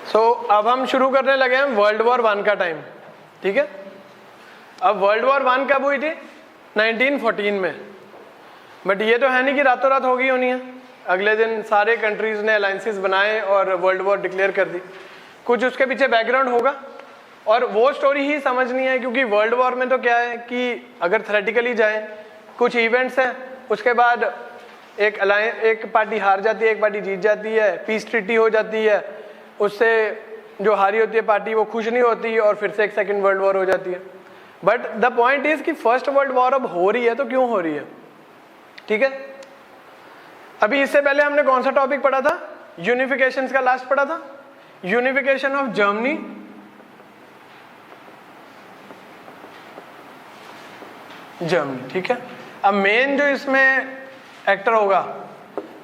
अब हम शुरू करने लगे हैं वर्ल्ड वॉर 1 का टाइम, ठीक है। अब वर्ल्ड वॉर 1 कब हुई थी? 1914 में। बट ये तो है नहीं कि रातों रात हो गई होनी है। अगले दिन सारे कंट्रीज ने अलायंसेस बनाए और वर्ल्ड वॉर डिक्लेयर कर दी। कुछ उसके पीछे बैकग्राउंड होगा और वो स्टोरी ही समझनी है, क्योंकि वर्ल्ड वॉर में तो क्या है कि अगर थ्योरेटिकली जाए, कुछ इवेंट्स हैं, उसके बाद एक पार्टी हार जाती है, एक पार्टी जीत जाती है, पीस ट्रीटी हो जाती है, उससे जो हारी होती है पार्टी वो खुश नहीं होती और फिर से एक सेकेंड वर्ल्ड वॉर हो जाती है। बट द पॉइंट इज कि फर्स्ट वर्ल्ड वॉर अब हो रही है तो क्यों हो रही है, ठीक है। अभी इससे पहले हमने कौन सा टॉपिक पढ़ा था? यूनिफिकेशन का लास्ट पढ़ा था, यूनिफिकेशन ऑफ जर्मनी, ठीक है। अब मेन जो इसमें एक्टर होगा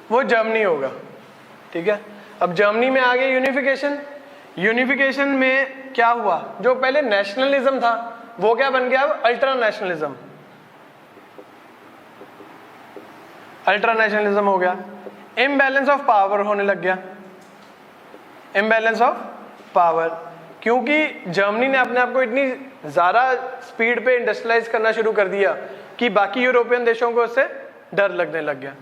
वो जर्मनी होगा, ठीक है। अब जर्मनी में आ गई यूनिफिकेशन। यूनिफिकेशन में क्या हुआ? जो पहले नेशनलिज्म था वो क्या बन गया? अब अल्ट्रा नेशनलिज्म, अल्ट्रा नेशनलिज्म हो गया। इम्बैलेंस ऑफ पावर होने लग गया, इम्बैलेंस ऑफ पावर, क्योंकि जर्मनी ने अपने आप को इतनी ज्यादा स्पीड पे इंडस्ट्रियलाइज करना शुरू कर दिया कि बाकी यूरोपियन देशों को उससे डर लगने लग गया।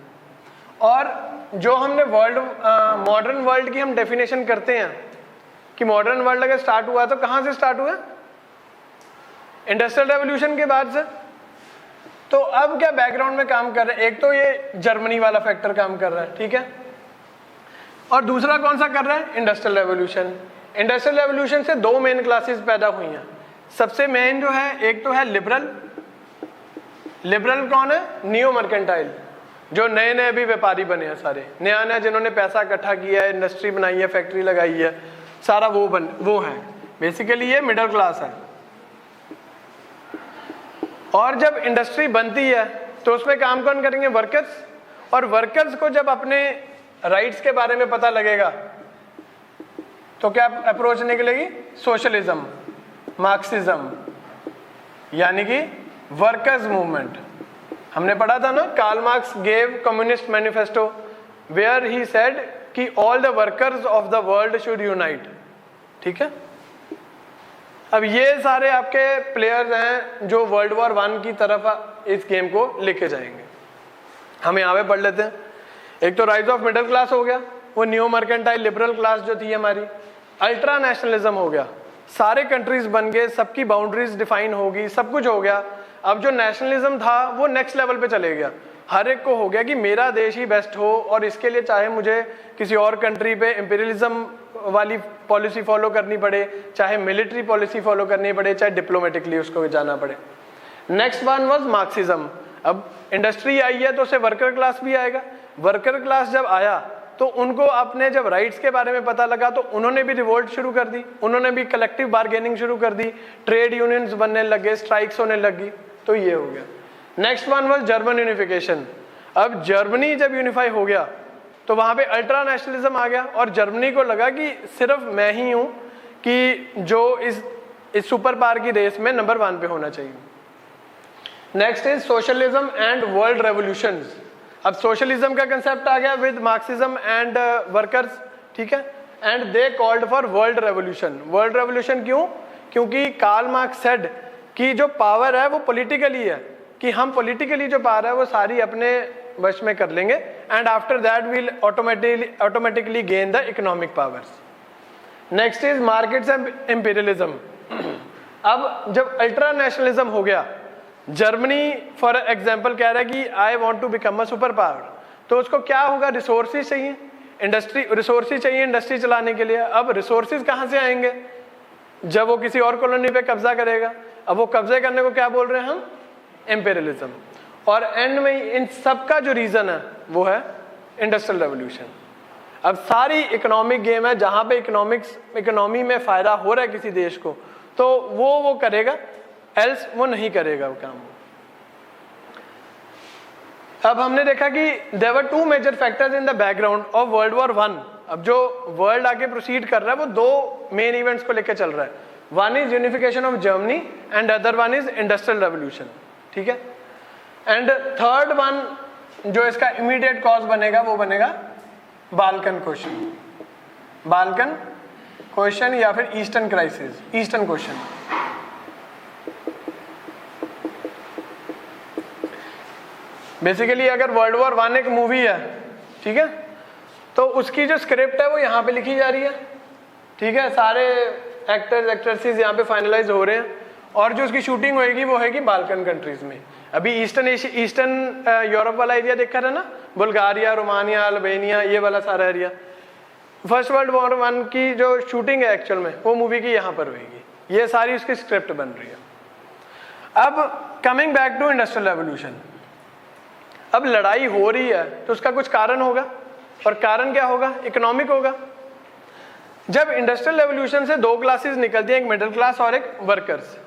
और जो हमने मॉडर्न वर्ल्ड की हम डेफिनेशन करते हैं कि मॉडर्न वर्ल्ड अगर स्टार्ट हुआ तो कहां से स्टार्ट हुआ? इंडस्ट्रियल रेवोल्यूशन के बाद से। तो अब क्या बैकग्राउंड में काम कर रहे हैं? एक तो ये जर्मनी वाला फैक्टर काम कर रहा है, ठीक है, और दूसरा कौन सा कर रहा है? Industrial revolution. इंडस्ट्रियल रेवोल्यूशन से दो मेन क्लासेस पैदा हुई हैं। सबसे मेन जो है, एक तो है लिबरल। लिबरल कौन है? नियो मर्केंटाइल, जो नए नए अभी व्यापारी बने हैं, सारे नया नया जिन्होंने पैसा इकट्ठा किया है, इंडस्ट्री बनाई है, फैक्ट्री लगाई है, सारा वो है। बेसिकली ये मिडिल क्लास है। और जब इंडस्ट्री बनती है तो उसमें काम कौन करेंगे? वर्कर्स। और वर्कर्स को जब अपने राइट्स के बारे में पता लगेगा तो क्या अप्रोच निकलेगी? सोशलिज्म, मार्क्सिज्म, यानी कि वर्कर्स मूवमेंट। हमने पढ़ा था ना, Karl Marx gave Communist Manifesto where he said कि all the workers of the world should unite, ठीक है। अब ये सारे आपके प्लेयर्स हैं जो वर्ल्ड वॉर 1 की तरफ इस गेम को लेके जाएंगे। हम यहाँ पे पढ़ लेते हैं। एक तो राइज ऑफ मिडिल क्लास हो गया, वो न्यू मर्केंटाइल लिबरल क्लास जो थी हमारी। अल्ट्रा नेशनलिज्म हो गया, सारे कंट्रीज बन गए, सबकी बाउंड्रीज डिफाइन होगी, सब कुछ हो गया। अब जो नेशनलिज्म था वो नेक्स्ट लेवल पे चले गया। हर एक को हो गया कि मेरा देश ही बेस्ट हो, और इसके लिए चाहे मुझे किसी और कंट्री पे इंपीरियलिज्म वाली पॉलिसी फॉलो करनी पड़े, चाहे मिलिट्री पॉलिसी फॉलो करनी पड़े, चाहे डिप्लोमेटिकली उसको जाना पड़े। Next one was Marxism. अब इंडस्ट्री आई है तो उससे वर्कर क्लास भी आएगा। वर्कर क्लास जब आया तो उनको अपने जब राइट्स के बारे में पता लगा तो उन्होंने भी रिवोल्ट शुरू कर दी, उन्होंने भी कलेक्टिव बार्गेनिंग शुरू कर दी, ट्रेड यूनियंस बनने लगे, स्ट्राइक्स होने लगी। तो ये हो गया। Next one was German unification. अब जर्मनी जब यूनिफाई हो गया तो वहां पे अल्ट्रा नेशनलिज्म आ गया और जर्मनी को लगा कि सिर्फ मैं ही हूं कि जो इस सुपर पावर की रेस में नंबर 1 पे होना चाहिए। Next is socialism and world revolutions. अब सोशलिज्म का कंसेप्ट आ गया विद मार्क्सिज्म एंड वर्कर्स, ठीक है, and they called for world revolution. World revolution क्यों? क्योंकि कार्ल मार्क्स सेड कि जो पावर है वो पॉलिटिकली है, कि हम पॉलिटिकली जो पावर है वो सारी अपने वश में कर लेंगे, and after that will automatically gain the economic powers. Next is markets and imperialism. अब जब अल्ट्रा नेशनलिज्म हो गया, जर्मनी फॉर एग्जांपल कह रहा है कि I want to become a super power, तो उसको क्या होगा? रिसोर्सेज चाहिए, रिसोर्सेज चाहिए इंडस्ट्री चलाने के लिए। अब रिसोर्सेज कहाँ से आएंगे? जब वो किसी और कॉलोनी पे कब्जा करेगा। अब वो कब्जे करने को क्या बोल रहे हैं हम? एम्पेरियलिज्म। और एंड में इन सब का जो रीजन है वो है इंडस्ट्रियल रेवोल्यूशन। अब सारी इकोनॉमिक गेम है, जहां पे इकोनॉमी में फायदा हो रहा है किसी देश को तो वो करेगा, एल्स वो नहीं करेगा वो काम। अब हमने देखा कि there were 2 major factors in the background of world war 1। अब जो वर्ल्ड आगे प्रोसीड कर रहा है वो 2 मेन इवेंट्स को लेकर चल रहा है। One is unification of Germany and other one is industrial revolution, ठीक है। एंड थर्ड वन जो इसका इमीडिएट कॉज बनेगा वो बनेगा बाल्कन क्वेश्चन। बाल्कन क्वेश्चन या फिर eastern crisis, eastern question. Basically अगर वर्ल्ड वॉर 1 एक मूवी है, ठीक है, तो उसकी जो स्क्रिप्ट है वो यहाँ पे लिखी जा रही है, ठीक है, सारे एक्टर्स एक्ट्रेसेस यहाँ पे फाइनलाइज हो रहे हैं, और जो उसकी शूटिंग होएगी वो होएगी बाल्कन कंट्रीज में। अभी ईस्टर्न यूरोप वाला एरिया देखा था ना, बुल्गारिया, रोमानिया, अल्बानिया, ये वाला सारा एरिया। फर्स्ट वर्ल्ड वॉर 1 की जो शूटिंग है एक्चुअल में वो मूवी की यहाँ पर होएगी, ये सारी उसकी स्क्रिप्ट बन रही है। अब coming back to industrial revolution, अब लड़ाई हो रही है तो उसका कुछ कारण होगा, और कारण क्या होगा? इकोनॉमिक होगा। जब इंडस्ट्रियल रेवोल्यूशन से दो क्लासेस निकलती हैं, एक मिडिल क्लास और एक वर्कर्स।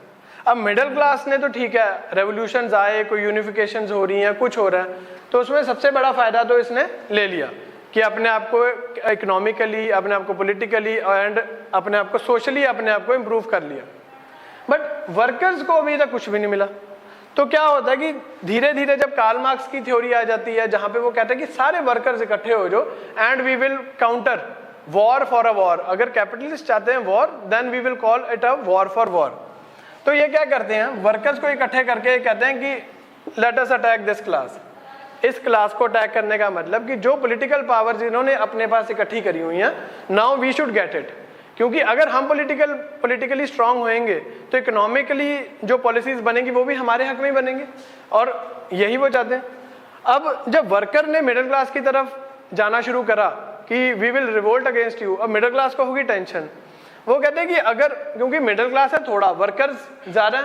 अब मिडिल क्लास ने तो ठीक है, रेवोल्यूशंस आए, कोई यूनिफिकेशंस हो रही हैं, कुछ हो रहा है, तो उसमें सबसे बड़ा फायदा तो इसने ले लिया कि अपने आप को इकोनॉमिकली, अपने आप को पॉलिटिकली एंड अपने आप को सोशली अपने आप को इम्प्रूव कर लिया। बट वर्कर्स को अभी तक कुछ भी नहीं मिला। तो क्या होता है कि धीरे धीरे जब कार्ल मार्क्स की थ्योरी आ जाती है जहां पे वो कहते हैं कि सारे वर्कर्स इकट्ठे हो जाओ and we will counter war for a war. अगर कैपिटलिस्ट चाहते हैं war, then we will call it a war for war. तो ये क्या करते हैं, वर्कर्स को इकट्ठे करके कहते हैं कि let us attack this class. इस क्लास को अटैक करने का मतलब कि जो पॉलिटिकल पावर जिन्होंने अपने पास इकट्ठी करी हुई है, now we should get it. क्योंकि अगर हम पॉलिटिकली स्ट्रांग होएंगे तो इकोनॉमिकली जो पॉलिसीज बनेंगी वो भी हमारे हक में ही बनेंगे, और यही वो चाहते हैं। अब जब वर्कर ने मिडिल क्लास की तरफ जाना शुरू करा कि we will revolt against you, अब मिडिल क्लास को होगी टेंशन। वो कहते हैं कि अगर, क्योंकि मिडिल क्लास है थोड़ा, वर्कर्स ज्यादा,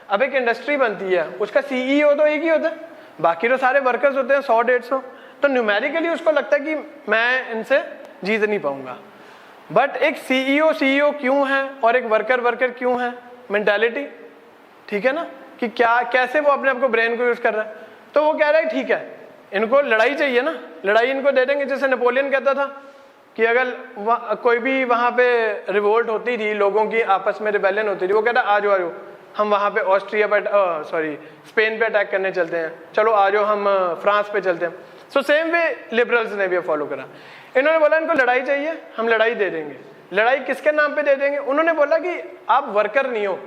अब एक इंडस्ट्री बनती है, उसका सीईओ तो एक ही होता है, बाकी तो सारे वर्कर्स होते हैं 100-150, तो न्यूमेरिकली उसको लगता है कि मैं इनसे जीत नहीं पाऊंगा। बट एक सीईओ क्यों है और एक वर्कर क्यों है? मेंटालिटी, ठीक है ना, कि क्या कैसे वो अपने आप को ब्रेन को यूज कर रहा है। तो वो कह रहा है ठीक है, इनको लड़ाई चाहिए ना, लड़ाई इनको दे देंगे। जैसे नेपोलियन कहता था कि अगर कोई भी वहां पे रिवोल्ट होती थी, लोगों की आपस में रिबेलियन होती थी, वो कहता आ जाओ हम वहां पे ऑस्ट्रिया पे स्पेन पे अटैक करने चलते हैं, चलो आ जाओ हम फ्रांस पे चलते हैं। सो सेम वे लिबरल्स ने भी फॉलो करा। इन्होंने बोला इनको लड़ाई चाहिए, हम लड़ाई दे देंगे। लड़ाई किसके नाम पे दे देंगे? उन्होंने बोला कि आप वर्कर नहीं हो,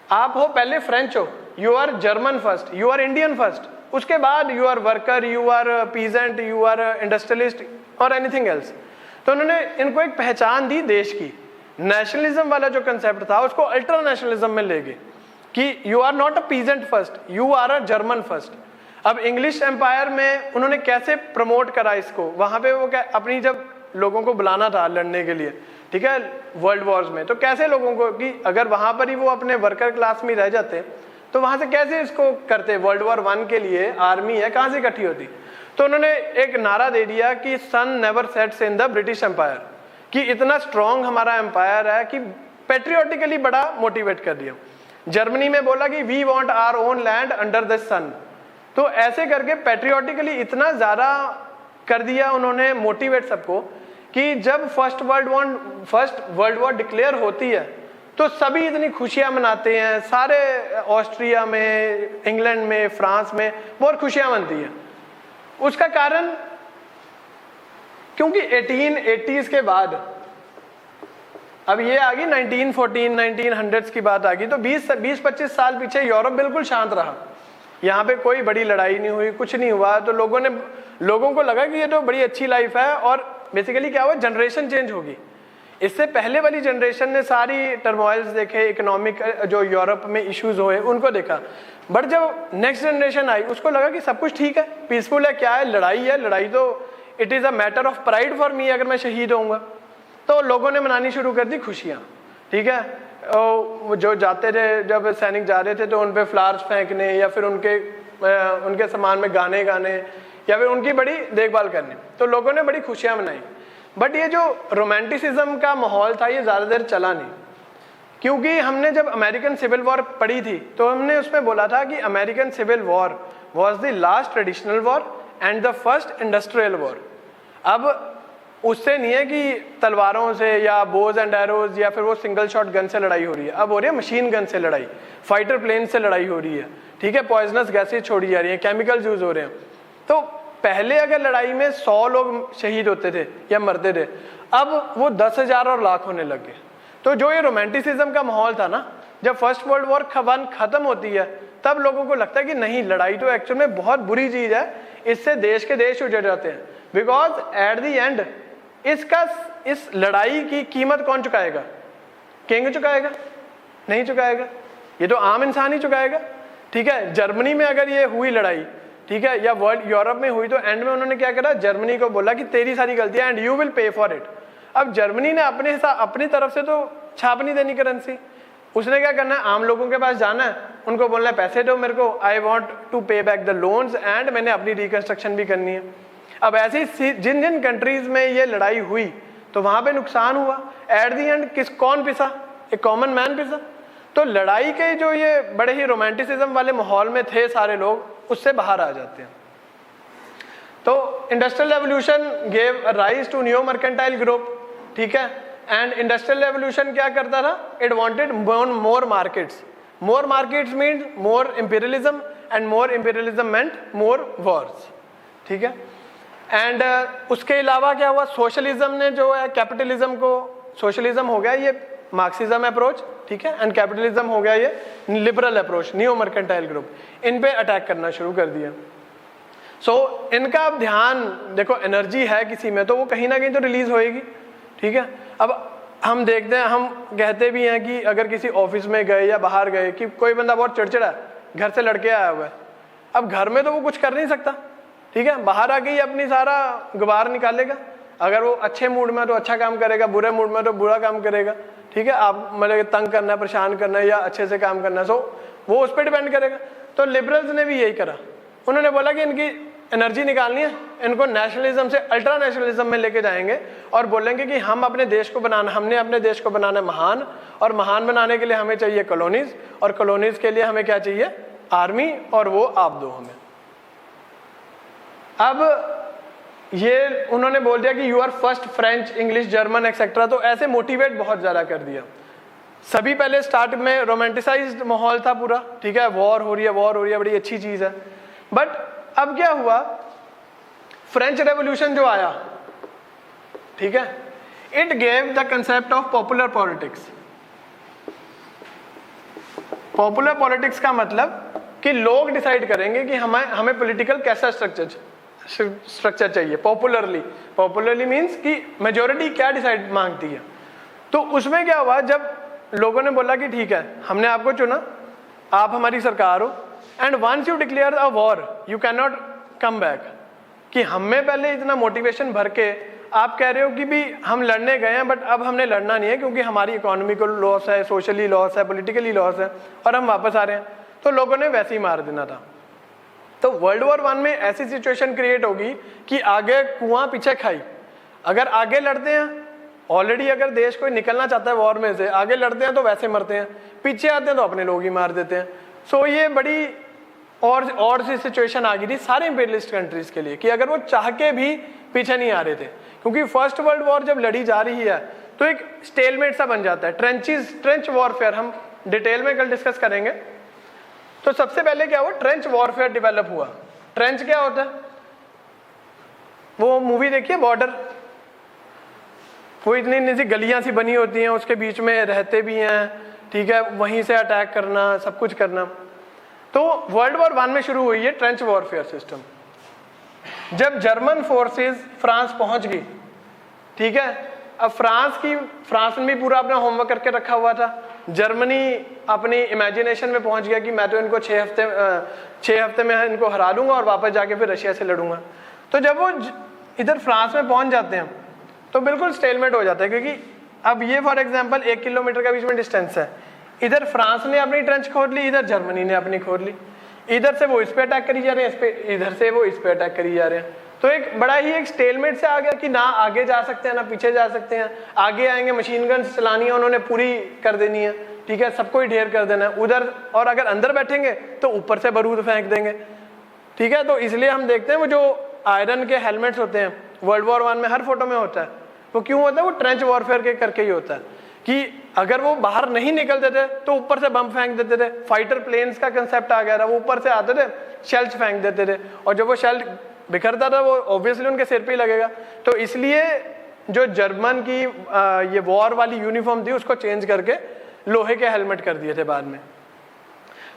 आप हो पहले फ्रेंच हो, you are German first, you are Indian first, उसके बाद you are worker, you are peasant, you are industrialist और एनीथिंग एल्स। तो उन्होंने इनको एक पहचान दी देश की। नेशनलिज्म वाला जो कंसेप्ट था उसको अल्ट्रा नेशनलिज्म में ले गए कि you are not a peasant first, you are a German first. अब इंग्लिश एम्पायर में उन्होंने कैसे प्रमोट करा इसको, वहां पे वो अपनी जब लोगों को बुलाना था लड़ने के लिए, ठीक है, वर्ल्ड वॉर्स में, तो कैसे लोगों को, कि अगर वहां पर ही वो अपने वर्कर क्लास में रह जाते तो वहां से कैसे इसको करते? वर्ल्ड वॉर 1 के लिए आर्मी है, कहां से इकट्ठी होती? तो उन्होंने एक नारा दे दिया कि sun never sets in the British empire, कि इतना स्ट्रॉन्ग हमारा एम्पायर है कि पेट्रियोटिकली बड़ा मोटिवेट कर दिया। जर्मनी में बोला कि we want our own land under the sun. तो ऐसे करके पेट्रियोटिकली इतना ज्यादा कर दिया उन्होंने मोटिवेट सबको कि जब फर्स्ट वर्ल्ड वॉर डिक्लेयर होती है तो सभी इतनी खुशियां मनाते हैं, सारे ऑस्ट्रिया में, इंग्लैंड में, फ्रांस में बहुत खुशियां मनती हैं। उसका कारण क्योंकि 1880s के बाद, अब ये आ गई 1914 1900s की बात आ गई, तो 20-25 साल पीछे यूरोप बिल्कुल शांत रहा, यहाँ पे कोई बड़ी लड़ाई नहीं हुई, कुछ नहीं हुआ। तो लोगों को लगा कि ये तो बड़ी अच्छी लाइफ है, और बेसिकली क्या हुआ, जनरेशन चेंज होगी। इससे पहले वाली जनरेशन ने सारी टर्मोइल्स देखे, इकोनॉमिक जो यूरोप में इश्यूज हुए उनको देखा। बट जब नेक्स्ट जनरेशन आई उसको लगा कि सब कुछ ठीक है, पीसफुल है, क्या है, लड़ाई है, लड़ाई तो it is a matter of pride for me, अगर मैं शहीद होऊंगा। तो लोगों ने मनानी शुरू कर दी खुशियाँ, ठीक है। जो जाते थे, जब सैनिक जा रहे थे तो उन पे फ्लावर्स फेंकने या फिर उनके सामान में गाने गाने या फिर उनकी बड़ी देखभाल करने, तो लोगों ने बड़ी खुशियाँ मनाई। बट ये जो रोमांटिसिज्म का माहौल था ये ज़्यादा देर चला नहीं, क्योंकि हमने जब अमेरिकन सिविल वॉर पढ़ी थी तो हमने उसमें बोला था कि American civil war was the last traditional war and the first industrial war. अब उससे नहीं है कि तलवारों से या बोज एंड एरोज या फिर वो सिंगल शॉट गन से लड़ाई हो रही है, अब हो रही है मशीन गन से लड़ाई, फाइटर प्लेन से लड़ाई हो रही है, ठीक है, पॉइजनस गैसेज छोड़ी जा रही है, केमिकल्स यूज हो रहे हैं। तो पहले अगर लड़ाई में 100 लोग शहीद होते थे या मरते थे, अब वो 10,000 और लाख होने लग गए। तो जो ये रोमांटिसिज्म का माहौल था ना, जब फर्स्ट वर्ल्ड वॉर खत्म होती है तब लोगों को लगता है कि नहीं, लड़ाई तो एक्चुअल में बहुत बुरी चीज है, इससे देश के देश उजड़ जाते हैं। बिकॉज एट द एंड इस लड़ाई की कीमत कौन चुकाएगा? किंग चुकाएगा? नहीं चुकाएगा, ये तो आम इंसान ही चुकाएगा। ठीक है, जर्मनी में अगर ये हुई लड़ाई, ठीक है, या वर्ल्ड यूरोप में हुई, तो एंड में उन्होंने क्या करा? जर्मनी को बोला कि तेरी सारी गलतियां and you will pay for it. अब जर्मनी ने अपनी तरफ से तो छाप नहीं देनी करेंसी, उसने क्या करना है? आम लोगों के पास जाना है, उनको बोलना है पैसे दो मेरे को, आई वॉन्ट टू पे बैक द लोन्स एंड मैंने अपनी रिकंस्ट्रक्शन भी करनी है। अब ऐसी जिन जिन कंट्रीज में ये लड़ाई हुई तो वहां पे नुकसान हुआ, एट द एंड कौन पिसा? एक कॉमन मैन पिसा। तो लड़ाई के जो ये बड़े ही रोमांटिसिज्म वाले माहौल में थे सारे लोग, उससे बाहर आ जाते हैं। तो industrial revolution gave rise to new mercantile group, ठीक है, एंड इंडस्ट्रियल रेवोल्यूशन क्या करता था? It wanted more markets. More markets means more imperialism and more imperialism meant more wars, ठीक है। एंड उसके अलावा क्या हुआ? सोशलिज्म ने जो है कैपिटलिज्म को, सोशलिज्म हो गया ये मार्क्सिज्म अप्रोच, ठीक है, एंड कैपिटलिज्म हो गया ये liberal approach, new mercantile group, इन पे अटैक करना शुरू कर दिया। सो इनका अब ध्यान देखो, एनर्जी है किसी में तो वो कहीं ना कहीं तो रिलीज होएगी, ठीक है। अब हम देखते हैं, हम कहते भी हैं कि अगर किसी ऑफिस में गए या बाहर गए कि कोई बंदा बहुत चिड़चिड़ा है, घर से लड़के आया हुआ है, अब घर में तो वो कुछ कर नहीं सकता, ठीक है, बाहर आके ही अपनी सारा गुबार निकालेगा। अगर वो अच्छे मूड में तो अच्छा काम करेगा, बुरे मूड में तो बुरा काम करेगा, ठीक है। आप मतलब तंग करना है, परेशान करना है या अच्छे से काम करना है, सो वो उस पर डिपेंड करेगा। तो लिबरल्स ने भी यही करा, उन्होंने बोला कि इनकी एनर्जी निकालनी है, इनको नेशनलिज्म से अल्ट्रा नेशनलिज्म में लेके जाएंगे और बोलेंगे कि हम अपने देश को बनाना, हमने अपने देश को बनाना महान, और महान बनाने के लिए हमें चाहिए कॉलोनीज, और कॉलोनीज के लिए हमें क्या चाहिए? आर्मी, और वो आप दो हमें। अब ये उन्होंने बोल दिया कि you are first, French, English, German etcetera, तो ऐसे मोटिवेट बहुत ज्यादा कर दिया सभी। पहले स्टार्ट में रोमांटिसाइज्ड माहौल था पूरा, ठीक है, वॉर हो रही है, वॉर हो रही है, बड़ी अच्छी चीज है। बट अब क्या हुआ? फ्रेंच रेवोल्यूशन जो आया, ठीक है, it gave the concept of popular politics. Popular politics का मतलब कि लोग डिसाइड करेंगे कि हमें पॉलिटिकल कैसा स्ट्रक्चर चाहिए। पॉपुलरली मींस कि मेजोरिटी क्या डिसाइड मांगती है। तो उसमें क्या हुआ? जब लोगों ने बोला कि ठीक है, हमने आपको चुना, आप हमारी सरकार हो, and once you declare a war you can not come back, कि हमें पहले इतना मोटिवेशन भर के आप कह रहे हो कि भी हम लड़ने गए हैं, बट अब हमने लड़ना नहीं है क्योंकि हमारी इकोनॉमिकल लॉस है, सोशली लॉस है, पॉलिटिकली लॉस है, और हम वापस आ रहे हैं। तो लोगों ने वैसे ही मार देना था। तो वर्ल्ड वॉर 1 में ऐसी सिचुएशन क्रिएट होगी कि आगे कुआं पीछे खाई। अगर आगे लड़ते हैं, ऑलरेडी अगर देश कोई निकलना चाहता है वॉर में से, आगे लड़ते हैं तो वैसे मरते हैं, पीछे आते हैं तो अपने लोग ही मार देते हैं। सो ये बड़ी और सी सिचुएशन आ गई थी सारे इंपीरियलिस्ट कंट्रीज के लिए कि अगर वो चाह के भी पीछे नहीं आ रहे थे, क्योंकि फर्स्ट वर्ल्ड वॉर जब लड़ी जा रही है तो एक स्टेलमेट सा बन जाता है। ट्रेंच वॉरफेयर हम डिटेल में कल डिस्कस करेंगे। तो सबसे पहले क्या हुआ? ट्रेंच वॉरफेयर डेवलप हुआ। ट्रेंच क्या होता है? वो मूवी देखिए बॉर्डर, वो इतनी सी गलियां सी बनी होती हैं, उसके बीच में रहते भी हैं, ठीक है, वहीं से अटैक करना, सब कुछ करना। तो वर्ल्ड वॉर 1 में शुरू हुई है ट्रेंच वॉरफेयर सिस्टम। जब जर्मन फोर्सेस फ्रांस पहुंच गई, ठीक है, अब फ्रांस ने भी पूरा अपना होमवर्क करके रखा हुआ था। जर्मनी अपनी इमेजिनेशन में पहुंच गया कि मैं तो इनको 6 हफ्ते में इनको हरा दूंगा और वापस जाके फिर रशिया से लड़ूंगा। तो जब वो इधर फ्रांस में पहुंच जाते हैं तो बिल्कुल स्टेलमेट हो जाता है, क्योंकि अब ये फॉर एग्जांपल 1 किलोमीटर का बीच में डिस्टेंस है। इधर फ्रांस ने अपनी ट्रेंच खोद ली, इधर जर्मनी ने अपनी खोद ली। इधर से वो इस पे अटैक करी जा रहे हैं, इधर से वो इस पे अटैक करी जा रहे हैं। तो एक बड़ा ही एक स्टेलमेट से आ गया कि ना आगे जा सकते हैं ना पीछे जा सकते हैं। आगे आएंगे, मशीन गन चलानी है उन्होंने, पूरी कर देनी है, ठीक है, सबको ही ढेर कर देना है उधर। और अगर अंदर बैठेंगे तो ऊपर से बारूद फेंक देंगे, ठीक है। तो इसलिए हम देखते हैं वो जो आयरन के हेलमेट्स होते हैं वर्ल्ड वॉर 1 में हर फोटो में होता है, वो क्यों होता है? वो ट्रेंच वॉरफेयर के करके ही होता है कि अगर वो बाहर नहीं निकलते थे तो ऊपर से बम फेंक देते थे। फाइटर प्लेन्स का कंसेप्ट आ गया था, वो ऊपर से आते थे, शेल्स फेंक देते थे, और जब वो शेल बिखरता था वो ऑब्वियसली उनके सिर पे ही लगेगा। तो इसलिए जो जर्मन की ये वॉर वाली यूनिफॉर्म थी उसको चेंज करके लोहे के हेलमेट कर दिए थे बाद में।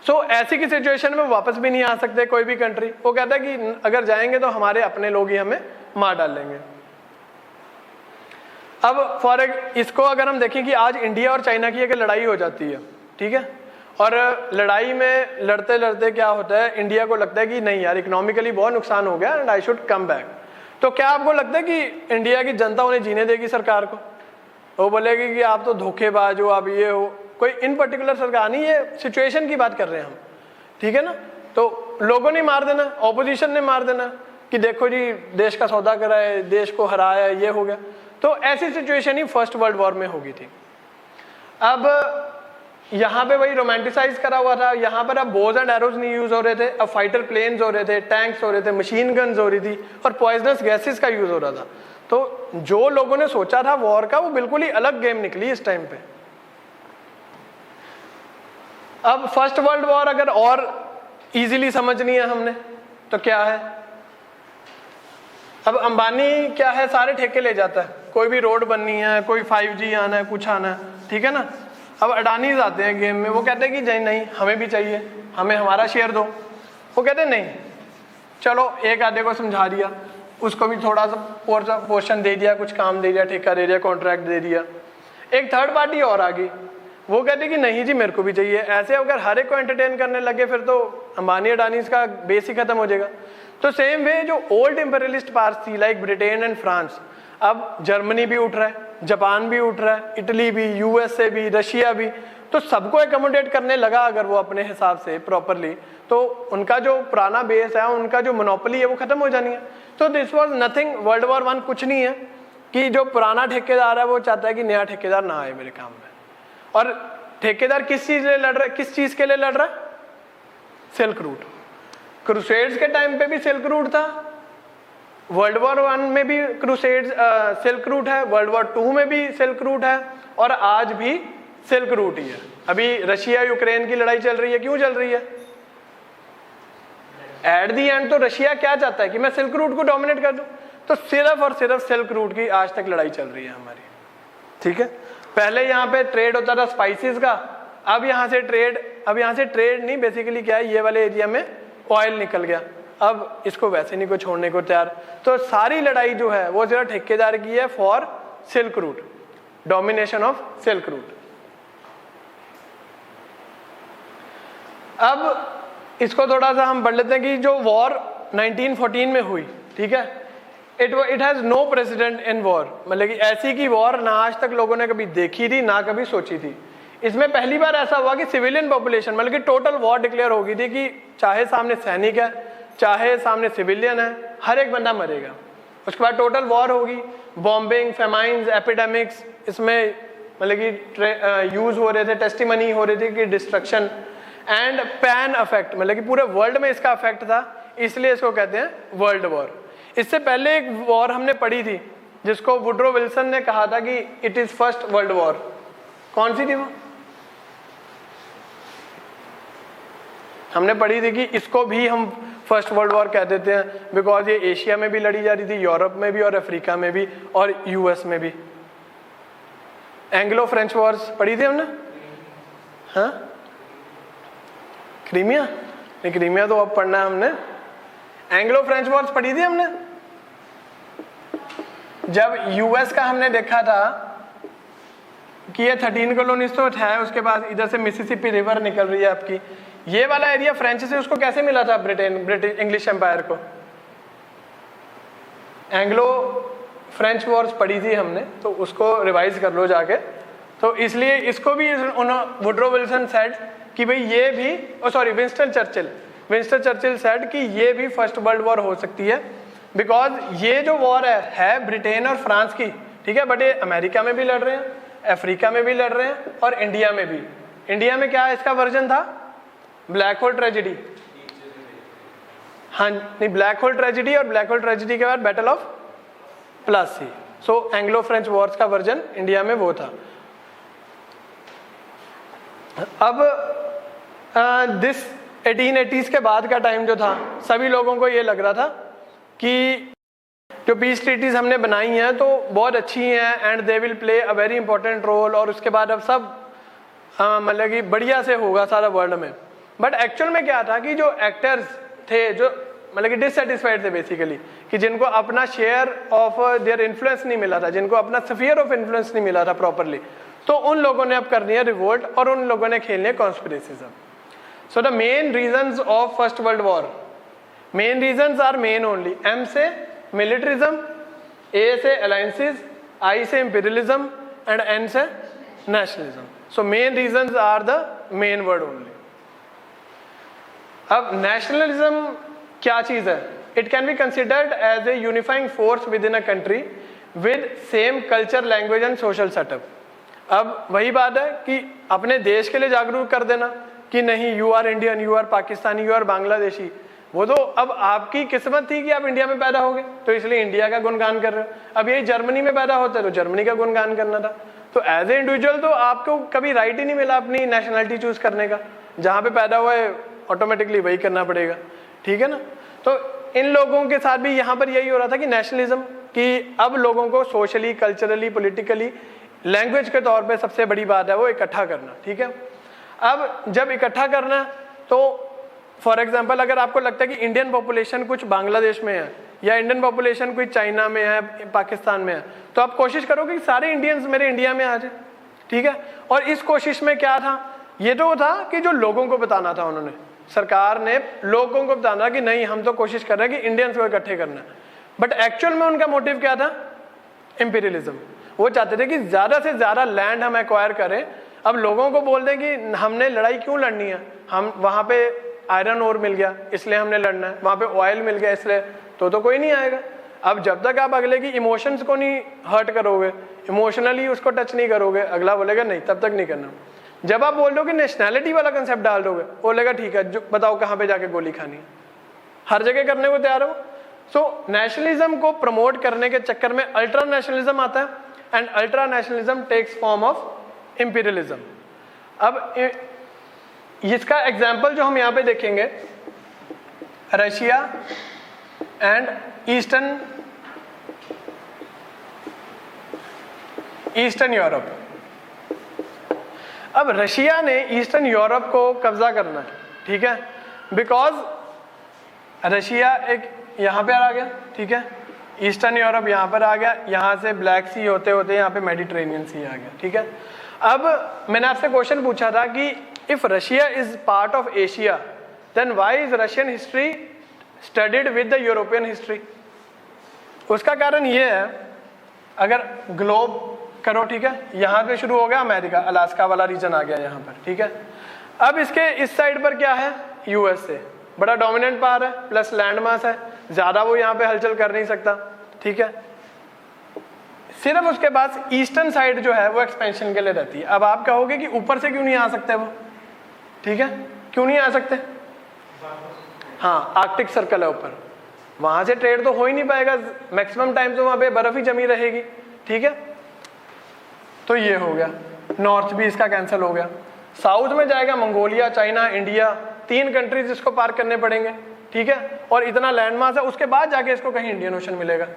सो ऐसी की सिचुएशन में वापस भी नहीं आ सकते कोई भी कंट्री। वो कहता है कि अगर जाएंगे तो हमारे अपने लोग ही हमें मार डालेंगे। अब इसको अगर हम देखें कि आज इंडिया और चाइना की अगर लड़ाई हो जाती है, ठीक है, और लड़ाई में लड़ते लड़ते क्या होता है, इंडिया को लगता है कि नहीं यार इकोनॉमिकली बहुत नुकसान हो गया and I should come back, तो क्या आपको लगता है कि इंडिया की जनता उन्हें जीने देगी सरकार को? वो बोलेगी कि आप तो धोखेबाज हो, आप ये हो। कोई इन पर्टिकुलर सरकार नहीं, ये सिचुएशन की बात कर रहे हैं हम, ठीक है ना। तो लोगों ने मार देना, ऑपोजिशन ने मार देना कि देखो जी देश का सौदा करा है, देश को हराया, ये हो गया। तो ऐसी सिचुएशन ही फर्स्ट वर्ल्ड वॉर में होगी थी। अब यहाँ पे वही रोमांटिसाइज करा हुआ था, यहाँ पर अब बोज एंड एरोज नहीं यूज हो रहे थे, अब फाइटर प्लेन्स हो रहे थे, टैंक्स हो रहे थे, मशीन गन्स हो रही थी और पॉइजनस गैसेस का यूज हो रहा था। तो जो लोगों ने सोचा था वॉर का, वो बिल्कुल ही अलग गेम निकली इस टाइम पे। अब फर्स्ट वर्ल्ड वॉर अगर और इजीली समझनी है हमने तो क्या है, अब अंबानी क्या है, सारे ठेके ले जाता है, कोई भी रोड बननी है, कोई 5G आना है, कुछ आना है, ठीक है ना। अब अडानीज आते हैं गेम में, वो कहते हैं कि नहीं हमें भी चाहिए, हमें हमारा शेयर दो। वो कहते हैं नहीं, चलो एक आधे को समझा दिया, उसको भी थोड़ा सा पोर्शन दे दिया, कुछ काम दे दिया, ठेका दे दिया, कॉन्ट्रैक्ट दे दिया। एक थर्ड पार्टी और आ गई, वो कहते कि नहीं जी मेरे को भी चाहिए। ऐसे अगर हर एक को एंटरटेन करने लगे फिर तो अंबानी अडानीज का बेस ही खत्म हो जाएगा। तो सेम वे जो ओल्ड इंपीरियलिस्ट पावर्स थी लाइक ब्रिटेन एंड फ्रांस, अब जर्मनी भी उठ रहा है, जापान भी उठ रहा है, इटली भी, यूएसए भी, रशिया भी, तो सबको एकोमोडेट करने लगा अगर वो अपने हिसाब से प्रॉपरली, तो उनका जो पुराना बेस है, उनका जो मोनोपोली है वो खत्म हो जानी है। तो this was nothing, world war 1 कुछ नहीं है कि जो पुराना ठेकेदार है वो चाहता है कि नया ठेकेदार ना आए मेरे काम में। और ठेकेदार किस चीज के लिए लड़ रहा है, किस चीज के लिए लड़ रहा है? Silk route. क्रूसेड्स के टाइम पे भी सिल्क रूट था, वर्ल्ड वॉर 1 में भी क्रूसेड्स सिल्क रूट है, वर्ल्ड वॉर 2 में भी सिल्क रूट है, और आज भी सिल्क रूट ही है। अभी रशिया यूक्रेन की लड़ाई चल रही है, क्यों चल रही है? एट दी एंड तो रशिया क्या चाहता है कि मैं सिल्क रूट को डोमिनेट कर दूं, तो सिर्फ और सिर्फ सिल्क रूट की आज तक लड़ाई चल रही है हमारी, ठीक है। पहले यहाँ पे ट्रेड होता था स्पाइसेस का, अब यहाँ से ट्रेड नहीं, बेसिकली क्या है, ये वाले एरिया में ऑयल निकल गया, अब इसको वैसे नहीं को छोड़ने को तैयार। तो सारी लड़ाई जो है वो जरा ठेकेदार की है for silk route, domination of silk route. अब इसको थोड़ा सा हम पढ़ लेते हैं कि जो वॉर 1914 में हुई, ठीक है, it has no precedent in war, मतलब कि ऐसी की वॉर ना आज तक लोगों ने कभी देखी थी ना कभी सोची थी। इसमें पहली बार ऐसा हुआ कि सिविलियन पॉपुलेशन, मतलब कि टोटल वॉर डिक्लेयर हो गई थी कि चाहे सामने सैनिक है चाहे सामने सिविलियन है, हर एक बंदा मरेगा। उसके बाद टोटल वॉर होगी, बॉम्बिंग, फेमाइंस, एपिडेमिक्स, इसमें मतलब कि यूज हो रहे थे, टेस्टिमनी हो रही थी कि डिस्ट्रक्शन एंड पैन अफेक्ट, मतलब कि पूरे वर्ल्ड में इसका अफेक्ट था, इसलिए इसको कहते हैं वर्ल्ड वॉर। इससे पहले एक वॉर हमने पढ़ी थी जिसको वुड्रो विल्सन ने कहा था कि it is first world war. कौन सी थी वो? हमने पढ़ी थी कि इसको भी हम फर्स्ट वर्ल्ड वॉर कह देते हैं बिकॉज ये एशिया में भी लड़ी जा रही थी, यूरोप में भी और अफ्रीका में भी और यूएस में भी। एंग्लो फ्रेंच वॉर्स पढ़ी थी हमने, हाँ? क्रीमिया नहीं, क्रीमिया तो अब पढ़ना है हमने। एंग्लो फ्रेंच वॉर्स पढ़ी थी हमने, जब यूएस का हमने देखा था कि ये 13 कॉलोनीज तो है, उसके बाद इधर से मिसिसिपी रिवर निकल रही है आपकी, ये वाला एरिया फ्रेंच से उसको कैसे मिला था ब्रिटिश इंग्लिश एम्पायर को? एंग्लो फ्रेंच वॉर्स पढ़ी थी हमने, तो उसको रिवाइज कर लो जाके। तो इसलिए इसको भी वुड्रो विल्सन सेड कि भाई ये भी, विंस्टन चर्चिल सेड कि ये भी फर्स्ट वर्ल्ड वॉर हो सकती है बिकॉज ये जो वॉर है ब्रिटेन और फ्रांस की, ठीक है, बट ये अमेरिका में भी लड़ रहे हैं, अफ्रीका में भी लड़ रहे हैं और इंडिया में भी। इंडिया में क्या इसका वर्जन था? ब्लैक होल ट्रेजेडी, हाँ नहीं, ब्लैक होल ट्रेजेडी, और ब्लैक होल ट्रेजेडी के बाद battle of Plassey. So Anglo French Wars का वर्जन इंडिया में वो था। अब दिस 1880s के बाद का टाइम जो था, सभी लोगों को ये लग रहा था कि जो पीस ट्रीटीज हमने बनाई हैं तो बहुत अच्छी हैं and they will play a very important role, और उसके बाद अब सब मतलब कि बढ़िया से होगा सारा वर्ल्ड में। बट एक्चुअल में क्या था कि जो एक्टर्स थे जो मतलब कि डिससेटिस्फाइड थे बेसिकली, कि जिनको अपना शेयर ऑफ देयर इन्फ्लुएंस नहीं मिला था, जिनको अपना स्फीयर ऑफ इन्फ्लुएंस नहीं मिला था प्रॉपरली, तो उन लोगों ने अब करनी है रिवोल्ट और उन लोगों ने खेलनी है conspiracism. So the main reasons of first world war, main reasons are main only, M से मिलिट्रिज्म, ए से अलायंसेस, आई से इंपीरियलिज्म एंड एन से nationalism. So main reasons are the main word only. अब nationalism क्या चीज है? It can be considered as a unifying force within a country with same culture, language and social setup. अब वही बात है कि अपने देश के लिए जागरूक कर देना कि नहीं, you are Indian, you are Pakistani, you are Bangladeshi. वो तो अब आपकी किस्मत थी कि आप इंडिया में पैदा हो गए तो इसलिए इंडिया का गुणगान कर रहे हो। अब यही जर्मनी में पैदा होते तो जर्मनी का गुणगान करना था। तो एज ए इंडिविजुअल तो आपको कभी राइट ही नहीं मिला अपनी नेशनलिटी चूज करने का, जहां पे पैदा हुआ है ऑटोमेटिकली वही करना पड़ेगा, ठीक है ना। तो इन लोगों के साथ भी यहाँ पर यही हो रहा था कि नेशनलिज्म, कि अब लोगों को सोशली, कल्चरली, पॉलिटिकली, लैंग्वेज के तौर पे सबसे बड़ी बात है वो इकट्ठा करना, ठीक है। अब जब इकट्ठा करना तो फॉर एग्जाम्पल अगर आपको लगता है कि इंडियन पॉपुलेशन कुछ बांग्लादेश में है या इंडियन पॉपुलेशन कोई चाइना में है, पाकिस्तान में है, तो आप कोशिश करो कि सारे इंडियंस मेरे इंडिया में आ जाए, ठीक है। और इस कोशिश में क्या था, ये तो था कि जो लोगों को बताना था, उन्होंने, सरकार ने लोगों को बताना कि नहीं हम तो कोशिश कर रहे हैं कि इंडियंस को इकट्ठे करना। बट एक्चुअल में उनका मोटिव क्या था? इंपीरियलिज्म। वो चाहते थे कि ज्यादा से ज्यादा लैंड हम एक्वायर करें। अब लोगों को बोल दें कि हमने लड़ाई क्यों लड़नी है, हम वहां पे आयरन ओर मिल गया इसलिए हमने लड़ना है, वहां पे ऑयल मिल गया इसलिए, तो कोई नहीं आएगा। अब जब तक आप अगले की इमोशंस को नहीं हर्ट करोगे, इमोशनली उसको टच नहीं करोगे, अगला बोलेगा नहीं, तब तक नहीं करना। जब आप बोल दो कि नेशनैलिटी वाला कंसेप्ट डाल दोगे, बोलेगा ठीक है जो बताओ कहाँ पे जाके गोली खानी है, हर जगह करने को तैयार हो। सो नेशनलिज्म को प्रमोट करने के चक्कर में अल्ट्रा नेशनलिज्म आता है and ultra nationalism takes form of imperialism. अब इसका एग्जाम्पल जो हम यहाँ पे देखेंगे, रशिया एंड ईस्टर्न यूरोप। अब रशिया ने ईस्टर्न यूरोप को कब्जा करना है, ठीक है, बिकॉज रशिया एक यहाँ पे आ गया, ठीक है, ईस्टर्न यूरोप यहाँ पर आ गया, यहाँ से ब्लैक सी होते होते यहाँ पे मेडिटेरेनियन सी आ गया, ठीक है। अब मैंने आपसे क्वेश्चन पूछा था कि if Russia is part of Asia, then why is Russian history studied with the European history? उसका कारण ये है, अगर ग्लोब करो, ठीक है, यहाँ पे शुरू हो गया अमेरिका, अलास्का वाला रीजन आ गया यहाँ पर, ठीक है। अब इसके इस साइड पर क्या है? यूएसए, बड़ा डोमिनेंट पावर है, प्लस लैंड मास है, ज्यादा वो यहाँ पे हलचल कर नहीं सकता, ठीक है। सिर्फ उसके पास ईस्टर्न साइड जो है वो एक्सपेंशन के लिए रहती है। अब आप कहोगे कि ऊपर से क्यों नहीं आ सकते वो, ठीक है, क्यों नहीं आ सकते? हाँ, आर्कटिक सर्कल है ऊपर, वहां से ट्रेड तो हो ही नहीं पाएगा, मैक्सिमम टाइम तो वहां पे बर्फ ही जमी रहेगी, ठीक है। तो ये हो गया, नॉर्थ भी इसका कैंसिल हो गया। साउथ में जाएगा मंगोलिया, चाइना, इंडिया, 3 कंट्रीज इसको पार करने पड़ेंगे, ठीक है, और इतना लैंड मास है, उसके बाद जाके इसको कहीं इंडियन ओशन मिलेगा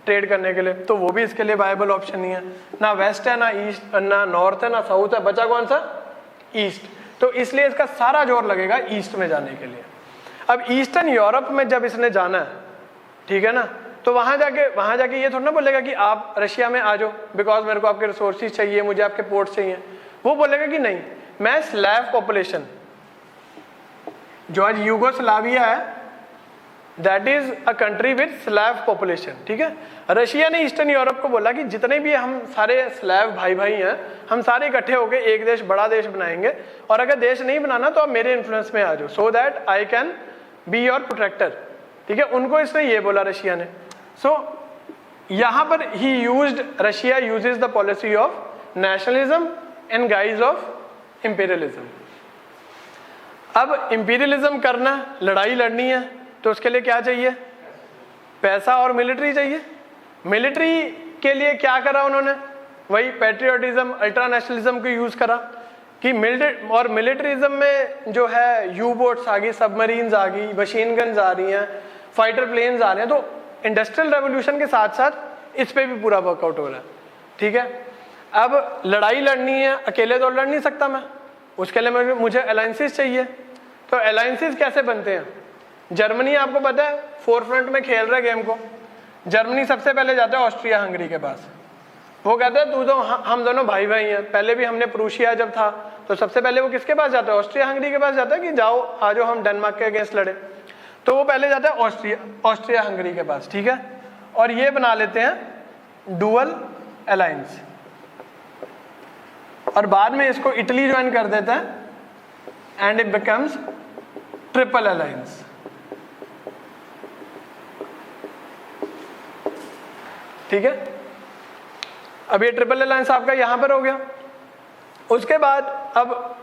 ट्रेड करने के लिए, तो वो भी इसके लिए वायबल ऑप्शन नहीं है। ना वेस्ट है, ना ईस्ट, ना नॉर्थ है, ना साउथ है, बचा कौन सा? ईस्ट। तो इसलिए इसका सारा जोर लगेगा ईस्ट में जाने के लिए। अब ईस्टर्न यूरोप में जब इसने जाना है, ठीक है ना, तो वहां जाके ये थोड़ा ना बोलेगा कि आप रशिया में आ जाओ बिकॉज मेरे को आपके रिसोर्सेज चाहिए, मुझे आपके पोर्ट चाहिए। वो बोलेगा कि नहीं, मैं स्लैव पॉपुलेशन, जो आज यूगोस्लाविया है, that is a country with Slav population, ठीक है। रशिया ने ईस्टर्न यूरोप को बोला कि जितने भी हम सारे स्लैव भाई भाई हैं, हम सारे इकट्ठे होकर एक देश, बड़ा देश बनाएंगे, और अगर देश नहीं बनाना तो आप मेरे इन्फ्लुएंस में आ जाओ, so that I can be your protector, ठीक है। उनको इसने ये बोला रशिया ने। सो यहां पर ही used, Russia uses the policy of nationalism in guys of imperialism. अब इंपीरियलिज्म करना, लड़ाई लड़नी है, तो उसके लिए क्या चाहिए? पैसा और मिलिट्री चाहिए। मिलिट्री के लिए क्या करा उन्होंने? वही पैट्रियोटिज्म, अल्ट्रा नेशनलिज्म को यूज करा कि मिलिट्रिज्म में जो है यू बोट्स आ गई, सबमरीन्स आ गई, मशीन गन्स आ रही हैं, फाइटर प्लेन्स आ रहे हैं, तो इंडस्ट्रियल रेवोल्यूशन के साथ साथ इस पे भी पूरा वर्कआउट हो रहा है, ठीक है। अब लड़ाई लड़नी है, अकेले तो लड़ नहीं सकता मैं, उसके लिए मुझे अलायंसेस चाहिए। तो अलायंसेस कैसे बनते हैं? जर्मनी आपको पता है फोर फ्रंट में खेल रहा है गेम को। जर्मनी सबसे पहले जाता है ऑस्ट्रिया हंगरी के पास, वो कहता है तू तो हम दोनों भाई भाई हैं। पहले भी हमने प्रूशिया जब था तो सबसे पहले वो किसके पास जाता है? ऑस्ट्रिया हंगरी के पास जाता है कि जाओ आ जाओ हम डेनमार्क के अगेंस्ट लड़े। तो वो पहले जाता है ऑस्ट्रिया हंगरी के पास, ठीक है। और ये बना लेते हैं डुअल अलायंस, और बाद में इसको इटली ज्वाइन कर देता है and it becomes triple alliance. ठीक है, अब ये ट्रिपल अलायंस आपका यहां पर हो गया। उसके बाद अब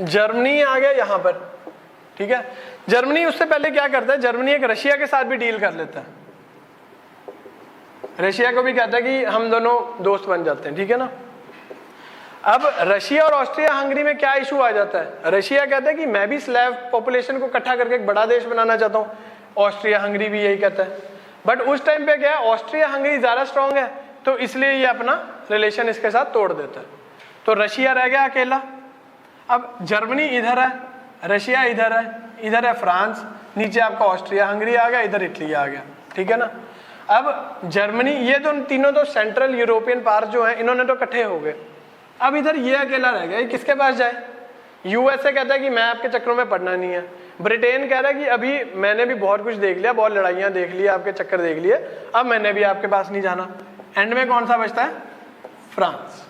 जर्मनी आ गया यहां पर, ठीक है। जर्मनी उससे पहले क्या करता है? जर्मनी एक रशिया के साथ भी डील कर लेता है, रशिया को भी कहता है कि हम दोनों दोस्त बन जाते हैं, ठीक है ना। अब रशिया और ऑस्ट्रिया हंगरी में क्या इशू आ जाता है? रशिया कहता है कि मैं भी स्लैव पॉपुलेशन को इकट्ठा करके एक बड़ा देश बनाना चाहता हूँ, ऑस्ट्रिया हंगरी भी यही कहता है। बट उस टाइम पे क्या है, ऑस्ट्रिया हंगरी ज्यादा स्ट्रांग है, तो इसलिए ये अपना रिलेशन इसके साथ तोड़ देता है। तो रशिया रह गया अकेला। अब जर्मनी इधर है, रशिया इधर है फ्रांस, नीचे आपका ऑस्ट्रिया हंगरी आ गया, इधर इटली आ गया, ठीक है ना। अब जर्मनी, ये तीनों तो सेंट्रल यूरोपियन पावर जो है इन्होंने तो इकट्ठे हो गए। अब इधर ये अकेला रह गया, किसके पास जाए? यूएसए कहता है कि मैं आपके चक्रों में पड़ना नहीं है। ब्रिटेन कह रहा है कि अभी मैंने भी बहुत कुछ देख लिया, बहुत लड़ाइयां देख ली, आपके चक्कर देख लिए, अब मैंने भी आपके पास नहीं जाना। एंड में कौन सा बचता है? फ्रांस।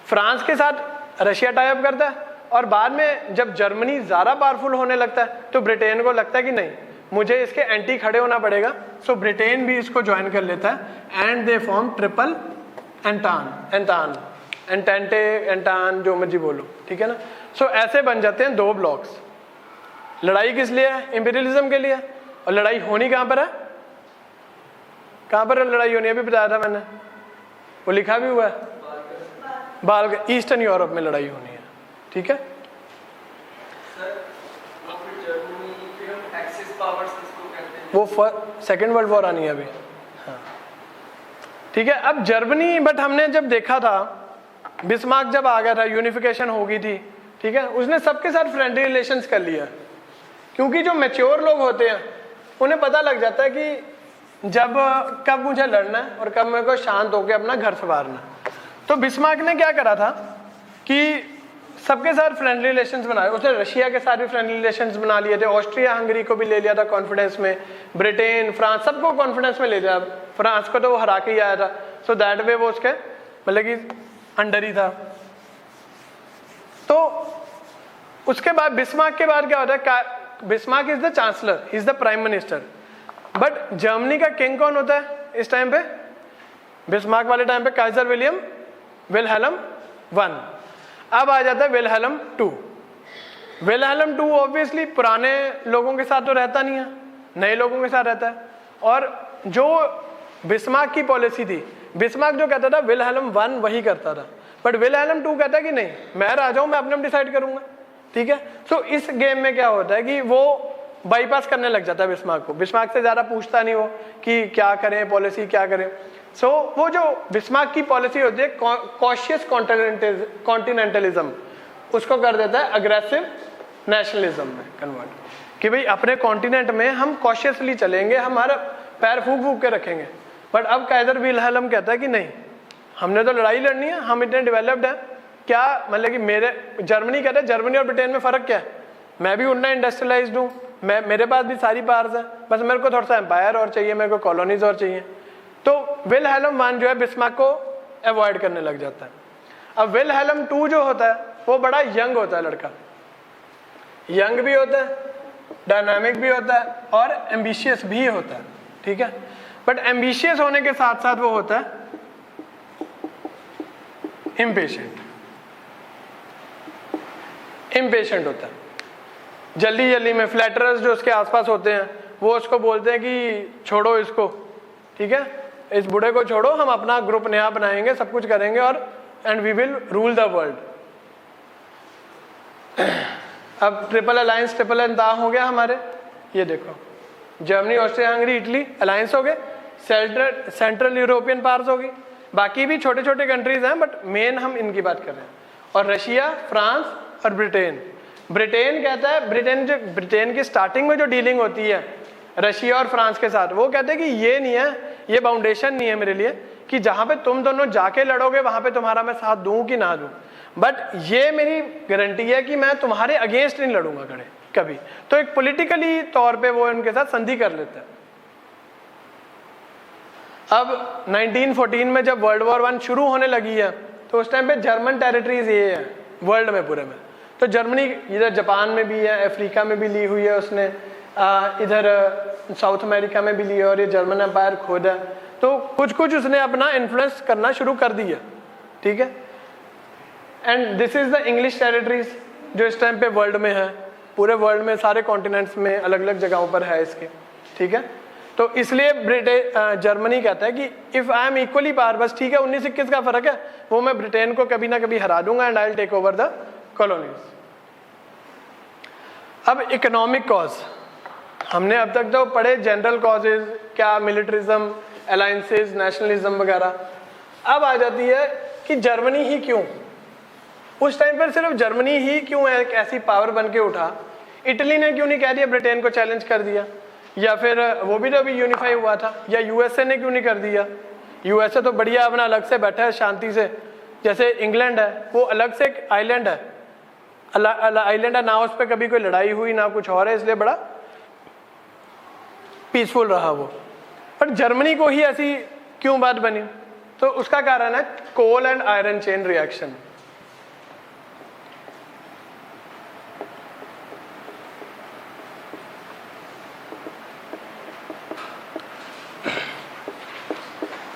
फ्रांस के साथ रशिया टाई अप करता है, और बाद में जब जर्मनी ज्यादा पावरफुल होने लगता है तो ब्रिटेन को लगता है कि नहीं, मुझे इसके एंटी खड़े होना पड़ेगा। सो ब्रिटेन भी इसको ज्वाइन कर लेता है एंड दे फॉर्म ट्रिपल एंटान, जो मर्जी बोलो, ठीक है ना। सो ऐसे बन जाते हैं दो ब्लॉक्स। लड़ाई किस लिए है? इंपीरियलिज्म के लिए। और लड़ाई होनी कहां पर है? कहां पर लड़ाई होनी है? अभी बताया था मैंने, वो लिखा भी हुआ है, ईस्टर्न यूरोप में लड़ाई होनी है, ठीक है। वो सेकेंड वर्ल्ड वॉर आनी है अभी, हाँ, ठीक है। अब जर्मनी, बट हमने जब देखा था बिस्मार्क जब आ गया था, यूनिफिकेशन हो गई थी, ठीक है, उसने सबके साथ फ्रेंडली रिलेशंस कर लिया, क्योंकि जो मैच्योर लोग होते हैं उन्हें पता लग जाता है कि जब कब मुझे लड़ना है और कब मेरे को शांत होकर अपना घर संवारना। तो बिस्मार्क ने क्या करा था कि सबके साथ फ्रेंडली रिलेशंस बनाए। उसने रशिया के साथ भी फ्रेंडली रिलेशंस बना लिए थे, ऑस्ट्रिया हंगरी को भी ले लिया था कॉन्फिडेंस में, ब्रिटेन, फ्रांस, सबको कॉन्फिडेंस में ले लिया। फ्रांस को तो वो हरा के ही आया था, सो दैट वे वो उसके मतलब कि अंडर ही था। तो उसके बाद बिस्मार्क के बाद क्या होता है? Bismarck is the chancellor, is the prime minister. But Germany का किंग कौन होता है इस टाइम पे? बिस्मार्क वाले टाइम पे काइजर विल्हेल्म वन। अब आ जाता है Wilhelm two. Wilhelm two obviously पुराने लोगों के साथ तो रहता नहीं है, नए लोगों के साथ रहता है। और जो बिस्मार्क की पॉलिसी थी, बिस्मार्क जो कहता था विल्हेल्म वन वही करता था, बट विल्हेल्म टू कहता है कि नहीं, मैं राजा हूं, मैं अपने डिसाइड करूंगा, ठीक है। सो इस गेम में क्या होता है कि वो बाईपास करने लग जाता है बिस्मार्क को। बिस्मार्क से ज्यादा पूछता नहीं वो कि क्या करें, पॉलिसी क्या करें। सो वो जो बिस्मार्क की पॉलिसी होती है कॉशियस कॉन्टिनेंटलिज्म, उसको कर देता है अग्रेसिव नेशनलिज्म में कन्वर्ट, कि भाई अपने कॉन्टिनेंट में हम कॉशियसली चलेंगे, हमारा पैर फूक फूक के रखेंगे। बट अब काइजर विल्हेल्म कहता है कि नहीं, हमने तो लड़ाई लड़नी है, हम इतने डेवलप्ड हैं, क्या मतलब कि जर्मनी कहता है, जर्मनी और ब्रिटेन में फर्क क्या है? मैं भी उतना इंडस्ट्रियलाइज्ड हूँ, मेरे पास भी सारी पावर्स हैं, बस मेरे को थोड़ा सा एम्पायर और चाहिए, मेरे को कॉलोनीज और चाहिए। तो विल्हेल्म वन जो है बिस्मार्क को अवॉइड करने लग जाता है। अब विल्हेल्म टू जो होता है वो बड़ा यंग होता है लड़का, यंग भी होता है, डायनामिक भी होता है और एम्बिशियस भी होता है, ठीक है। बट एम्बिशियस होने के साथ साथ वो होता है इम्पेशेंट होता है। जल्दी जल्दी में फ्लैटरर्स जो उसके आसपास होते हैं वो उसको बोलते हैं कि छोड़ो इसको, ठीक है, इस बूढ़े को छोड़ो, हम अपना ग्रुप नया बनाएंगे, सब कुछ करेंगे और and we will rule the world. अब ट्रिपल अलायंस, ट्रिपल एंता हो गया हमारे, ये देखो Germany, Austria, Hungary, Italy alliance हो गए, सेंट्रल यूरोपियन पावर्स होगी, बाकी भी छोटे छोटे कंट्रीज हैं बट मेन हम इनकी बात कर रहे हैं। और रशिया, फ्रांस और ब्रिटेन। ब्रिटेन कहता है, ब्रिटेन की स्टार्टिंग में जो डीलिंग होती है रशिया और फ्रांस के साथ, वो कहते हैं कि ये नहीं है, ये बाउंडेशन नहीं है मेरे लिए कि जहां पे तुम दोनों जाके लड़ोगे वहां पे तुम्हारा मैं साथ दूं कि ना दूं, बट ये मेरी गारंटी है कि मैं तुम्हारे अगेंस्ट नहीं लड़ूंगा कभी। तो एक पॉलिटिकली तौर पे वो उनके साथ संधि कर लेते हैं। अब 1914 में जब वर्ल्ड वॉर 1 शुरू होने लगी है तो उस टाइम पे जर्मन टेरिटरीज ये है वर्ल्ड में पूरे में। तो जर्मनी इधर जापान में भी है, अफ्रीका में भी ली हुई है उसने, इधर साउथ अमेरिका में भी ली है, और ये जर्मन एम्पायर खुद है। तो कुछ कुछ उसने अपना इन्फ्लुएंस करना शुरू कर दिया, ठीक है। And this is the English territories जो इस टाइम पे वर्ल्ड में है, पूरे वर्ल्ड में सारे कॉन्टिनेंट्स में अलग अलग जगहों पर है इसके, ठीक है। तो इसलिए जर्मनी कहता है कि if I am equally power, बस ठीक है 19-21 का फर्क है, वो मैं ब्रिटेन को कभी ना कभी हरा दूंगा and I will take over the colonies. अब इकोनॉमिक कॉज हमने अब तक तो पढ़े, जनरल कॉजेज क्या, मिलिट्रिज्म, अलायंसेज, नेशनलिज्म वगैरह। अब आ जाती है कि जर्मनी ही क्यों, उस टाइम पर सिर्फ जर्मनी ही क्यों एक ऐसी पावर बन के उठा। इटली ने क्यों नहीं कह दिया, ब्रिटेन को चैलेंज कर दिया, या फिर वो भी तो अभी यूनिफाई हुआ था, या यूएसए ने क्यों नहीं कर दिया। यूएसए तो बढ़िया अपना अलग से बैठा है शांति से, जैसे इंग्लैंड है वो अलग से एक आइलैंड है, आइलैंड है ना, उस पर कभी कोई लड़ाई हुई ना कुछ और है, इसलिए बड़ा पीसफुल रहा वो। पर जर्मनी को ही ऐसी क्यों बात बनी, तो उसका कारण है कोल एंड आयरन चेन रिएक्शन।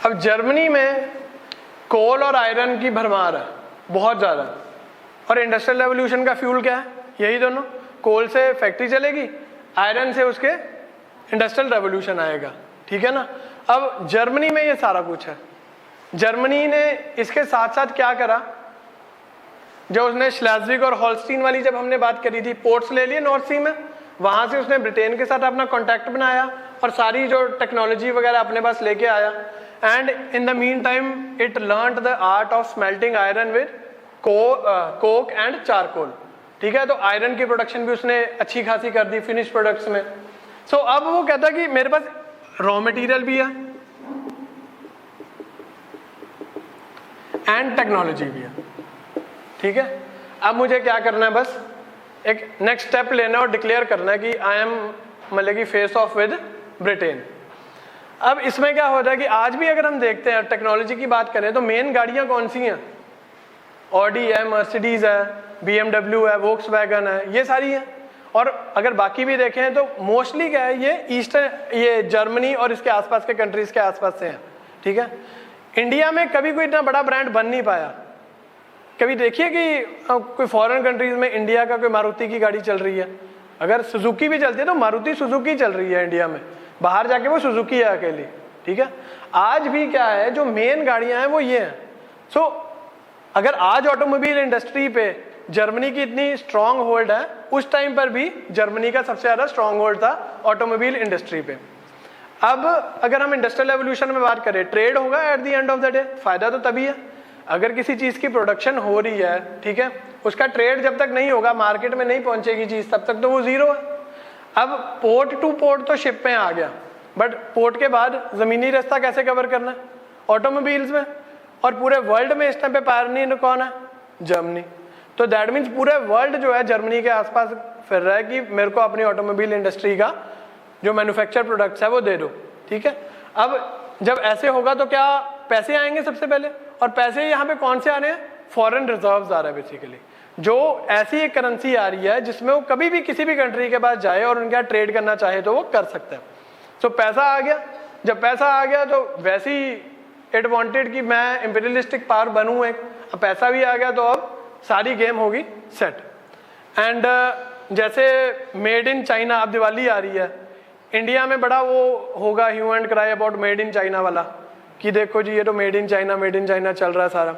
अब जर्मनी में कोल और आयरन की भरमार है बहुत ज्यादा, और इंडस्ट्रियल रेवोल्यूशन का फ्यूल क्या है, यही दोनों। कोल से फैक्ट्री चलेगी, आयरन से उसके इंडस्ट्रियल रेवोल्यूशन आएगा, ठीक है ना। अब जर्मनी में ये सारा कुछ है। जर्मनी ने इसके साथ साथ क्या करा, जो उसने श्लेज़विग और होल्स्टीन वाली जब हमने बात करी थी, पोर्ट्स ले लिए नॉर्थ सी में, वहां से उसने ब्रिटेन के साथ अपना कॉन्टैक्ट बनाया और सारी जो टेक्नोलॉजी वगैरह अपने पास लेके आया। And in the mean time it learned the art of smelting iron with Coke and charcoal, ठीक है। तो आयरन की प्रोडक्शन भी उसने अच्छी खासी कर दी फिनिश प्रोडक्ट्स में। सो अब वो कहता कि मेरे पास रॉ मटेरियल भी है एंड टेक्नोलॉजी भी है, ठीक है। अब मुझे क्या करना है, बस एक नेक्स्ट स्टेप लेना और डिक्लेयर करना है कि आई एम मतलब कि फेस ऑफ विद ब्रिटेन। अब इसमें क्या होता है कि आज भी अगर हम देखते हैं टेक्नोलॉजी की बात करें तो मेन गाड़ियां कौन सी हैं, ऑडी है, मर्सिडीज है, BMW है, वोक्सवैगन है, ये सारी हैं। और अगर बाकी भी देखें तो मोस्टली क्या है, ये ईस्टर्न, ये जर्मनी और इसके आसपास के कंट्रीज के आसपास से हैं, ठीक है। इंडिया में कभी कोई इतना बड़ा ब्रांड बन नहीं पाया। कभी देखिए कि कोई फॉरेन कंट्रीज में इंडिया का कोई मारुति की गाड़ी चल रही है, अगर सुजुकी भी चलती है तो मारुति सुजुकी चल रही है इंडिया में, बाहर जाके वो सुजुकी है अकेली, ठीक है। आज भी क्या है, जो मेन गाड़ियां हैं वो ये हैं। सो अगर आज ऑटोमोबाइल इंडस्ट्री पे जर्मनी की इतनी स्ट्रांग होल्ड है, उस टाइम पर भी जर्मनी का सबसे ज्यादा स्ट्रांग होल्ड था ऑटोमोबाइल इंडस्ट्री पे। अब अगर हम इंडस्ट्रियल रेवोल्यूशन में बात करें, ट्रेड होगा at the end of the day, फायदा तो तभी है अगर किसी चीज की प्रोडक्शन हो रही है, ठीक है। उसका ट्रेड जब तक नहीं होगा, मार्केट में नहीं पहुंचेगी चीज, तब तक तो वो जीरो है। अब पोर्ट टू पोर्ट तो शिप में आ गया, बट पोर्ट के बाद जमीनी रास्ता कैसे कवर करना है, ऑटोमोबाइल्स में। और पूरे वर्ल्ड में इस टाइम पे पायनियर कौन है, जर्मनी। तो दैट मीन्स पूरे वर्ल्ड जो है जर्मनी के आसपास फिर रहा है कि मेरे को अपनी ऑटोमोबाइल इंडस्ट्री का जो मैन्युफैक्चर प्रोडक्ट्स है वो दे दो, ठीक है। अब जब ऐसे होगा तो क्या पैसे आएंगे सबसे पहले, और पैसे यहाँ पे कौन से आ रहे हैं, फॉरेन रिजर्व्स आ रहा है बेसिकली, जो ऐसी एक करेंसी आ रही है जिसमें वो कभी भी किसी भी कंट्री के पास जाए और उनके ट्रेड करना चाहे तो वो कर सकता है। तो पैसा आ गया, जब पैसा आ गया तो वैसे ही इट वांटेड कि मैं इंपीरियलिस्टिक पावर बनूं एक, अब पैसा भी आ गया तो अब सारी गेम होगी सेट। एंड जैसे मेड इन चाइना, अब दिवाली आ रही है, इंडिया में बड़ा वो होगा hue and cry about made in China वाला, कि देखो जी ये तो मेड इन चाइना चल रहा है सारा।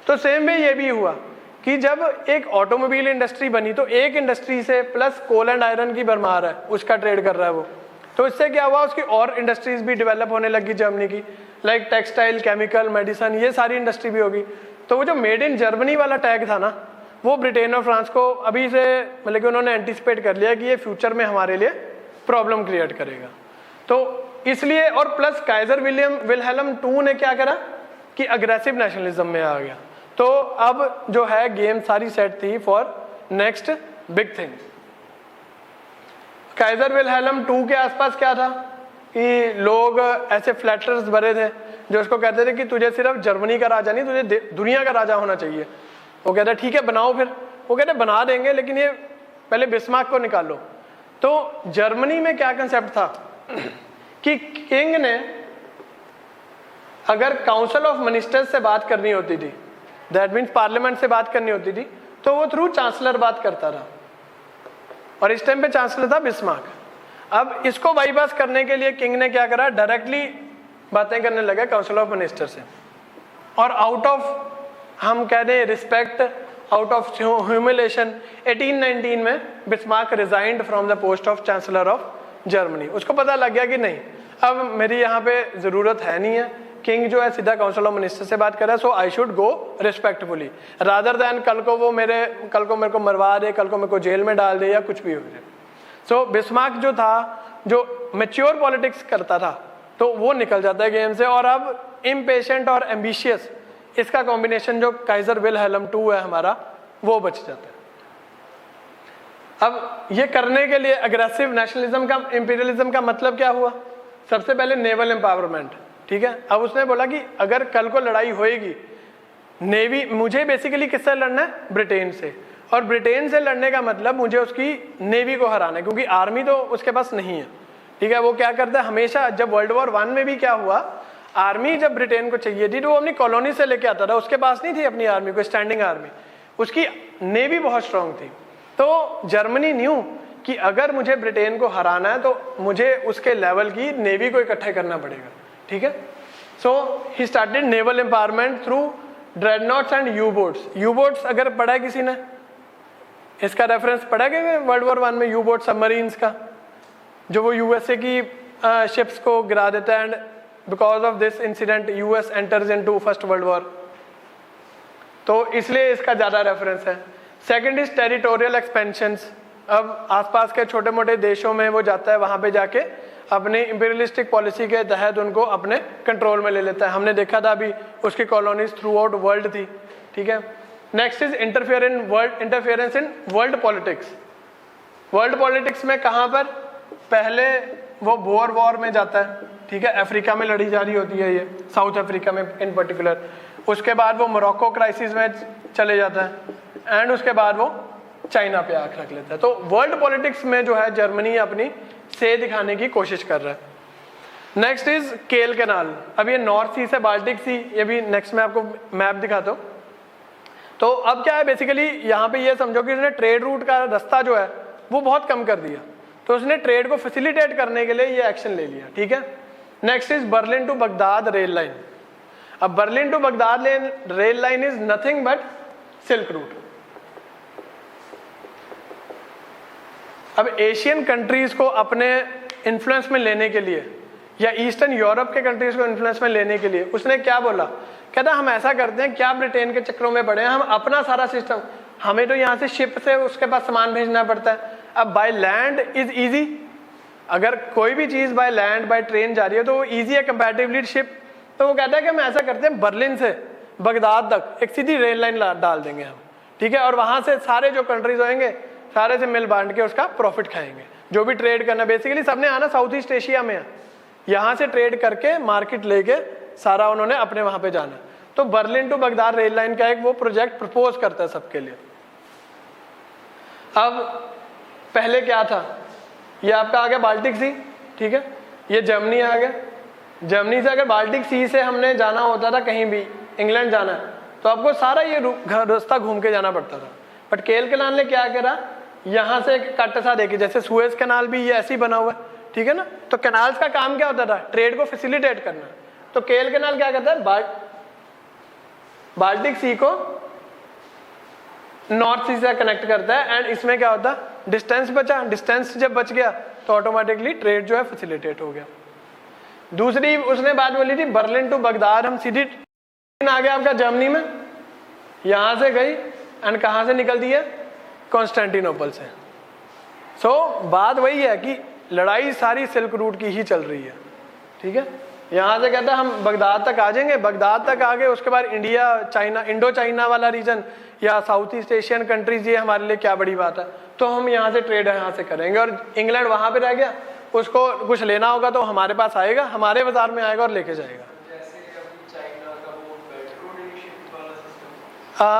तो सेम वे ये भी हुआ कि जब एक ऑटोमोबाइल इंडस्ट्री बनी तो एक इंडस्ट्री से प्लस कोल एंड आयरन की भरमार है, उसका ट्रेड कर रहा है वो। तो इससे क्या हुआ, उसकी और इंडस्ट्रीज भी डेवलप होने लगी जर्मनी की, लाइक टेक्सटाइल, केमिकल, मेडिसिन, ये सारी इंडस्ट्री भी होगी। तो वो जो मेड इन जर्मनी वाला टैग था ना, वो ब्रिटेन और फ्रांस को अभी से मतलब कि उन्होंने एंटिसिपेट कर लिया कि ये फ्यूचर में हमारे लिए प्रॉब्लम क्रिएट करेगा। तो इसलिए, और प्लस काइजर विल्हेल्म II ने क्या करा कि अग्रेसिव नेशनलिज्म में आ गया। तो अब जो है गेम सारी सेट थी for next big thing. Kaizer Wilhelm II के आसपास क्या था कि लोग ऐसे फ्लैटर्स भरे थे जो उसको कहते थे कि तुझे सिर्फ जर्मनी का राजा नहीं, तुझे दुनिया का राजा होना चाहिए। वो कहता ठीक है बनाओ, फिर वो कहते बना देंगे लेकिन ये पहले बिस्मार्क को निकालो। तो जर्मनी में क्या कंसेप्ट था कि किंग ने अगर काउंसिल ऑफ मिनिस्टर्स से बात करनी होती थी, दैट मीन्स पार्लियामेंट से बात करनी होती थी, तो वो थ्रू चांसलर बात करता था, और इस टाइम पे चांसलर था बिस्मार्क। अब इसको बाईपास करने के लिए किंग ने क्या करा, डायरेक्टली बातें करने लगा काउंसिल ऑफ मिनिस्टर से, और आउट ऑफ हम कह दें रिस्पेक्ट, आउट ऑफ ह्यूमिलेशन 1819 में Bismarck resigned from the post of chancellor of Germany. उसको पता लग गया कि नहीं अब मेरी यहाँ पे जरूरत है नहीं है, किंग जो है सीधा काउंसिल ऑफ मिनिस्टर से बात कर रहा है, so I should go respectfully rather than कल को मेरे को मरवा दे, कल को मेरे को जेल में डाल दे या कुछ भी हो जाए। सो बिस्मार्क जो था, जो मैच्योर पॉलिटिक्स करता था, तो वो निकल जाता है गेम से, और अब इम्पेशेंट और एम्बिशियस, इसका कॉम्बिनेशन जो काइजर विल्हेल्म II है हमारा, वो बच जाता है। अब ये करने के लिए अग्रेसिव नेशनलिज्म का, इंपीरियलिज्म का मतलब क्या हुआ, सबसे पहले नेवल एम्पावरमेंट, ठीक है। अब उसने बोला कि अगर कल को लड़ाई होएगी, नेवी, मुझे बेसिकली किससे लड़ना है, ब्रिटेन से, और ब्रिटेन से लड़ने का मतलब मुझे उसकी नेवी को हराना है, क्योंकि आर्मी तो उसके पास नहीं है, ठीक है। वो क्या करता है हमेशा, जब वर्ल्ड वॉर I में भी क्या हुआ, आर्मी जब ब्रिटेन को चाहिए थी तो वो अपनी कॉलोनी से लेके आता था, उसके पास नहीं थी अपनी आर्मी को, स्टैंडिंग आर्मी, उसकी नेवी बहुत स्ट्रांग थी। तो जर्मनी न्यू कि अगर मुझे ब्रिटेन को हराना है तो मुझे उसके लेवल की नेवी को इकट्ठा करना पड़ेगा, ठीक है। So he started naval empowerment through dreadnoughts and U boats. U boats अगर पढ़ा है किसी ने, इसका रेफरेंस पढ़ा है वर्ल्ड वॉर I में, यू बोट सबमरीन्स का, जो वो यूएसए की शिप्स को गिरा देता है, and because of this incident US enters into first world war, तो इसलिए इसका ज्यादा रेफरेंस है। Second is territorial expansions. अब आसपास के छोटे मोटे देशों में वो जाता है, वहां पे जाके अपनी इंपीरियलिस्टिक पॉलिसी के तहत उनको अपने कंट्रोल में ले लेता है। हमने देखा था अभी उसकी कॉलोनीज थ्रू आउट वर्ल्ड थी, ठीक है। Next is interference in world politics. World politics में कहां पर, पहले वो बोअर वॉर में जाता है, ठीक है, अफ्रीका में लड़ी जा रही होती है ये, साउथ अफ्रीका में इन पर्टिकुलर। उसके बाद वो मोरक्को क्राइसिस में चले जाता है, एंड उसके बाद वो चाइना पे आंख रख लेता है। तो वर्ल्ड पॉलिटिक्स में जो है जर्मनी अपनी से दिखाने की कोशिश कर रहा है। नेक्स्ट इज केल कैनाल। अब ये नॉर्थ सी से बाल्टिक सी, ये भी नेक्स्ट में आपको मैप दिखाता हूँ। तो अब क्या है बेसिकली, यहाँ पे ये समझो कि उसने ट्रेड रूट का रास्ता जो है वो बहुत कम कर दिया, तो उसने ट्रेड को फैसिलिटेट करने के लिए ये एक्शन ले लिया, ठीक है। Next is Berlin to Baghdad rail line. अब Berlin to Baghdad rail line is nothing but silk route. अब एशियन कंट्रीज को अपने इन्फ्लुएंस में लेने के लिए, या ईस्टर्न यूरोप के कंट्रीज को इन्फ्लुएंस में लेने के लिए उसने क्या बोला, कहता हम ऐसा करते हैं, क्या ब्रिटेन के चक्रों में पड़े हैं, हम अपना सारा सिस्टम, हमें तो यहाँ से शिप से उसके पास सामान भेजना पड़ता है। अब बाय लैंड इज इजी, अगर कोई भी चीज बाय लैंड बाय ट्रेन जा रही है तो वो इजी है कंपैरेटिवली शिप। तो वो कहता है कि हम ऐसा करते हैं, बर्लिन से बगदाद तक एक सीधी रेल लाइन डाल देंगे हम, ठीक है, और वहां से सारे जो कंट्रीज होंगे सारे से मिल बांट के उसका प्रॉफिट खाएंगे। जो भी ट्रेड करना, बेसिकली सबने आना साउथ ईस्ट एशिया में है, यहाँ से ट्रेड करके मार्केट लेके सारा उन्होंने अपने वहां पे जाना। तो Berlin to Baghdad rail line का एक वो प्रोजेक्ट प्रपोज करता है सबके लिए। अब पहले क्या था, ये आपका आ गया बाल्टिक सी, ठीक है, ये जर्मनी आ गया। जर्मनी से अगर बाल्टिक सी से हमने जाना होता था कहीं भी, इंग्लैंड जाना है, तो आपको सारा ये रास्ता घूम के जाना पड़ता था। बट केल कैनाल ने क्या करा, यहाँ से एक कट सा देखिए, जैसे सुएज कैनाल भी ये ऐसे ही बना हुआ है, ठीक है ना। तो कैनाल्स का काम क्या होता था, ट्रेड को फैसिलिटेट करना। तो केल कैनाल क्या करता है, बाल्टिक सी को नॉर्थ सी से कनेक्ट करता है, एंड इसमें क्या होता है, डिस्टेंस बचा, डिस्टेंस जब बच गया तो ऑटोमेटिकली ट्रेड जो है फैसिलिटेट हो गया। दूसरी उसने बात बोली थी बर्लिन टू बगदाद, हम सीधी ट्रेन आ गया आपका जर्मनी में, यहां से गई एंड कहां से निकलती है, कॉन्स्टेंटिनोपल से। सो बात वही है कि लड़ाई सारी सिल्क रूट की ही चल रही है, ठीक है। यहाँ से कहता है हम बगदाद तक आ जाएंगे, बगदाद तक आ गए, उसके बाद इंडिया चाइना, इंडो चाइना वाला रीजन या साउथ ईस्ट एशियन कंट्रीज, ये हमारे लिए क्या बड़ी बात है, तो हम यहाँ से ट्रेड यहाँ से करेंगे। और इंग्लैंड वहाँ पे रह गया, उसको कुछ लेना होगा तो हमारे पास आएगा, हमारे बाजार में आएगा और लेके जाएगा।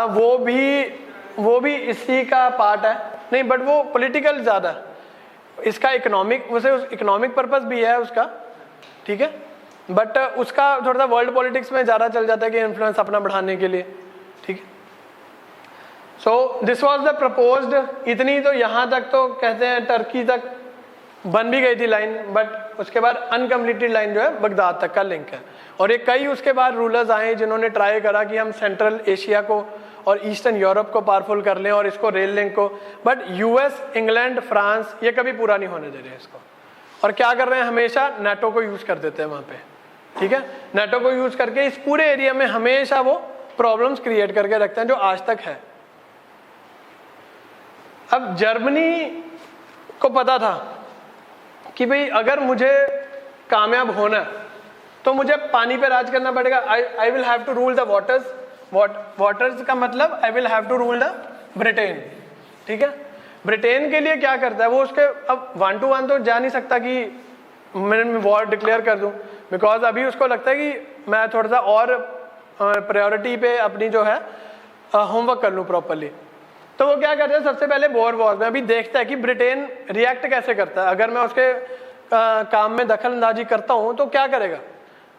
वो भी इसी का पार्ट है, नहीं बट वो पॉलिटिकल ज़्यादा, इसका इकोनॉमिक, उसे इकोनॉमिक पर्पस भी है उसका, ठीक है, बट उसका थोड़ा सा वर्ल्ड पॉलिटिक्स में ज़्यादा चल जाता है कि इन्फ्लुएंस अपना बढ़ाने के लिए, ठीक है। So this was the proposed, इतनी तो यहाँ तक तो कहते हैं टर्की तक बन भी गई थी लाइन, बट उसके बाद अनकम्प्लीटेड लाइन जो है बगदाद तक का लिंक है। और ये कई उसके बाद रूलर्स आए जिन्होंने ट्राई करा कि हम सेंट्रल एशिया को और ईस्टर्न यूरोप को पावरफुल कर लें और इसको रेल लिंक को, बट यूएस, इंग्लैंड, फ्रांस ये कभी पूरा नहीं होने दे रहे इसको। और क्या कर रहे हैं, हमेशा नाटो को यूज कर देते हैं वहां पे, ठीक है। नाटो को यूज करके इस पूरे एरिया में हमेशा वो प्रॉब्लम्स क्रिएट करके रखते हैं, जो आज तक है। अब जर्मनी को पता था कि भाई अगर मुझे कामयाब होना है तो मुझे पानी पे राज करना पड़ेगा। I will have to rule the waters, waters का मतलब I will have to rule the Britain, ठीक है। ब्रिटेन के लिए क्या करता है वो, उसके अब 1 to 1 तो जा नहीं सकता कि मैं वॉर डिक्लेयर कर दूं, बिकॉज अभी उसको लगता है कि मैं थोड़ा सा और प्रायोरिटी पे अपनी जो है होमवर्क कर लूं प्रॉपरली। तो वो क्या करता है, सबसे पहले बोअर वॉर में अभी देखता है कि ब्रिटेन रिएक्ट कैसे करता है, अगर मैं उसके काम में दखल अंदाजी करता हूँ तो क्या करेगा।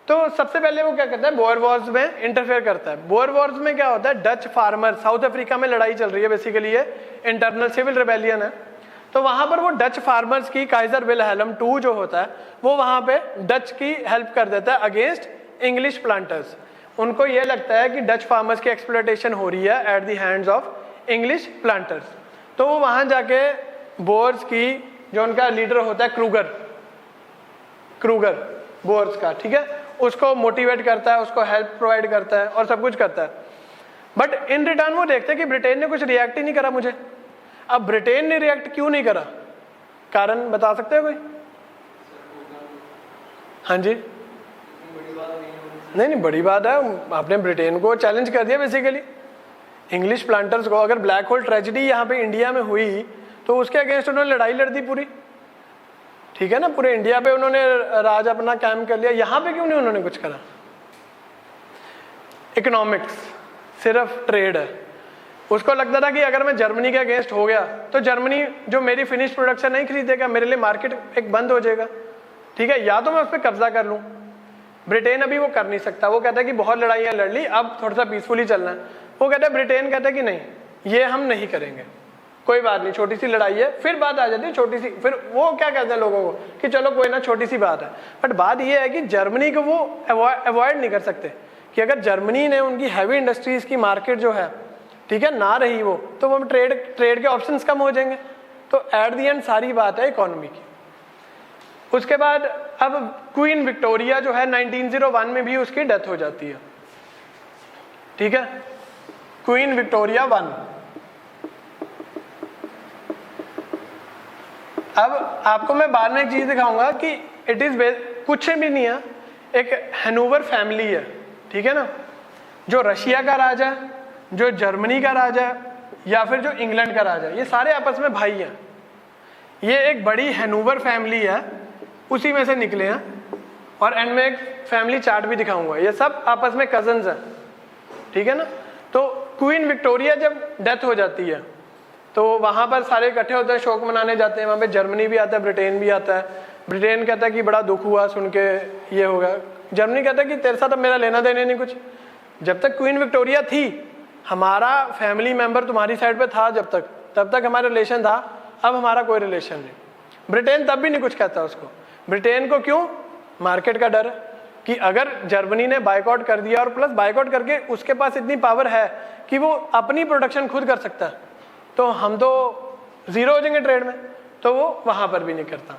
तो सबसे पहले वो क्या करता है, बोअर वॉर्स में इंटरफेयर करता है। बोअर वॉर्स में क्या होता है, डच फार्मर, साउथ अफ्रीका में लड़ाई चल रही है, बेसिकली ये इंटरनल सिविल रिबेलियन है। तो वहां पर वो डच फार्मर्स की, काइजर विल्हेल्म II जो होता है वो वहां पे डच की हेल्प कर देता है अगेंस्ट इंग्लिश प्लांटर्स। उनको ये लगता है कि डच फार्मर्स की एक्सप्लॉयटेशन हो रही है at the hands of English planters. तो वो वहां जाके बोअर्स की, जो उनका लीडर होता है क्रूगर बोअर्स का, ठीक है, उसको मोटिवेट करता है, उसको हेल्प प्रोवाइड करता है और सब कुछ करता है। बट इन रिटर्न वो देखते हैं कि ब्रिटेन ने कुछ रिएक्ट ही नहीं करा मुझे। अब ब्रिटेन ने रिएक्ट क्यों नहीं करा, कारण बता सकते हो कोई? हाँ जी, नहीं बड़ी बात है, आपने ब्रिटेन को चैलेंज कर दिया बेसिकली, इंग्लिश प्लांटर्स को। अगर ब्लैक होल ट्रेजेडी यहाँ पे इंडिया में हुई तो उसके अगेंस्ट उन्होंने लड़ाई लड़ दी पूरी, ठीक है ना, पूरे इंडिया पे उन्होंने राज अपना कायम कर लिया। यहाँ पे क्यों नहीं उन्होंने कुछ करा? इकोनॉमिक्स, सिर्फ ट्रेड है। उसको लगता था कि अगर मैं जर्मनी के अगेंस्ट हो गया तो जर्मनी जो मेरी फिनिश प्रोडक्शन नहीं खरीदेगा, मेरे लिए मार्केट एक बंद हो जाएगा, ठीक है, या तो मैं उस पर कब्जा कर लूँ। ब्रिटेन अभी वो कर नहीं सकता, वो कहता है कि बहुत लड़ाइयाँ लड़ ली, अब थोड़ा सा पीसफुली चलना है। वो कहता है, ब्रिटेन कहता है कि नहीं, ये हम नहीं करेंगे, कोई बात नहीं, छोटी सी लड़ाई है। फिर बात आ जाती है छोटी सी, फिर वो क्या कहते हैं लोगों को कि चलो कोई ना, छोटी सी बात है। बट बात ये है कि जर्मनी को वो अवॉइड नहीं कर सकते कि अगर जर्मनी ने उनकी हैवी इंडस्ट्रीज की मार्केट जो है, ठीक है, ना रही वो, तो वो ट्रेड के ऑप्शंस कम हो जाएंगे। तो एट द एंड सारी बात है इकोनॉमी की। उसके बाद अब क्वीन विक्टोरिया जो है 1901 में भी उसकी डेथ हो जाती है, ठीक है, क्वीन विक्टोरिया 1। अब आपको मैं बाद में एक चीज दिखाऊंगा कि इट इज कुछ भी नहीं है, एक हैनोवर फैमिली है, ठीक है ना, जो रशिया का राजा है, जो जर्मनी का राजा है, या फिर जो इंग्लैंड का राजा है, ये सारे आपस में भाई हैं। ये एक बड़ी हैनोवर फैमिली है, उसी में से निकले हैं। और एंड में एक फैमिली चार्ट भी दिखाऊंगा, ये सब आपस में कजन्स हैं, ठीक है ना। तो क्वीन विक्टोरिया जब डेथ हो जाती है तो वहां पर सारे इकट्ठे होते हैं, शोक मनाने जाते हैं। वहां पे जर्मनी भी आता है, ब्रिटेन भी आता है। ब्रिटेन कहता है कि बड़ा दुख हुआ सुन के, ये होगा। जर्मनी कहता है कि तेरे साथ अब मेरा लेना देना नहीं कुछ, जब तक क्वीन विक्टोरिया थी हमारा फैमिली मेंबर तुम्हारी साइड पे था, तब तक हमारा रिलेशन था, अब हमारा कोई रिलेशन नहीं। ब्रिटेन तब भी नहीं कुछ कहता उसको। ब्रिटेन को क्यों? मार्केट का डर है कि अगर जर्मनी ने बायकॉट कर दिया, और प्लस बायकॉट करके उसके पास इतनी पावर है कि वो अपनी प्रोडक्शन खुद कर सकता है, तो हम तो जीरो हो जाएंगे ट्रेड में, तो वो वहां पर भी नहीं करता।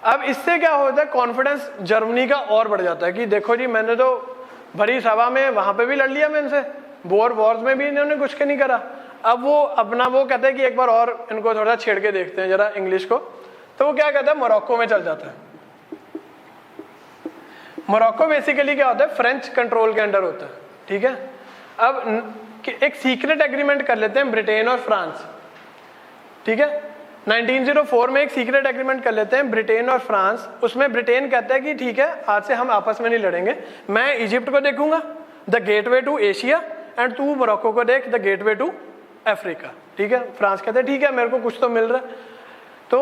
अब इससे क्या होता है, कॉन्फिडेंस जर्मनी का और बढ़ जाता है कि देखो जी मैंने तो भरी सभा में वहां पे भी लड़ लिया, मैं इनसे बोर वॉर्स में भी इन्होंने कुछ के नहीं करा। अब वो अपना वो कहते हैं कि एक बार और इनको थोड़ा छेड़ के देखते हैं जरा इंग्लिश को, तो वो क्या कहता है, मोरक्को में चल जाता है। मोरक्को बेसिकली क्या होता है, फ्रेंच कंट्रोल के अंडर होता है, ठीक है। अब एक सीक्रेट एग्रीमेंट कर लेते हैं ब्रिटेन और फ्रांस, ठीक है। 1904 में एक सीक्रेट एग्रीमेंट कर लेते हैं ब्रिटेन और फ्रांस। उसमें ब्रिटेन कहता है कि ठीक है आज से हम आपस में नहीं लड़ेंगे, मैं इजिप्ट को देखूंगा the gateway to Asia and तू मोरक्को को देख द गेटवे टू अफ्रीका, ठीक है। फ्रांस कहते हैं ठीक है मेरे को कुछ तो मिल रहा है। तो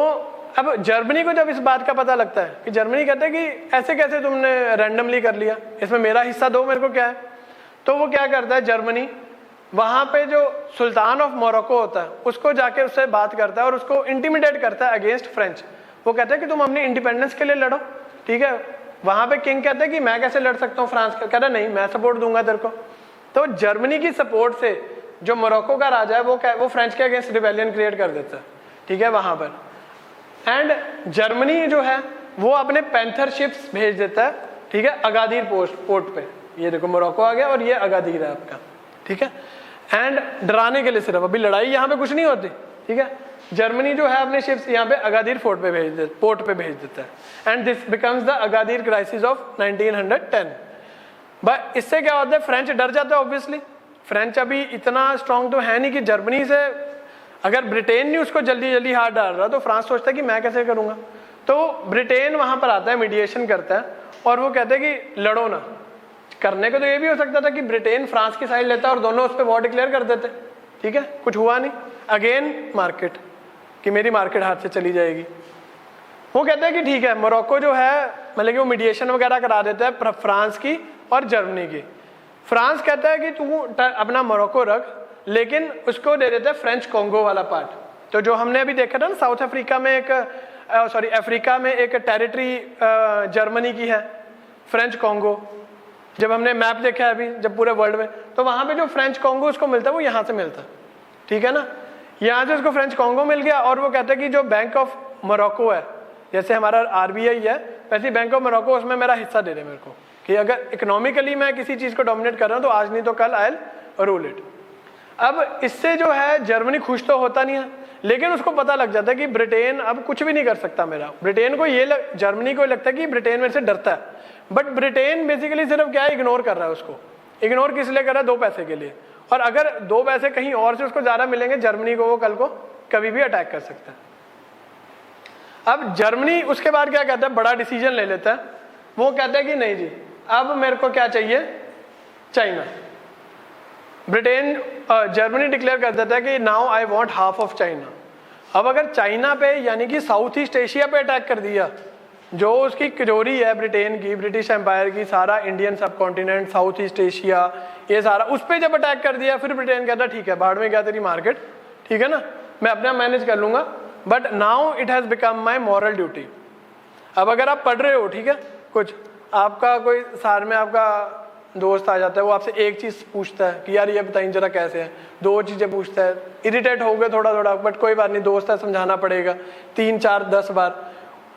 अब जर्मनी को जब इस बात का पता लगता है कि जर्मनी कहते हैं कि ऐसे कैसे तुमने रैंडमली कर लिया, इसमें मेरा हिस्सा दो, मेरे को क्या है। तो वो क्या करता है जर्मनी, वहां पे जो सुल्तान ऑफ मोरक्को होता है उसको जाके उससे बात करता है और उसको इंटिमिडेट करता है अगेंस्ट फ्रेंच। वो कहता है कि तुम अपनी इंडिपेंडेंस के लिए लड़ो, ठीक है। वहां पे किंग कहते हैं कि मैं कैसे लड़ सकता हूँ, फ्रांस कहता है नहीं मैं सपोर्ट दूंगा तेरे को। तो जर्मनी की सपोर्ट से जो मोरक्को का राजा है वो फ्रेंच के अगेंस्ट रिबेलियन क्रिएट कर देता है, ठीक है, वहां पर। एंड जर्मनी जो है वो अपने पैंथर शिप्स भेज देता है, ठीक है, अगादीर पोर्ट पे। ये देखो मोरक्को आ गया और ये अगादीर है आपका, ठीक है। एंड डराने के लिए सिर्फ, अभी लड़ाई यहाँ पे कुछ नहीं होती, ठीक है। जर्मनी जो है अपने शिप्स यहाँ पे अगादीर पोर्ट पे भेज देता है and this becomes the Agadir crisis of 1910। But इससे क्या होता है, फ्रेंच डर जाता है ऑब्वियसली। फ्रेंच अभी इतना स्ट्रांग तो है नहीं कि जर्मनी से अगर ब्रिटेन नहीं उसको जल्दी जल्दी हाथ डाल रहा तो फ्रांस सोचता है कि मैं कैसे करूंगा। तो ब्रिटेन वहां पर आता है, मीडिएशन करता है और वो कहते हैं कि लड़ो ना। करने को तो ये भी हो सकता था कि ब्रिटेन फ्रांस की साइड लेता और दोनों उस पर वॉर डिक्लेयर कर देते, ठीक है, कुछ हुआ नहीं। अगेन मार्केट, कि मेरी मार्केट हाथ से चली जाएगी। वो कहते हैं कि ठीक है, मोरक्को जो है मतलब कि वो मीडिएशन वगैरह करा देता है फ्रांस की और जर्मनी की। फ्रांस कहता है कि तू अपना मोरक्को रख, लेकिन उसको दे देता है फ्रेंच कॉन्गो वाला पार्ट। तो जो हमने अभी देखा था ना साउथ अफ्रीका में एक अफ्रीका में एक टेरिटरी जर्मनी की है, फ्रेंच कॉन्गो। जब हमने मैप देखा है अभी जब पूरे वर्ल्ड में, तो वहां पे जो फ्रेंच कॉन्गो उसको मिलता है वो यहाँ से मिलता है, ठीक है ना। यहाँ से उसको फ्रेंच कॉन्गो मिल गया और वो कहता है कि जो बैंक ऑफ मोरक्को है, जैसे हमारा RBI है वैसे बैंक ऑफ मोरक्को, उसमें मेरा हिस्सा दे दे मेरे को, कि अगर इकोनॉमिकली मैं किसी चीज को डोमिनेट कर रहा हूँ तो आज नहीं तो कल आई विल रूल इट। अब इससे जो है जर्मनी खुश तो होता नहीं है, लेकिन उसको पता लग जाता है कि ब्रिटेन अब कुछ भी नहीं कर सकता मेरा। ब्रिटेन को जर्मनी को लगता है कि ब्रिटेन मेरे से डरता है, बट ब्रिटेन बेसिकली सिर्फ क्या है, इग्नोर कर रहा है उसको। इग्नोर किस लिए कर रहा है, 2 पैसे के लिए। और अगर 2 पैसे कहीं और से उसको ज्यादा मिलेंगे जर्मनी को, वो कल को कभी भी अटैक कर सकता है। अब जर्मनी उसके बाद क्या कहता है, बड़ा डिसीजन ले लेता है। वो कहता है कि नहीं जी अब मेरे को क्या चाहिए, चाइना। जर्मनी डिक्लेयर कर देता है कि now I want half of China. अब अगर चाइना पे यानी कि साउथ ईस्ट एशिया पे अटैक कर दिया, जो उसकी तिजोरी है ब्रिटेन की, ब्रिटिश एम्पायर की, सारा इंडियन सब कॉन्टिनेंट, साउथ ईस्ट एशिया, ये सारा उस पर जब अटैक कर दिया, फिर ब्रिटेन कहता ठीक है बाहर में क्या तेरी मार्केट, ठीक है ना, मैं अपना मैनेज कर लूंगा, but now it has become my moral duty. अब अगर आप पढ़ रहे हो, ठीक है, कुछ आपका कोई सार में आपका दोस्त आ जाता है, वो आपसे एक चीज पूछता है कि यार ये बताइए जरा कैसे है, 2 चीजें पूछता है, इरिटेट हो गए थोड़ा थोड़ा, बट कोई बात नहीं, दोस्त है समझाना पड़ेगा 3, 4, 10 बार।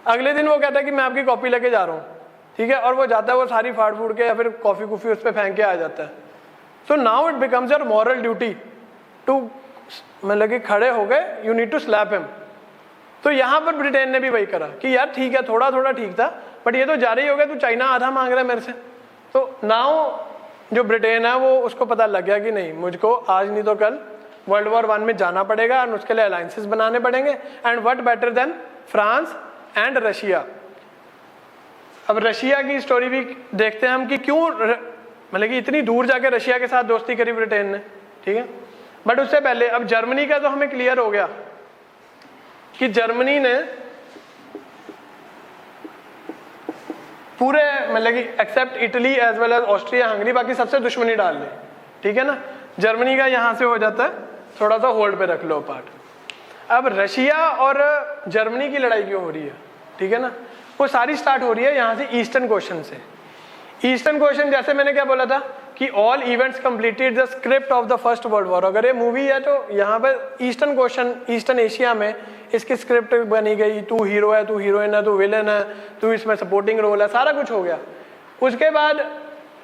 अगले दिन वो कहता है कि मैं आपकी कॉपी लेके जा रहा हूँ, ठीक है, और वो जाता है, वो सारी फाड़ फूड़ के या फिर कॉफी कुफी उस पर फेंक के आ जाता है। So now it becomes your moral duty to, मतलब कि खड़े हो गए, you need to slap him. तो यहाँ पर ब्रिटेन ने भी वही करा कि यार ठीक है थोड़ा थोड़ा ठीक था, बट ये तो जारी हो गया, तू चाइना आधा मांग रहा है मेरे से। तो नाउ जो ब्रिटेन है वो उसको पता लग गया कि नहीं, मुझको आज नहीं तो कल World War I में जाना पड़ेगा और उसके लिए अलायंसेस बनाने पड़ेंगे। And what better than France and Russia. अब रशिया की स्टोरी भी देखते हैं हम कि क्यों मतलब कि इतनी दूर जाके रशिया के साथ दोस्ती करी ब्रिटेन ने, ठीक है। बट उससे पहले अब जर्मनी का तो हमें क्लियर हो गया कि जर्मनी ने पूरे मतलब कि except Italy as well as Austria, Hungary, बाकी सबसे दुश्मनी डाल ली, ठीक है ना। जर्मनी का यहां से हो जाता है, थोड़ा सा होल्ड पे रख लो पार्ट। अब रशिया और जर्मनी की लड़ाई क्यों हो रही है, ठीक है ना, वो सारी स्टार्ट हो रही है यहाँ से ईस्टर्न क्वेश्चन से। ईस्टर्न क्वेश्चन जैसे मैंने क्या बोला था कि कि all events completed the script of the first world war. अगर ये मूवी है तो यहाँ पर ईस्टर्न क्वेश्चन, ईस्टर्न एशिया में इसकी स्क्रिप्ट बनी गई, तू हीरो है, तू हीरोइन है, तू विलन है, तू इसमें सपोर्टिंग रोल है, सारा कुछ हो गया। उसके बाद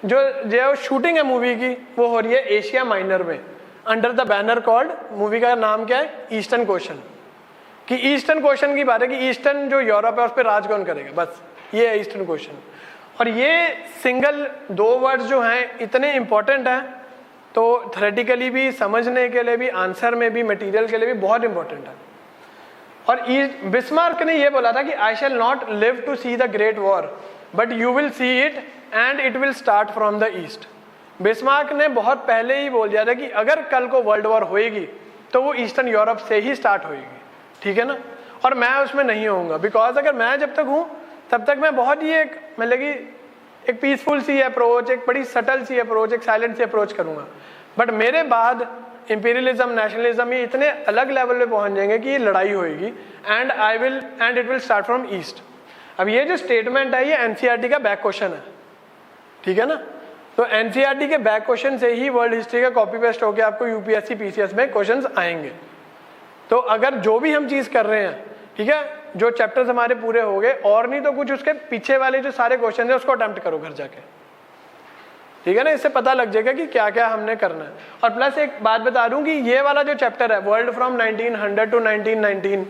जो शूटिंग है मूवी की वो हो रही है एशिया माइनर में, under the banner called, movie का नाम क्या है, ईस्टर्न क्वेश्चन। कि ईस्टर्न क्वेश्चन की बात है कि ईस्टर्न जो यूरोप है उस पर राज कौन करेगा, बस ये है ईस्टर्न क्वेश्चन। और ये सिंगल 2 वर्ड्स जो हैं इतने इंपॉर्टेंट हैं, तो थ्योरेटिकली भी, समझने के लिए भी, आंसर में भी, मटेरियल के लिए भी बहुत इंपॉर्टेंट है। और बिस्मार्क ने ये बोला था कि I shall not live to see the great war but you will see it and it will start from the east. Bismarck ने बहुत पहले ही बोल दिया था कि अगर कल को वर्ल्ड वॉर होएगी तो वो ईस्टर्न यूरोप से ही स्टार्ट होएगी, ठीक है ना। और मैं उसमें नहीं होऊंगा, बिकॉज अगर मैं जब तक हूँ तब तक मैं बहुत ही एक मतलब कि एक पीसफुल सी अप्रोच, एक बड़ी सटल सी अप्रोच, एक साइलेंट सी अप्रोच करूँगा। बट मेरे बाद इंपीरियलिज्म, नेशनलिज्म ये इतने अलग लेवल पे पहुँच जाएंगे कि ये लड़ाई होएगी and it will start from east. अब ये जो स्टेटमेंट है ये एनसीईआरटी का बैक क्वेश्चन है, ठीक है ना। तो एनसीईआरटी के बैक क्वेश्चन से ही वर्ल्ड हिस्ट्री का कॉपी पेस्ट होकर आपको यूपीएससी पीसीएस में क्वेश्चंस आएंगे। तो अगर जो भी हम चीज़ कर रहे हैं, ठीक है, जो चैप्टर्स हमारे पूरे हो गए और नहीं तो कुछ उसके पीछे वाले जो सारे क्वेश्चन है उसको अटेम्प्ट करो घर जाके, ठीक है ना। इससे पता लग जाएगा कि क्या क्या हमने करना है। और प्लस एक बात बता दूं कि ये वाला जो चैप्टर है वर्ल्ड फ्रॉम 1900 टू 1919,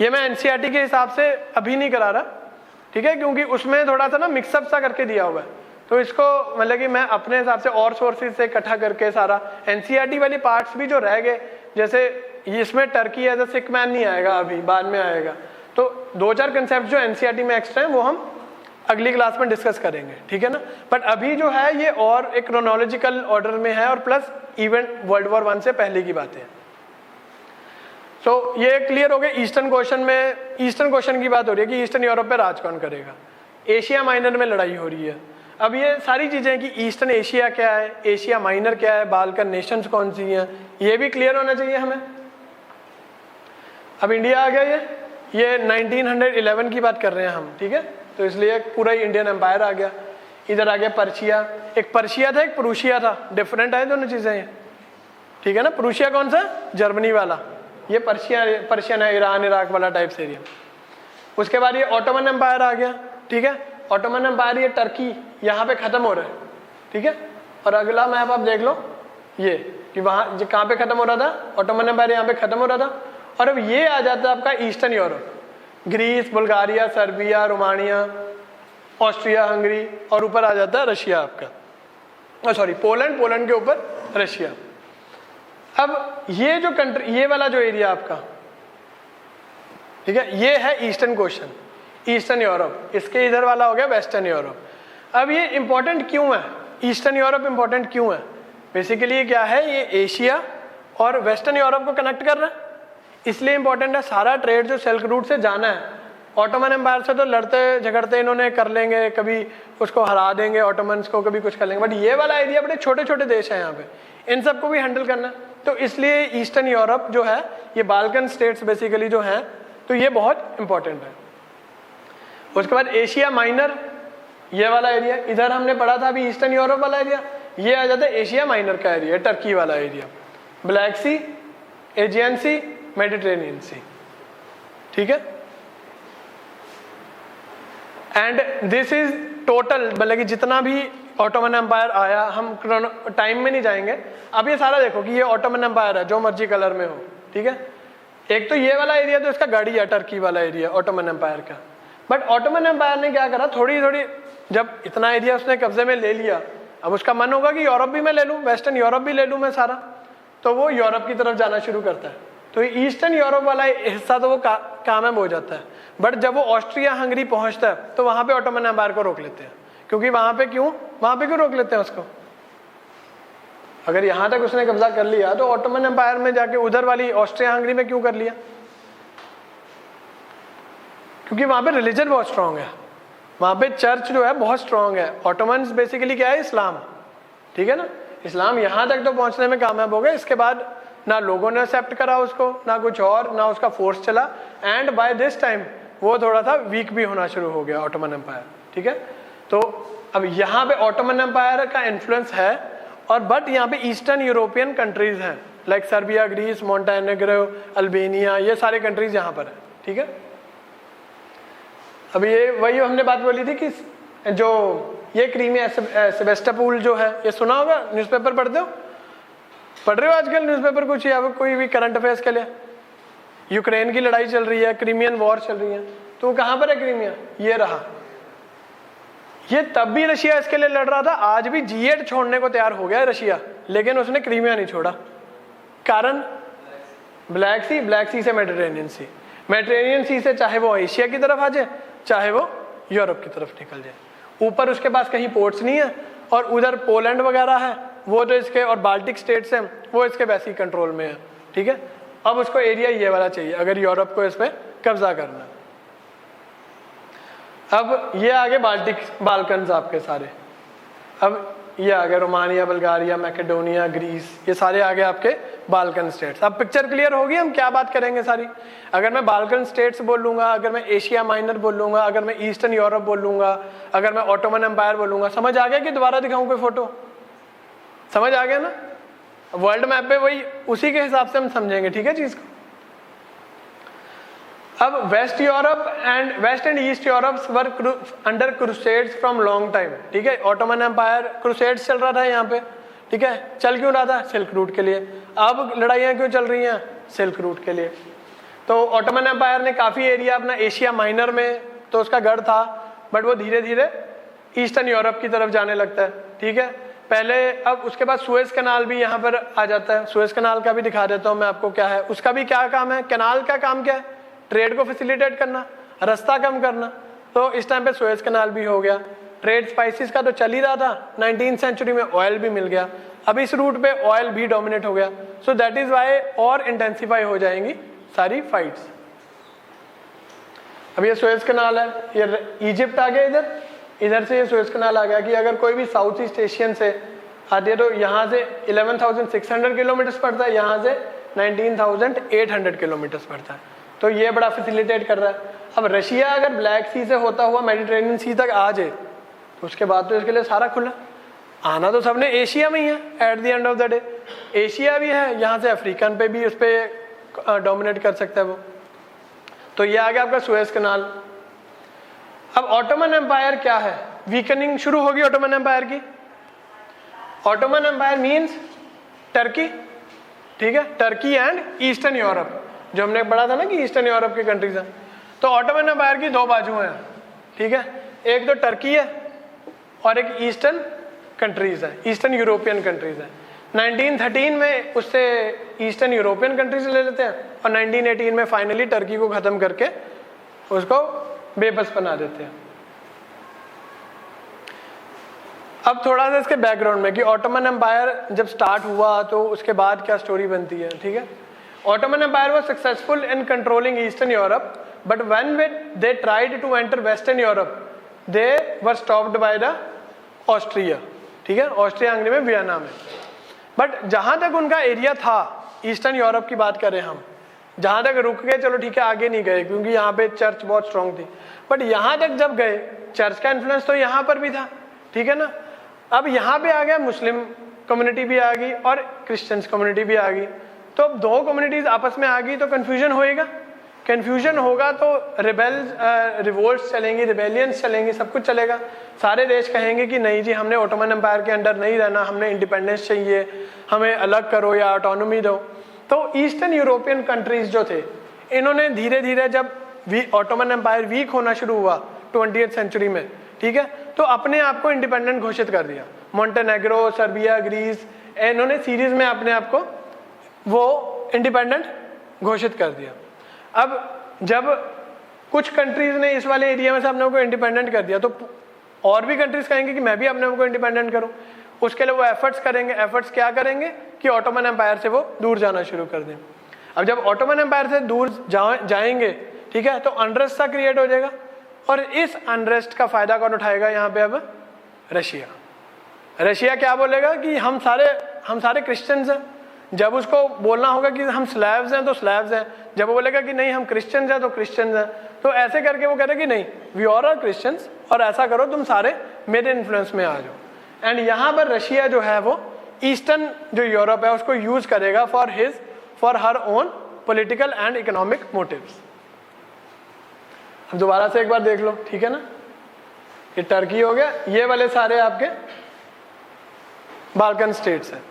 ये मैं एनसीईआरटी के हिसाब से अभी नहीं करा रहा, ठीक है, क्योंकि उसमें थोड़ा सा ना मिक्सअप सा करके दिया हुआ है। तो इसको मतलब कि मैं अपने हिसाब से और सोर्सेज से इकट्ठा करके सारा एनसीईआरटी वाले पार्ट्स भी जो रह गए, जैसे इसमें Turkey as a sick man नहीं आएगा, अभी बाद में आएगा। तो 2-4 कंसेप्ट जो एनसीईआरटी में एक्स्ट्रा हैं वो हम अगली क्लास में डिस्कस करेंगे, ठीक है ना। बट अभी जो है ये और एक क्रोनोलॉजिकल ऑर्डर में है और प्लस इवेंट वर्ल्ड वॉर 1 से पहले की बातें हैं। तो ये क्लियर हो गया। ईस्टर्न क्वेश्चन में, ईस्टर्न क्वेश्चन की बात हो रही है कि ईस्टर्न यूरोप पे राज कौन करेगा, एशिया माइनर में लड़ाई हो रही है। अब ये सारी चीजें कि ईस्टर्न एशिया क्या है, एशिया माइनर क्या है, बाल्कन नेशंस कौन सी हैं, ये भी क्लियर होना चाहिए हमें। अब इंडिया आ गया, ये 1911 की बात कर रहे हैं हम, ठीक है, तो इसलिए पूरा इंडियन एम्पायर आ गया। इधर आ गया पर्शिया, एक पर्शिया था एक प्रूशिया था, डिफरेंट है दोनों चीजें, ठीक है ना। प्रूशिया कौन सा, जर्मनी वाला, ये पर्शियन है, ईरान इराक वाला टाइप से एरिया। उसके बाद ये ऑटोमन एम्पायर आ गया, ठीक है, ऑटोमन एम्पायर ये टर्की यहाँ पे खत्म हो रहा है, ठीक है। और अगला मैप आप देख लो ये कि वहाँ कहाँ पे खत्म हो रहा था, ऑटोमन एम्पायर यहाँ पे खत्म हो रहा था। और अब ये आ जाता है आपका eastern Europe, Greece, Bulgaria, Serbia, Romania, Austria, Hungary, और ऊपर आ जाता है रशिया आपका, सॉरी पोलैंड, पोलैंड के ऊपर रशिया। अब ये जो कंट्री, ये वाला जो एरिया आपका, ठीक है, ये है ईस्टर्न क्वेश्चन, ईस्टर्न यूरोप। इसके इधर वाला हो गया वेस्टर्न यूरोप। अब ये इंपॉर्टेंट क्यों है, ईस्टर्न यूरोप इंपॉर्टेंट क्यों है? बेसिकली ये क्या है, ये एशिया और वेस्टर्न यूरोप को कनेक्ट कर रहा है, इसलिए इंपॉर्टेंट है। सारा ट्रेड जो सिल्क रूट से जाना है, ऑटोमन एम्पायर से तो लड़ते झगड़ते इन्होंने कर लेंगे, कभी उसको हरा देंगे ऑटोमन्स को, कभी कुछ कर लेंगे, बट ये वाला एरिया बड़े छोटे छोटे देश हैं यहाँ पे, इन सबको भी हैंडल करना है। तो इसलिए ईस्टर्न यूरोप जो है, ये बाल्कन स्टेट्स बेसिकली जो हैं, तो ये बहुत इंपॉर्टेंट है। उसके बाद एशिया माइनर, ये वाला एरिया, इधर हमने पढ़ा था अभी ईस्टर्न यूरोप वाला एरिया, ये आ जाता है एशिया माइनर का एरिया, टर्की वाला एरिया, ब्लैक सी, एजियन सी, मेडिटेरेनियन सी, ठीक है। एंड दिस इज टोटल, मतलब कि जितना भी ऑटोमन एम्पायर आया, हम टाइम में नहीं जाएंगे। अब ये सारा देखो कि ये ऑटोमन एम्पायर है, जो मर्जी कलर में हो, ठीक है। एक तो ये वाला एरिया तो इसका गाड़ी है, टर्की वाला एरिया ऑटोमन एम्पायर का। बट ऑटोमन एम्पायर ने क्या करा, थोड़ी थोड़ी जब इतना एरिया उसने कब्जे में ले लिया, अब उसका मन होगा कि यूरोप भी मैं ले लूँ, वेस्टर्न यूरोप भी ले लूँ मैं सारा, तो वो यूरोप की तरफ जाना शुरू करता है। तो ईस्टर्न यूरोप वाला हिस्सा तो वो कामयाब हो जाता है। बट जब वो ऑस्ट्रिया हंगरी पहुंचता है तो वहां पे ऑटोमन एम्पायर को रोक लेते हैं, क्योंकि वहां पे क्यों रोक लेते हैं उसको? अगर यहां तक उसने कब्जा कर लिया तो ऑटोमन एम्पायर में जाके उधर वाली ऑस्ट्रिया हंगरी में क्यों कर लिया? क्योंकि वहां पे रिलीजन बहुत स्ट्रांग है, वहां पे चर्च जो है बहुत स्ट्रांग है। ऑटोमन्स बेसिकली क्या है, इस्लाम, ठीक है ना। इस्लाम यहां तक तो पहुंचने में कामयाब हो गए, इसके बाद ना लोगों ने एक्सेप्ट करा उसको, ना कुछ और, ना उसका फोर्स चला। एंड बाय दिस टाइम वो थोड़ा सा वीक भी होना शुरू हो गया ऑटोमन एम्पायर, ठीक है। तो अब यहाँ पे ऑटोमन एम्पायर का इन्फ्लुएंस है, और बट यहाँ पे ईस्टर्न यूरोपियन कंट्रीज हैं, like Serbia, Greece, Montenegro, Albania, ये सारे कंट्रीज यहाँ पर है। ठीक है, अब ये वही हमने बात बोली थी कि जो ये क्रीमिया सेवेस्टोपोल जो है, ये सुना होगा, न्यूज़पेपर पढ़ते हो, पढ़ रहे हो आजकल न्यूज़पेपर कुछ या कोई भी करंट अफेयर्स के लिए? यूक्रेन की लड़ाई चल रही है, क्रीमियन वॉर चल रही है, तो कहाँ पर है क्रीमिया? ये रहा। ये तब भी रशिया इसके लिए लड़ रहा था, आज भी G8 छोड़ने को तैयार हो गया है रशिया, लेकिन उसने क्रीमिया नहीं छोड़ा। कारण ब्लैक सी से मेडिटेरेनियन सी, मेडिटेरेनियन सी से चाहे वो एशिया की तरफ आ जाए, चाहे वो यूरोप की तरफ निकल जाए, ऊपर उसके पास कहीं पोर्ट्स नहीं है, और उधर पोलैंड वगैरह है वो तो इसके, और बाल्टिक स्टेट्स हैं वो इसके वैसे ही कंट्रोल में है। ठीक है, अब उसको एरिया ये वाला चाहिए अगर यूरोप को इस पर कब्जा करना है। अब ये आगे बाल्कन्स आपके सारे, अब ये आगे रोमानिया, बुल्गारिया, मैकेडोनिया, ग्रीस, ये सारे आगे आपके बाल्कन स्टेट्स। अब पिक्चर क्लियर होगी हम क्या बात करेंगे सारी। अगर मैं बाल्कन स्टेट्स बोल लूंगा, अगर मैं एशिया माइनर बोल लूंगा, अगर मैं ईस्टर्न यूरोप बोल लूंगा, अगर मैं ऑटोमन एम्पायर बोल लूंगा, समझ आ गया कि दोबारा दिखाऊं कोई फोटो? समझ आ गया ना? वर्ल्ड मैप पे वही उसी के हिसाब से हम समझेंगे। ठीक है चीज को। अब west and east Europe were under crusades from long time. ठीक है, ऑटोमन एम्पायर क्रूसेड्स चल रहा था यहाँ पे। ठीक है, चल क्यों रहा था? सिल्क रूट के लिए। अब लड़ाइयाँ क्यों चल रही हैं? सिल्क रूट के लिए। तो ऑटोमन एम्पायर ने काफ़ी एरिया अपना एशिया माइनर में तो उसका गढ़ था, बट वो धीरे धीरे ईस्टर्न यूरोप की तरफ जाने लगता है। ठीक है, पहले अब उसके बाद सुएज कनाल भी यहाँ पर आ जाता है। सुएज कनाल का भी दिखा देता हूँ मैं आपको क्या है, उसका भी क्या काम है। कनाल का काम क्या है? ट्रेड को फैसिलिटेट करना, रास्ता कम करना। तो इस टाइम पे सुएज कनाल भी हो गया। ट्रेड स्पाइसेस का तो चल ही रहा था, 19th सेंचुरी में ऑयल भी मिल गया, अब इस रूट पे ऑयल भी डोमिनेट हो गया। सो दैट इज वाई और इंटेंसिफाई हो जाएंगी सारी फाइट्स। अब ये सुएज कनाल है, ये इजिप्ट आ गया, इधर से ये सुएज कनाल आ गया कि अगर कोई भी साउथ ईस्ट एशियन से आती है तो यहाँ से 11,600 किलोमीटर पड़ता है, यहाँ से 19,800 किलोमीटर पड़ता है। तो ये बड़ा फैसिलिटेट कर रहा है। अब रशिया अगर ब्लैक सी से होता हुआ मेडिटेरेनियन सी तक आ जाए तो उसके बाद तो इसके लिए सारा खुला। आना तो सबने एशिया में ही है at the end of the day. Asia भी है, यहाँ से अफ्रीकन पे भी उस पर डोमिनेट कर सकता है वो। तो ये आ गया आपका सुएज कनाल। अब ऑटोमन एम्पायर क्या है? वीकनिंग शुरू होगी ऑटोमन एम्पायर की। Ottoman empire means Turkey. ठीक है, टर्की एंड ईस्टर्न यूरोप, जो हमने पढ़ा था ना कि ईस्टर्न यूरोप की कंट्रीज हैं। तो ऑटोमन एम्पायर की दो बाजू हैं। ठीक है, एक तो टर्की है और एक ईस्टर्न कंट्रीज है, ईस्टर्न यूरोपियन कंट्रीज है। 1913 में उससे ईस्टर्न यूरोपियन कंट्रीज ले लेते हैं और 1918 में फाइनली टर्की को खत्म करके उसको बेबस बना देते हैं। अब थोड़ा सा इसके बैकग्राउंड में कि ऑटोमन एम्पायर जब स्टार्ट हुआ तो उसके बाद क्या स्टोरी बनती है। ठीक है, Ottoman Empire was successful in controlling Eastern Europe, but when they tried to enter Western Europe, they were stopped by the Austria. ठीक है, ऑस्ट्रिया हंगरी में, वियना में। बट जहाँ तक उनका एरिया था, ईस्टर्न यूरोप की बात करें हम, जहाँ तक रुक गए, चलो ठीक है आगे नहीं गए क्योंकि यहाँ पे चर्च बहुत स्ट्रॉन्ग थी, बट यहाँ तक जब गए चर्च का इन्फ्लुएंस तो यहाँ पर भी था। ठीक है ना, अब यहाँ पे आ गया मुस्लिम कम्युनिटी भी आ गई और क्रिश्चियंस कम्युनिटी भी आ गई। तो अब दो कम्युनिटीज आपस में आ गई तो कन्फ्यूजन होएगा। कन्फ्यूजन होगा तो रिवोल्ट्स चलेंगी, रिबेलियंस चलेंगी, सब कुछ चलेगा। सारे देश कहेंगे कि नहीं जी हमने ऑटोमन एम्पायर के अंडर नहीं रहना, हमने इंडिपेंडेंस चाहिए, हमें अलग करो या ऑटोनॉमी दो। तो ईस्टर्न यूरोपियन कंट्रीज जो थे, इन्होंने धीरे धीरे जब ऑटोमन एम्पायर वीक होना शुरू हुआ 20th सेंचुरी में, ठीक है, तो अपने आप को इंडिपेंडेंट घोषित कर दिया। मोंटेनेग्रो, सर्बिया, ग्रीस, इन्होंने सीरीज में अपने आप को वो इंडिपेंडेंट घोषित कर दिया। अब जब कुछ कंट्रीज ने इस वाले एरिया में से अपने को इंडिपेंडेंट कर दिया तो और भी कंट्रीज कहेंगे कि मैं भी अपने को इंडिपेंडेंट करूं। उसके लिए वो एफर्ट्स करेंगे। एफर्ट्स क्या करेंगे कि ऑटोमन एम्पायर से वो दूर जाना शुरू कर दें। अब जब ऑटोमन एम्पायर से दूर जाएंगे, ठीक है, तो अनरेस्ट सा क्रिएट हो जाएगा और इस अनरेस्ट का फायदा कौन उठाएगा? यहाँ पे अब रशिया। रशिया क्या बोलेगा कि हम सारे क्रिश्चियंस हैं। जब उसको बोलना होगा कि हम स्लैव्स हैं तो स्लैव्स हैं, जब वो बोलेगा कि नहीं हम क्रिश्चियंस हैं तो क्रिश्चियंस हैं, तो ऐसे करके वो कह रहे कि नहीं वी ऑल आर क्रिश्चियंस और ऐसा करो तुम सारे मेरे इन्फ्लुएंस में आ जाओ। एंड यहाँ पर रशिया जो है वो ईस्टर्न जो यूरोप है उसको यूज करेगा for her own political and economic motives. अब दोबारा से एक बार देख लो, ठीक है ना, ये टर्की हो गया, ये वाले सारे आपके बाल्कन स्टेट्स हैं।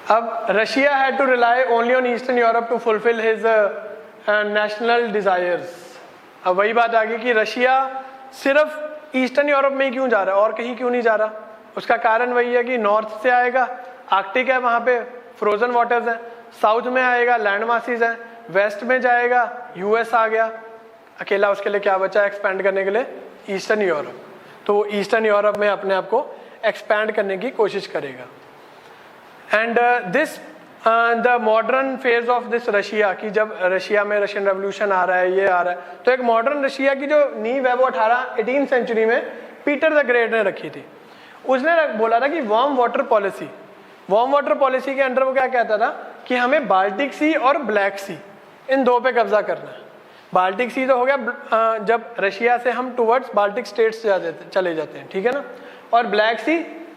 अब Russia had to rely only on eastern Europe to fulfil his national desires. अब वही बात आ गई कि रशिया सिर्फ ईस्टर्न यूरोप में ही क्यों जा रहा है और कहीं क्यों नहीं जा रहा। उसका कारण वही है कि नॉर्थ से आएगा, आर्कटिक है, वहाँ पे फ्रोजन वाटर्स हैं, साउथ में आएगा लैंड मासीज हैं, वेस्ट में जाएगा यूएस आ गया, अकेला उसके लिए क्या बचा एक्सपैंड करने के लिए, ईस्टर्न यूरोप। तो वो ईस्टर्न यूरोप में अपने आप को एक्सपैंड करने की कोशिश करेगा। And this the modern phase of this Russia की, जब रशिया में रशियन रेवोल्यूशन आ रहा है, ये आ रहा है, तो एक मॉडर्न रशिया की जो नींव है वो 18वीं सेंचुरी में पीटर द ग्रेट ने रखी थी। उसने बोला था कि warm water policy, warm water policy के अंडर वो क्या कहता था कि हमें बाल्टिक सी और ब्लैक सी इन दो पे कब्जा करना है। बाल्टिक सी तो हो गया जब रशिया से हम टुवर्ड्स बाल्टिक स्टेट्स चले जाते हैं, ठीक है ना, और ब्लैक सी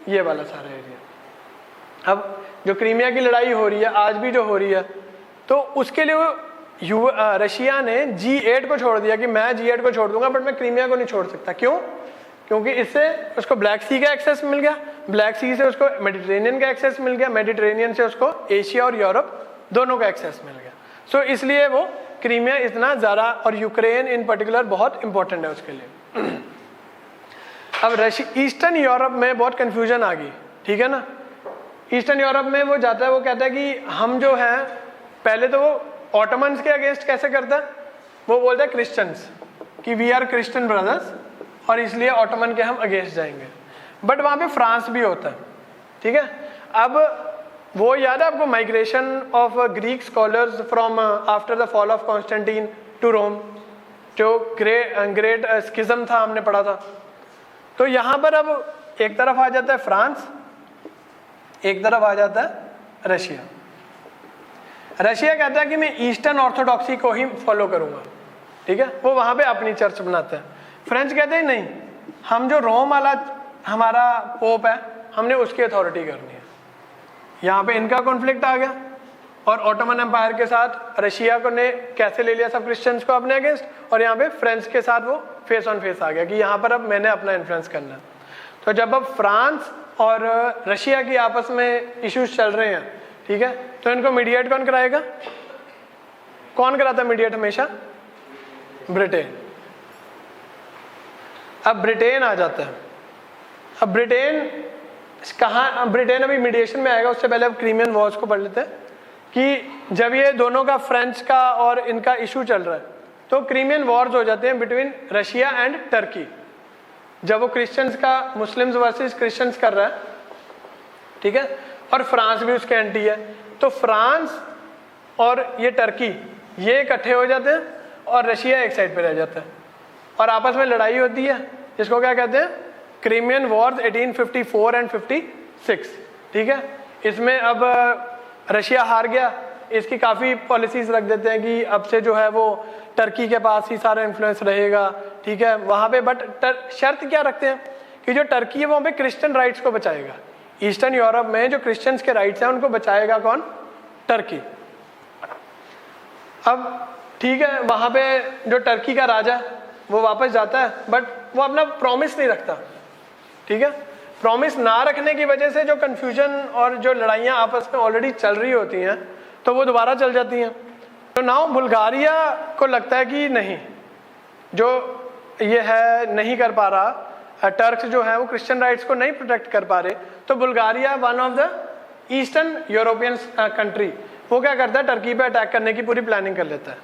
ये वाला सारा एरिया। अब जो क्रीमिया की लड़ाई हो रही है आज भी जो हो रही है, तो उसके लिए वो रशिया ने G8 को छोड़ दिया कि मैं G8 को छोड़ दूंगा बट मैं क्रीमिया को नहीं छोड़ सकता। क्यों? क्योंकि इससे उसको ब्लैक सी का एक्सेस मिल गया, ब्लैक सी से उसको मेडिटेरेनियन का एक्सेस मिल गया, मेडिटेरेनियन से उसको एशिया और यूरोप दोनों का एक्सेस मिल गया। सो इसलिए वो क्रीमिया इतना ज़्यादा, और यूक्रेन इन पर्टिकुलर बहुत इंपॉर्टेंट है उसके लिए। अब ईस्टर्न यूरोप में बहुत कंफ्यूजन आ गई, ठीक है ना। ईस्टर्न यूरोप में वो जाता है, वो कहता है कि हम जो है, पहले तो वो ऑटोमन्स के अगेंस्ट कैसे करता है, वो बोलता है क्रिश्चियंस कि वी आर क्रिश्चियन ब्रदर्स और इसलिए ऑटोमन के हम अगेंस्ट जाएंगे। बट वहाँ पे फ्रांस भी होता है, ठीक है। अब वो याद है आपको migration of Greek scholars from after the fall of Constantine to Rome, जो ग्रेट स्किज्म था, हमने पढ़ा था। तो यहाँ पर अब एक तरफ आ जाता है फ्रांस, एक तरफ आ जाता है रशिया। रशिया कहता है कि मैं ईस्टर्न ऑर्थोडॉक्सी को ही फॉलो करूंगा, ठीक है, वो वहाँ पे अपनी चर्च बनाता है। फ्रेंच कहते हैं नहीं, हम जो रोम वाला हमारा पोप है हमने उसकी अथॉरिटी करनी है। यहाँ पे इनका कॉन्फ्लिक्ट आ गया, और ऑटोमन एम्पायर के साथ रशिया को ने कैसे ले लिया सब क्रिश्चियंस को अपने अगेंस्ट, और यहाँ पे फ्रेंच के साथ वो फेस ऑन फेस आ गया कि यहाँ पर अब मैंने अपना इन्फ्लुएंस करना है। तो जब अब फ्रांस और रशिया की आपस में इश्यूज चल रहे हैं, ठीक है, तो इनको मीडिएट कौन कराएगा? कौन कराता है मीडिएट हमेशा? ब्रिटेन। अब ब्रिटेन आ जाता है। अब ब्रिटेन कहाँ, ब्रिटेन अभी मीडिएशन में आएगा, उससे पहले अब क्रीमियन वॉर्स को पढ़ लेते हैं कि जब ये दोनों का फ्रेंच का और इनका इशू चल रहा है, तो क्रीमियन वॉर्स हो जाते हैं बिटवीन रशिया एंड टर्की। जब वो क्रिश्चियंस का, मुस्लिम्स वर्सेस क्रिश्चियंस कर रहा है, ठीक है, और फ्रांस भी उसके एंटी है, तो फ्रांस और ये टर्की ये इकट्ठे हो जाते हैं और रशिया एक साइड पे रह जाता है, और आपस में लड़ाई होती है, जिसको क्या कहते हैं? क्रीमियन वॉर्स 1854 एंड 56, ठीक है। इसमें अब रशिया हार गया, इसकी काफ़ी पॉलिसीज रख देते हैं कि अब से जो है वो टर्की के पास ही सारा इन्फ्लुएंस रहेगा, ठीक है, वहाँ पे। बट शर्त क्या रखते हैं कि जो टर्की है वहाँ पे क्रिश्चियन राइट्स को बचाएगा। ईस्टर्न यूरोप में जो क्रिश्चियंस के राइट्स हैं उनको बचाएगा कौन? टर्की। अब ठीक है, वहाँ पे जो टर्की का राजा वो वापस जाता है, बट वो अपना प्रॉमिस नहीं रखता, ठीक है। प्रॉमिस ना रखने की वजह से जो कन्फ्यूजन और जो लड़ाइयाँ आपस में ऑलरेडी चल रही होती हैं, तो वो दोबारा चल जाती हैं। तो नाउ बुल्गारिया को लगता है कि नहीं, जो ये है नहीं कर पा रहा, टर्क्स जो है वो क्रिश्चियन राइट्स को नहीं प्रोटेक्ट कर पा रहे, तो Bulgaria one of the eastern European country, वो क्या करता है? टर्की पे अटैक करने की पूरी प्लानिंग कर लेता है।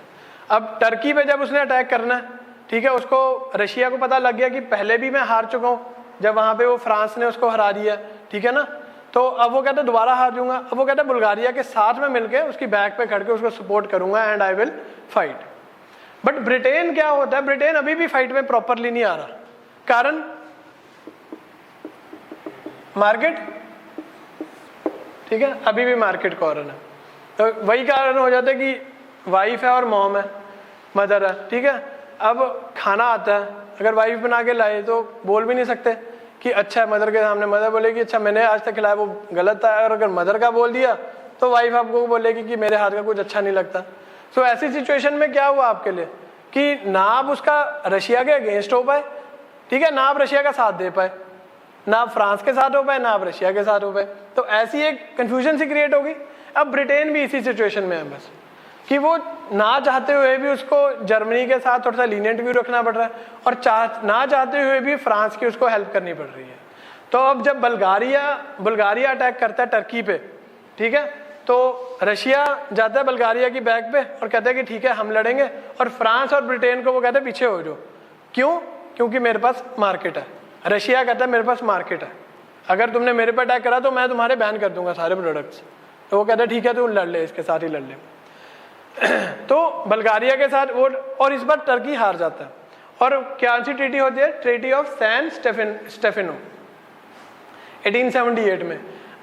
अब टर्की पे जब उसने अटैक करना है, ठीक है, उसको रशिया को पता लग गया कि पहले भी मैं हार चुका हूँ जब वहाँ पे वो फ्रांस ने उसको हरा दिया, ठीक है ना, तो अब वो कहता है दोबारा हार जाऊंगा। अब वो कहता है बुल्गारिया के साथ में मिलकर उसकी बैक पे खड़ के उसको सपोर्ट करूंगा and I will fight. But Britain क्या होता है? ब्रिटेन अभी भी फाइट में प्रॉपरली नहीं आ रहा। कारण मार्केट, ठीक है, अभी भी मार्केट कॉर्नर है। तो वही कारण हो जाता है कि वाइफ है और मॉम है, मदर है, ठीक है। अब खाना आता है, अगर वाइफ बना के लाए तो बोल भी नहीं सकते कि अच्छा मदर के सामने मदर बोलेगी अच्छा मैंने आज तक खिलाया वो गलत था, और अगर मदर का बोल दिया तो वाइफ आपको बोलेगी कि मेरे हाथ का कुछ अच्छा नहीं लगता। सो ऐसी सिचुएशन में क्या हुआ आपके लिए कि ना आप उसका रशिया के अगेंस्ट हो पाए, ठीक है, ना आप रशिया का साथ दे पाए, ना आप फ्रांस के साथ हो पाए, ना आप रशिया के साथ हो पाए। तो ऐसी एक कंफ्यूजन सी क्रिएट होगी। अब ब्रिटेन भी इसी सिचुएशन में है बस, कि वो ना चाहते हुए भी उसको जर्मनी के साथ थोड़ा सा लीनियंट व्यू रखना पड़ रहा है, और ना चाहते हुए भी फ्रांस की उसको हेल्प करनी पड़ रही है। तो अब जब बुल्गारिया अटैक करता है टर्की पे, ठीक है, तो रशिया जाता है बुल्गारिया की बैक पे और कहता है कि ठीक है हम लड़ेंगे, और फ्रांस और ब्रिटेन को वो कहते हैं पीछे हो जाओ। क्यों? क्योंकि मेरे पास मार्केट है। रशिया कहता है मेरे पास मार्केट है, अगर तुमने मेरे पे अटैक करा तो मैं तुम्हारे बैन कर दूंगा सारे प्रोडक्ट्स। तो वो कहता है ठीक है तू लड़ ले, इसके साथ ही लड़ ले। तो बुल्गारिया के साथ वो, और इस बार टर्की हार जाता है। और क्या सी ट्रीटी होती है? ट्रीटी ऑफ सैन स्टेफेनो 1878 में।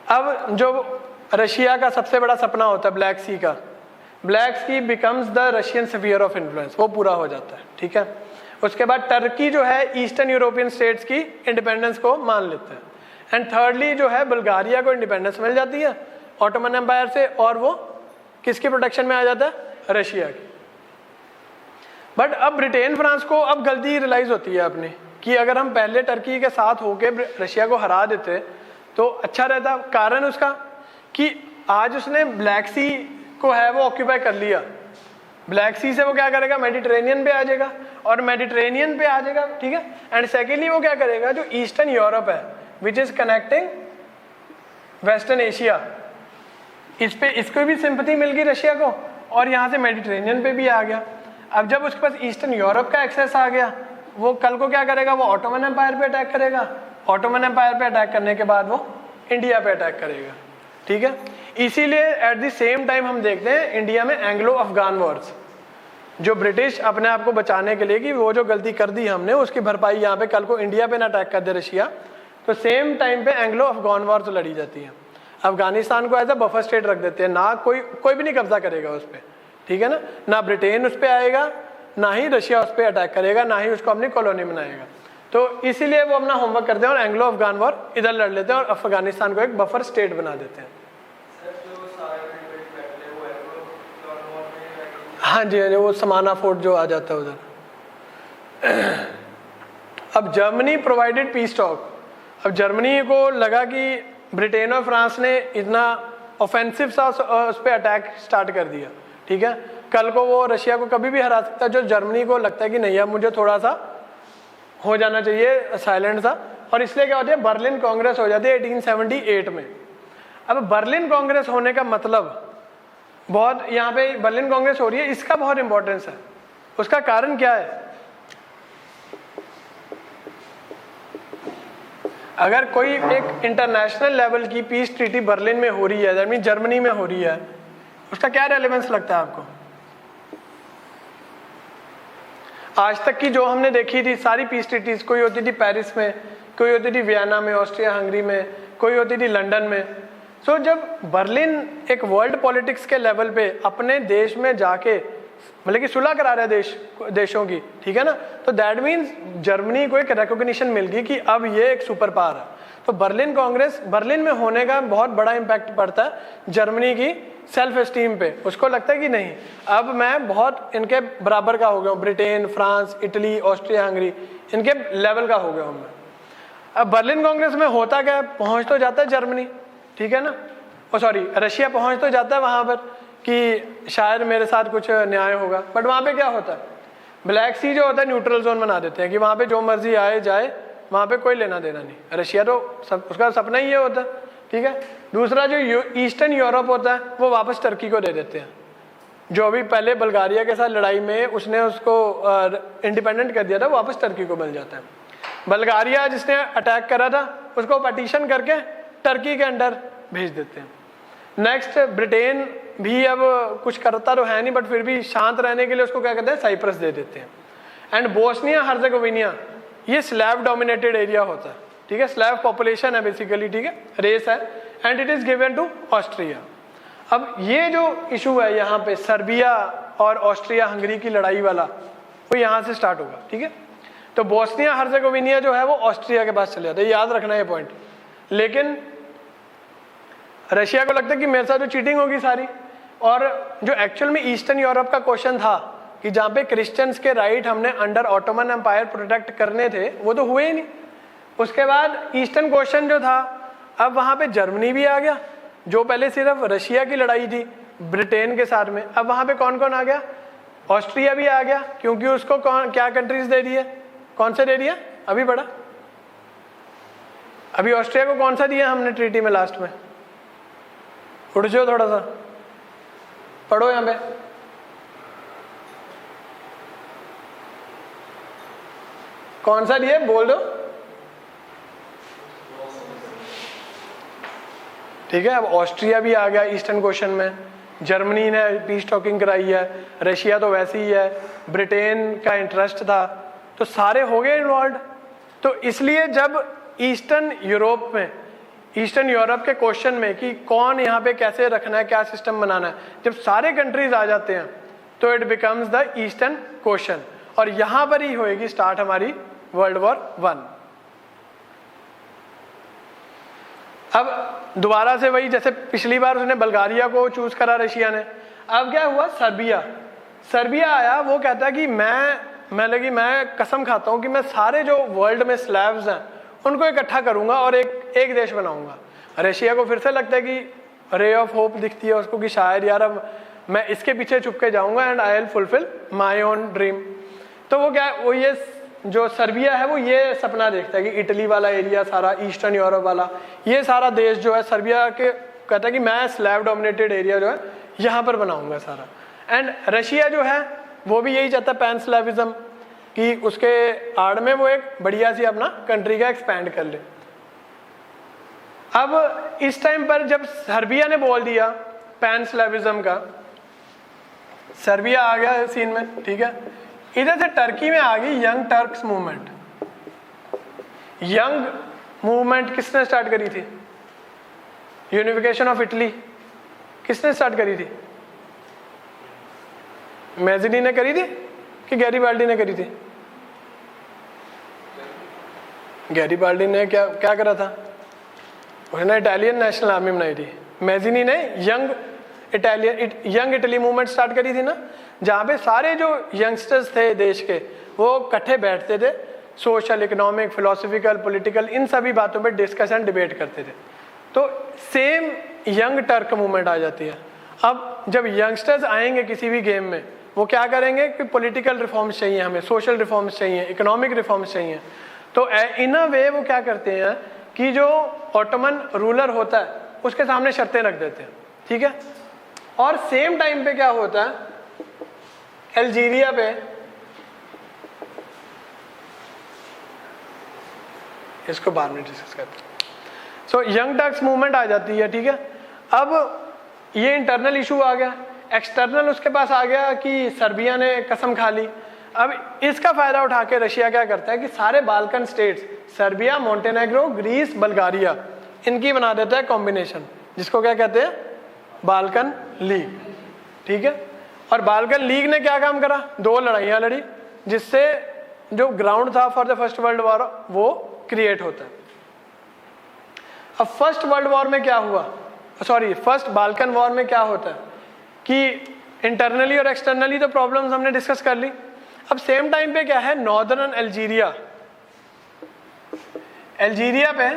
अब जो रशिया का सबसे बड़ा सपना होता है ब्लैक सी का, Black Sea becomes the Russian sphere of influence, वो पूरा हो जाता है, ठीक है। उसके बाद टर्की जो है ईस्टर्न यूरोपियन स्टेट्स की इंडिपेंडेंस को मान लेते हैं। एंड थर्डली जो है बुल्गारिया को इंडिपेंडेंस मिल जाती है ऑटोमन एम्पायर से, और वो किसकी प्रोटेक्शन में आ जाता है? रशिया की। बट अब ब्रिटेन फ्रांस को अब गलती रियलाइज होती है अपनी, कि अगर हम पहले टर्की के साथ होके रशिया को हरा देते तो अच्छा रहता। कारण उसका कि आज उसने ब्लैक सी को है वो ऑक्यूपाई कर लिया, ब्लैक सी से वो क्या करेगा? मेडिटेरेनियन पे आ जाएगा, और मेडिटेरेनियन पे आ जाएगा, ठीक है। एंड सेकेंडली वो क्या करेगा? जो ईस्टर्न यूरोप है which is connecting western Asia, इस पे इसको भी सिंपैथी मिल गई रशिया को, और यहाँ से मेडिटेरेनियन पे भी आ गया। अब जब उसके पास ईस्टर्न यूरोप का एक्सेस आ गया, वो कल को क्या करेगा? वो ऑटोमन एम्पायर पे अटैक करेगा, ऑटोमन एम्पायर पे अटैक करने के बाद वो इंडिया पे अटैक करेगा, ठीक है। इसीलिए एट द सेम टाइम हम देखते हैं इंडिया में एंग्लो अफगान वॉर्स, जो ब्रिटिश अपने आप को बचाने के लिए कि वो जो गलती कर दी हमने उसकी भरपाई यहाँ पे कल को इंडिया पे ना अटैक कर दे रशिया, तो सेम टाइम पे एंग्लो अफगान वॉर्स लड़ी जाती है। अफगानिस्तान को एज अ बफर स्टेट रख देते हैं, ना कोई भी नहीं कब्जा करेगा उस पर, ठीक है ना ब्रिटेन उस पर आएगा, ना ही रशिया उस पर अटैक करेगा, ना ही उसको अपनी कॉलोनी बनाएगा। तो इसीलिए वो अपना होमवर्क करते हैं और एंग्लो अफगान वॉर इधर लड़ लेते हैं और अफगानिस्तान को एक बफर स्टेट बना देते हैं। हाँ जी, वो समाना फोर्ट जो आ जाता है उधर। अब जर्मनी प्रोवाइडेड पीस टॉक। अब जर्मनी को लगा कि ब्रिटेन और फ्रांस ने इतना ऑफेंसिव सा उस पर अटैक स्टार्ट कर दिया, ठीक है, कल को वो रशिया को कभी भी हरा सकता है। जो जर्मनी को लगता है कि नहीं अब मुझे थोड़ा सा हो जाना चाहिए साइलेंट सा, और इसलिए क्या होती है? बर्लिन कांग्रेस हो जाती है 1878 में। अब बर्लिन कांग्रेस होने का मतलब बहुत, यहाँ पे बर्लिन कांग्रेस हो रही है, इसका बहुत इंपॉर्टेंस है। उसका कारण क्या है? अगर कोई एक इंटरनेशनल लेवल की पीस ट्रीटी बर्लिन में हो रही है, दैट मीन जर्मनी में हो रही है, उसका क्या रेलेवेंस लगता है आपको? आज तक की जो हमने देखी थी सारी पीस ट्रीटीज, कोई होती थी पेरिस में, कोई होती थी वियना में, ऑस्ट्रिया हंगरी में, कोई होती थी लंदन में। सो जब बर्लिन एक वर्ल्ड पॉलिटिक्स के लेवल पे अपने देश में जाके मतलब कि सुलह करा रहा है देशों की, ठीक है ना, तो दैट मीन्स जर्मनी को एक रिकॉग्निशन मिल गई कि अब ये एक सुपर पावर है। तो बर्लिन कांग्रेस बर्लिन में होने का बहुत बड़ा इम्पैक्ट पड़ता है जर्मनी की सेल्फ एस्टीम पे। उसको लगता है कि नहीं अब मैं बहुत इनके बराबर का हो गया हूँ, Britain, France, Italy, Austria Hungary, इनके लेवल का हो गया हूँ मैं। अब बर्लिन कांग्रेस में होता क्या है? पहुंच तो जाता है जर्मनी, ठीक है ना, ओ सॉरी रशिया पहुंच तो जाता है वहां पर कि शायद मेरे साथ कुछ न्याय होगा, बट वहां पे क्या होता है? ब्लैक सी जो होता है न्यूट्रल जोन बना देते हैं कि वहां पे जो मर्जी आए जाए, वहां पे कोई लेना देना नहीं। रशिया तो उसका सपना ही ये होता है, ठीक है। दूसरा जो ईस्टर्न यूरोप होता है वो वापस टर्की को दे देते हैं, जो अभी पहले बुल्गारिया के साथ लड़ाई में उसने उसको इंडिपेंडेंट कर दिया था, वापस टर्की को मिल जाता है। बुल्गारिया जिसने अटैक करा था उसको पार्टीशन करके टर्की के अंडर भेज देते हैं। नेक्स्ट ब्रिटेन भी अब कुछ करता तो है नहीं, बट फिर भी शांत रहने के लिए उसको क्या कहते हैं? साइप्रस दे देते हैं। एंड बोस्निया हर्जेगोविना ये स्लैव डोमिनेटेड एरिया होता है, ठीक है, स्लैव पॉपुलेशन है बेसिकली, ठीक है, रेस है, and it is given to Austria. अब ये जो इशू है यहाँ पे सर्बिया और ऑस्ट्रिया हंगरी की लड़ाई वाला, वो यहाँ से स्टार्ट होगा, ठीक है। तो बोस्निया हर्जेगोविना जो है वो ऑस्ट्रिया के पास चले जाता है, याद रखना ये पॉइंट। लेकिन रशिया को लगता है कि मेरे साथ तो चीटिंग होगी सारी, और जो एक्चुअल में ईस्टर्न यूरोप का क्वेश्चन था कि जहाँ पे क्रिश्चियंस के राइट हमने अंडर ऑटोमन एम्पायर प्रोटेक्ट करने थे, वो तो हुए ही नहीं। उसके बाद ईस्टर्न क्वेश्चन जो था, अब वहाँ पे जर्मनी भी आ गया, जो पहले सिर्फ रशिया की लड़ाई थी ब्रिटेन के साथ में, अब वहाँ पे कौन कौन आ गया? ऑस्ट्रिया भी आ गया, क्योंकि उसको कौन क्या कंट्रीज दे दिए, कौन से दे दिया अभी बड़ा, अभी ऑस्ट्रिया को कौन सा दिया हमने ट्रीटी में लास्ट में? उठ जाओ थोड़ा सा, पढ़ो यहाँ पे। कौन सा दिया बोल दो। ठीक है, अब ऑस्ट्रिया भी आ गया ईस्टर्न क्वेश्चन में, जर्मनी ने पीस टॉकिंग कराई है, रशिया तो वैसे ही है, ब्रिटेन का इंटरेस्ट था, तो सारे हो गए इन्वॉल्व। तो इसलिए जब ईस्टर्न यूरोप में, ईस्टर्न यूरोप के क्वेश्चन में कि कौन यहाँ पे कैसे रखना है, क्या सिस्टम बनाना है, जब सारे कंट्रीज आ जाते हैं तो it becomes the eastern question, और यहाँ पर ही होएगी स्टार्ट हमारी वर्ल्ड वॉर 1। अब दोबारा से वही, जैसे पिछली बार उसने बल्गारिया को चूज करा रशिया ने, अब क्या हुआ? सर्बिया आया, वो कहता है कि मैं कसम खाता हूं कि मैं सारे जो वर्ल्ड में स्लैव्स हैं उनको इकट्ठा करूंगा और एक देश बनाऊंगा। रशिया को फिर से लगता है कि रे ऑफ होप दिखती है उसको कि शायद यार अब मैं इसके पीछे छुप के जाऊंगा and I will fulfil my own dream. तो वो ये जो सर्बिया है वो ये सपना देखता है कि इटली वाला एरिया सारा, ईस्टर्न यूरोप वाला ये सारा देश जो है सर्बिया के, कहता है कि मैं स्लैव डोमिनेटेड एरिया जो है यहाँ पर बनाऊंगा सारा। एंड रशिया जो है वो भी यही चाहता है, पैन स्लैविज्म, कि उसके आड़ में वो एक बढ़िया सी अपना कंट्री का एक्सपैंड कर ले। अब इस टाइम पर जब सर्बिया ने बोल दिया पैन स्लैविज्म का, सर्बिया आ गया सीन में, ठीक है। इधर से टर्की में आ गई young Turks movement. Young movement किसने स्टार्ट करी थी? यूनिफिकेशन ऑफ इटली किसने स्टार्ट करी थी? मैजिनी ने करी थी कि गैरीबाल्डी ने करी थी? गैरीबाल्डी ने क्या करा था? उसने इटालियन नेशनल आर्मी बनाई थी। मैजिनी ने यंग इटली मूवमेंट स्टार्ट करी थी ना, जहाँ पे सारे जो यंगस्टर्स थे देश के वो इकट्ठे बैठते थे, सोशल, इकोनॉमिक, फिलोसफिकल, पॉलिटिकल, इन सभी बातों पे डिस्कशन, डिबेट करते थे। तो सेम यंग टर्क मूवमेंट आ जाती है। अब जब यंगस्टर्स आएंगे किसी भी गेम में, वो क्या करेंगे कि पॉलिटिकल रिफॉर्म्स चाहिए हमें, सोशल रिफॉर्म्स चाहिए, इकोनॉमिक रिफॉर्म्स चाहिए। तो इन अ वे वो क्या करते हैं कि जो ऑटोमन रूलर होता है उसके सामने शर्तें रख देते हैं, ठीक है। और सेम टाइम पे क्या होता है, अल्जीरिया पे इसको बाद में डिस्कस करते हैं। सो यंग टर्क्स मूवमेंट आ जाती है, ठीक है। अब ये इंटरनल इशू आ गया, एक्सटर्नल उसके पास आ गया कि सर्बिया ने कसम खा ली। अब इसका फायदा उठा के रशिया क्या करता है कि सारे Balkan states, Serbia, Montenegro, Greece, Bulgaria, इनकी बना देता है कॉम्बिनेशन, जिसको क्या कहते हैं? बाल्कन लीग, ठीक है। और बाल्कन लीग ने क्या काम करा? 2 लड़ाइयां लड़ी, जिससे जो ग्राउंड था for the first world war वो क्रिएट होता है। अब फर्स्ट वर्ल्ड वॉर में क्या हुआ, फर्स्ट बाल्कन वॉर में क्या होता है कि इंटरनली और एक्सटर्नली तो प्रॉब्लम्स हमने डिस्कस कर ली। अब सेम टाइम पे क्या है, नॉर्दर्न अल्जीरिया पे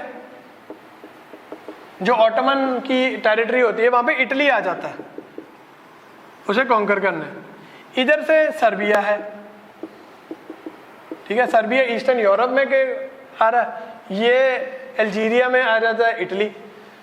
जो ऑटोमन की टेरिटरी होती है वहां पे इटली आ जाता है उसे कॉन्कर करने। इधर से सर्बिया है, ठीक है, सर्बिया ईस्टर्न यूरोप में के आ रहा है, ये अल्जीरिया में आ जाता है इटली।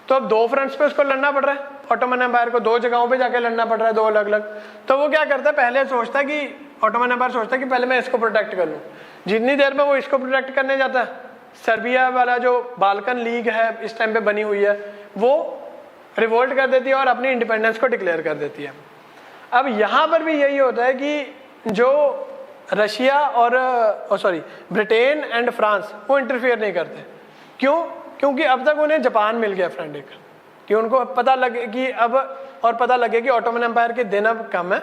तो अब 2 फ्रंट्स पे उसको लड़ना पड़ रहा है, ऑटोमन एम्पायर को 2 जगहों पे जाके लड़ना पड़ रहा है, 2 अलग अलग। तो वो क्या करता है, पहले सोचता है कि ऑटोमन एम्पायर सोचता है कि पहले मैं इसको प्रोटेक्ट कर लूँ। जितनी देर में वो इसको प्रोटेक्ट करने जाता है, सर्बिया वाला जो बाल्कन लीग है इस टाइम पे बनी हुई है वो रिवोल्ट कर देती है और अपनी इंडिपेंडेंस को डिक्लेयर कर देती है। अब यहाँ पर भी यही होता है कि जो रशिया और ब्रिटेन एंड फ्रांस वो इंटरफियर नहीं करते। क्यों? क्योंकि अब तक उन्हें जापान मिल गया फ्रेंड एक, कि उनको पता लगे कि पता लगे कि ऑटोमन एम्पायर के दिन अब कम है।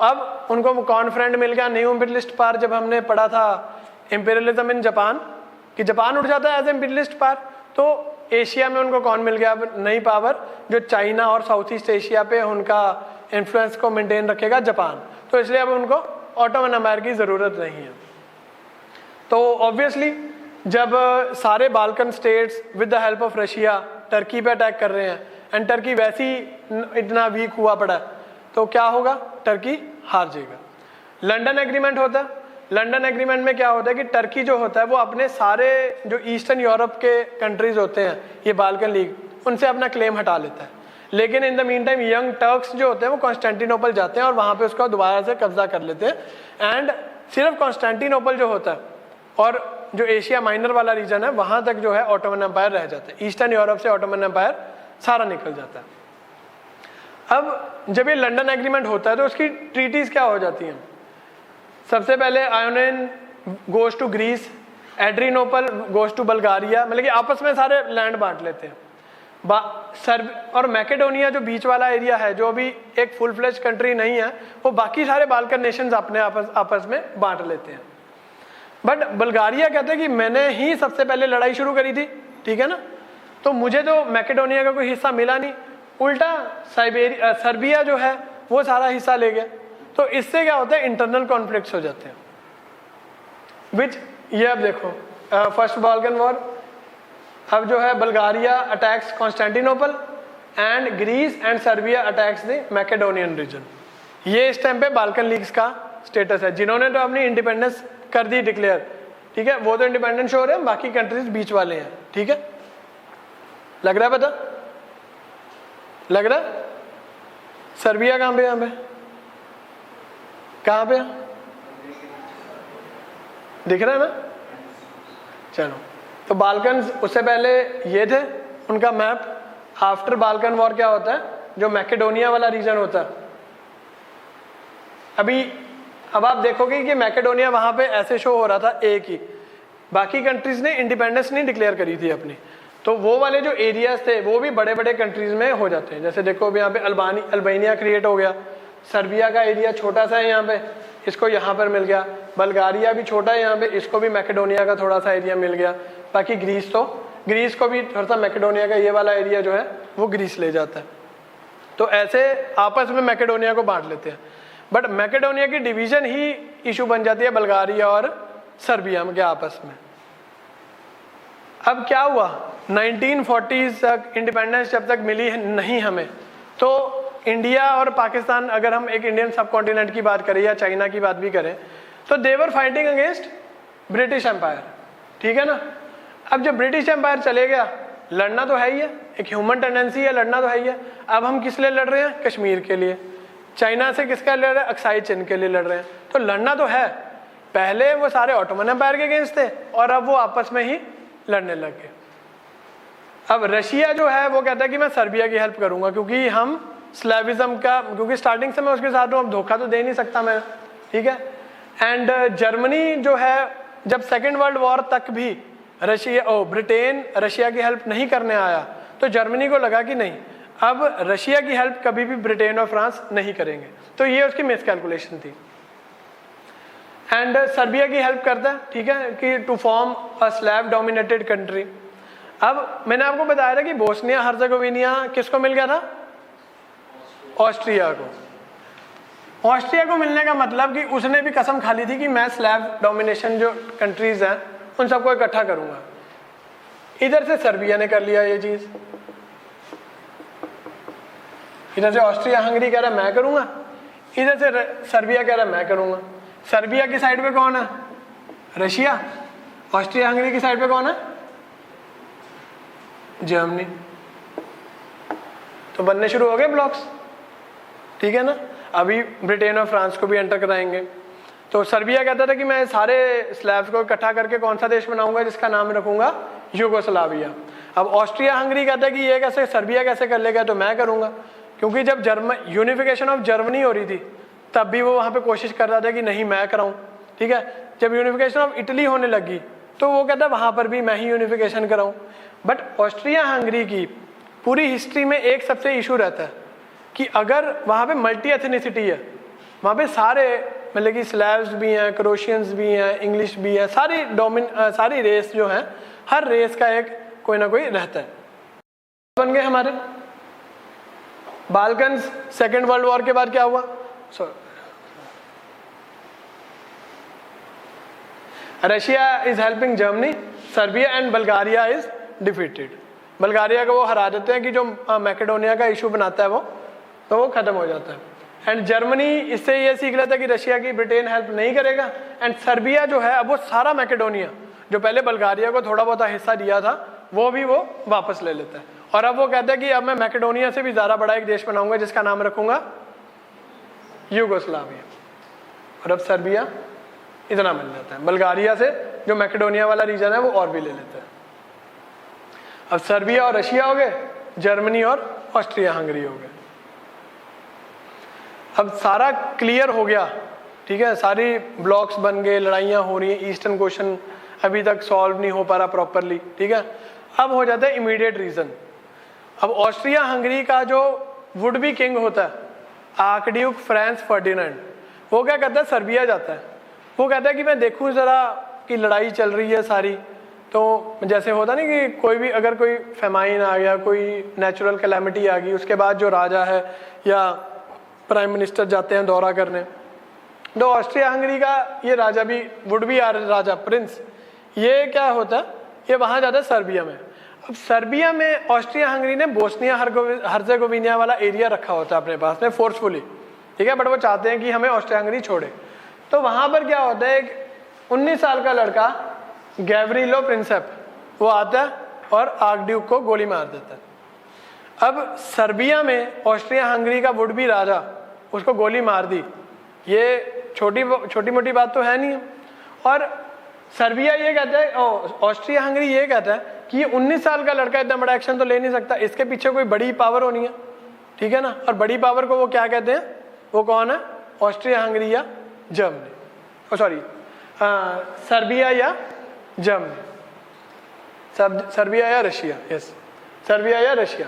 अब उनको कौन फ्रेंड मिल गया, न्यू इम्पीरियलिस्ट पार, जब हमने पढ़ा था इंपीरियलिज्म इन जापान, कि जापान उठ जाता है एज इंपीरियलिस्ट पावर, तो एशिया में उनको कौन मिल गया अब नई पावर, जो चाइना और साउथ ईस्ट एशिया पे उनका इन्फ्लुएंस को मेंटेन रखेगा जापान, तो इसलिए अब उनको ऑटोमन एम्पायर की ज़रूरत नहीं है। तो ऑब्वियसली जब सारे Balkan states with the help of Russia Turkey पे अटैक कर रहे हैं एंड टर्की वैसी इतना वीक हुआ पड़ा है, तो क्या होगा, टर्की हार जाएगा। लंदन एग्रीमेंट होता है, लंदन एग्रीमेंट में क्या होता है कि टर्की जो होता है वो अपने सारे जो ईस्टर्न यूरोप के कंट्रीज होते हैं, ये बाल्कन लीग, उनसे अपना क्लेम हटा लेता है। लेकिन in the mean time young Turks जो होते हैं वो कॉन्स्टेंटिनोपल जाते हैं और वहाँ पे उसका दोबारा से कब्जा कर लेते हैं। एंड सिर्फ कॉन्स्टेंटिनोपल जो होता है और जो एशिया माइनर वाला रीजन है वहाँ तक जो है ऑटोमन एम्पायर रह जाता है। ईस्टर्न यूरोप से ऑटोमन एम्पायर सारा निकल जाता है। अब जब ये लंदन एग्रीमेंट होता है तो उसकी ट्रीटीज क्या हो जाती हैं, सबसे पहले Ioannina goes to Greece, Adrianople goes to Bulgaria, मतलब कि आपस में सारे लैंड बांट लेते हैं। और मैकेडोनिया जो बीच वाला एरिया है, जो अभी एक फुल फ्लेज कंट्री नहीं है, वो बाकी सारे बाल्कन नेशंस अपने आपस में बांट लेते हैं। बट बल्गारिया कहते हैं कि मैंने ही सबसे पहले लड़ाई शुरू करी थी, ठीक है ना, तो मुझे तो मैकेडोनिया का कोई हिस्सा मिला नहीं, उल्टा सर्बिया जो है वो सारा हिस्सा ले गया। तो इससे क्या होता है, इंटरनल कॉन्फ्लिक्ट्स हो जाते हैं। विच ये अब देखो फर्स्ट बाल्कन वॉर, अब जो है Bulgaria attacks Constantinople and Greece and Serbia attacks the Macedonian region. ये इस टाइम पे बाल्कन लीग्स का स्टेटस है। जिन्होंने तो अपनी इंडिपेंडेंस कर दी डिक्लेयर, ठीक है, वो तो इंडिपेंडेंट हो रहे हैं, बाकी कंट्रीज बीच वाले हैं, ठीक है। लग रहा है पता, लग रहा है? सर्बिया कहाँ पे, यहाँ पे कहाँ पे दिख रहा है ना? चलो, तो बाल्कन उससे पहले ये थे उनका मैप। आफ्टर बाल्कन वॉर क्या होता है, जो मैकेडोनिया वाला रीजन होता है, अब आप देखोगे कि मैकेडोनिया वहां पे ऐसे शो हो रहा था एक ही, बाकी कंट्रीज ने इंडिपेंडेंस नहीं डिक्लेयर करी थी अपनी, तो वो वाले जो एरियाज थे वो भी बड़े बड़े कंट्रीज में हो जाते हैं। जैसे देखो अभी यहाँ पे अल्बानिया क्रिएट हो गया, सर्बिया का एरिया छोटा सा है यहाँ पे, इसको यहाँ पर मिल गया। बल्गारिया भी छोटा है यहाँ पे, इसको भी मैकेडोनिया का थोड़ा सा एरिया मिल गया। बाकी ग्रीस को भी थोड़ा सा मैकेडोनिया का ये वाला एरिया जो है वो ग्रीस ले जाता है। तो ऐसे आपस में मैकेडोनिया को बांट लेते हैं। बट मैकेडोनिया की डिवीजन ही इशू बन जाती है बल्गारिया और सर्बिया के आपस में। अब क्या हुआ, 1940s तक इंडिपेंडेंस जब तक मिली नहीं हमें, तो इंडिया और पाकिस्तान, अगर हम एक इंडियन सब कॉन्टिनेंट की बात करें या चाइना की बात भी करें, तो देवर फाइटिंग अगेंस्ट ब्रिटिश एम्पायर, ठीक है ना। अब जब ब्रिटिश एम्पायर चले गया, लड़ना तो है ही है, एक ह्यूमन टेंडेंसी है, लड़ना तो है ही है। अब हम किस लिए लड़ रहे हैं, कश्मीर के लिए। चाइना से किसका लड़ रहे हैं, अक्साई चिन के लिए लड़ रहे हैं। तो लड़ना तो है, पहले वो सारे ऑटोमन एम्पायर के अगेंस्ट थे और अब वो आपस में ही लड़ने लग गए। अब रशिया जो है वो कहता है कि मैं सर्बिया की हेल्प करूंगा, क्योंकि हम स्लेविज्म का, क्योंकि स्टार्टिंग से मैं उसके साथ हूँ, अब धोखा तो दे नहीं सकता मैं, ठीक है। एंड जर्मनी जो है, जब सेकेंड वर्ल्ड वॉर तक भी ब्रिटेन रशिया की हेल्प नहीं करने आया, तो जर्मनी को लगा कि नहीं, अब रशिया की हेल्प कभी भी ब्रिटेन और फ्रांस नहीं करेंगे। तो ये उसकी मिसकैलकुलेशन थी। एंड सर्बिया की हेल्प करता है, ठीक है, कि to form a Slav dominated country. अब मैंने आपको बताया था कि बोस्निया हर्जेगोविना किसको मिल गया था, ऑस्ट्रिया को। ऑस्ट्रिया को मिलने का मतलब कि उसने भी कसम खा ली थी कि मैं स्लैव डोमिनेशन जो कंट्रीज हैं उन सबको इकट्ठा करूंगा। इधर से सर्बिया ने कर लिया ये चीज, इधर से ऑस्ट्रिया हंगरी कह रहा है मैं करूंगा, इधर से सर्बिया कह रहा है मैं करूंगा। सर्बिया की साइड पे कौन है, रशिया। ऑस्ट्रिया हंगरी की साइड पे कौन है, जर्मनी। तो बनने शुरू हो गए ब्लॉक्स, ठीक है ना। अभी ब्रिटेन और फ्रांस को भी एंटर कराएंगे। तो सर्बिया कहता था कि मैं सारे स्लैब्स को इकट्ठा करके कौन सा देश बनाऊंगा, जिसका नाम रखूंगा यूगोस्लाविया। अब ऑस्ट्रिया हंगरी कहता है कि ये कैसे, सर्बिया कैसे कर लेगा, तो मैं करूंगा। क्योंकि जब यूनिफिकेशन ऑफ जर्मनी हो रही थी तब भी वो वहां पे कोशिश कर रहा था कि नहीं मैं कराऊं, ठीक है। जब यूनिफिकेशन ऑफ इटली होने लगी तो वो कहता है वहां पर भी मैं ही यूनिफिकेशन कराऊं। बट ऑस्ट्रिया हंगरी की पूरी हिस्ट्री में एक सबसे इशू रहता है कि अगर वहां पे मल्टी एथनिसिटी है, वहां पे सारे मतलब कि स्लैब्स भी हैं, क्रोशियंस भी हैं, इंग्लिश भी है, सारी रेस जो है, हर रेस का एक कोई ना कोई रहता है। बन गए हमारे बाल्कन्स। सेकेंड वर्ल्ड वॉर के बाद क्या हुआ? Russia is helping Germany, Serbia and Bulgaria is defeated. Bulgaria को वो हरा देते हैं कि जो मैकेडोनिया का इशू बनाता है वो खत्म हो जाता है। एंड जर्मनी इससे ये सीख लेता है कि रशिया की ब्रिटेन हेल्प नहीं करेगा। एंड सर्बिया जो है, अब वो सारा मैकेडोनिया जो पहले बल्गारिया को थोड़ा बहुत हिस्सा दिया था वो भी वो वापस ले लेता है। और अब वो कहता है कि अब मैं मैकेडोनिया से भी ज़्यादा बड़ा एक देश बनाऊंगा जिसका नाम रखूंगा यूगोस्लाविया। और अब सर्बिया इतना मिल जाता है, बल्गारिया से जो मैकेडोनिया वाला रीजन है वो और भी ले लेता है। अब सर्बिया और रशिया हो गए, जर्मनी और ऑस्ट्रिया हंगरी हो गए। अब सारा क्लियर हो गया, ठीक है, सारी ब्लॉक्स बन गए, लड़ाइयाँ हो रही हैं, ईस्टर्न क्वेश्चन अभी तक सॉल्व नहीं हो पा रहा प्रॉपरली, ठीक है। अब हो जाता है इमीडिएट रीजन। अब ऑस्ट्रिया हंगरी का जो वुड बी किंग होता है, आर्कड्यूक फ्रांस फर्डिनेंड, वो क्या करता है, सर्बिया जाता है। वो कहता है कि मैं देखूं ज़रा कि लड़ाई चल रही है सारी, तो जैसे होता नहीं कि कोई भी अगर कोई फेमाइन आ गया, कोई नेचुरल कैलेमिटी आ गई, उसके बाद जो राजा है या प्राइम मिनिस्टर जाते हैं दौरा करने, तो ऑस्ट्रिया हंगरी का ये राजा भी वुड बी राजा प्रिंस, ये क्या होता है, ये वहाँ जाता है सर्बिया में। अब सर्बिया में ऑस्ट्रिया हंगरी ने बोस्निया हर्जेगोविना वाला एरिया रखा होता है अपने पास में फोर्सफुली, ठीक है, बट वो चाहते हैं कि हमें ऑस्ट्रिया हंगरी छोड़े। तो वहाँ पर क्या होता है, एक 19 साल का लड़का गैवरिलो प्रिंसेप वो आता है और आर्कड्यूक को गोली मार देता है। अब सर्बिया में ऑस्ट्रिया हंगरी का वुड बी राजा उसको गोली मार दी, ये छोटी मोटी बात तो है नहीं है। और सर्बिया ये कहता है, ऑस्ट्रिया हंगरी ये कहता है कि ये 19 साल का लड़का इतना बड़ा एक्शन तो ले नहीं सकता, इसके पीछे कोई बड़ी पावर होनी है, ठीक है ना। और बड़ी पावर को वो क्या कहते हैं, वो कौन है, ऑस्ट्रिया हंगरी या जर्मनी, सॉरी सर्बिया या जर्मनी, सर्बिया या रशिया, यस सर्बिया या रशिया।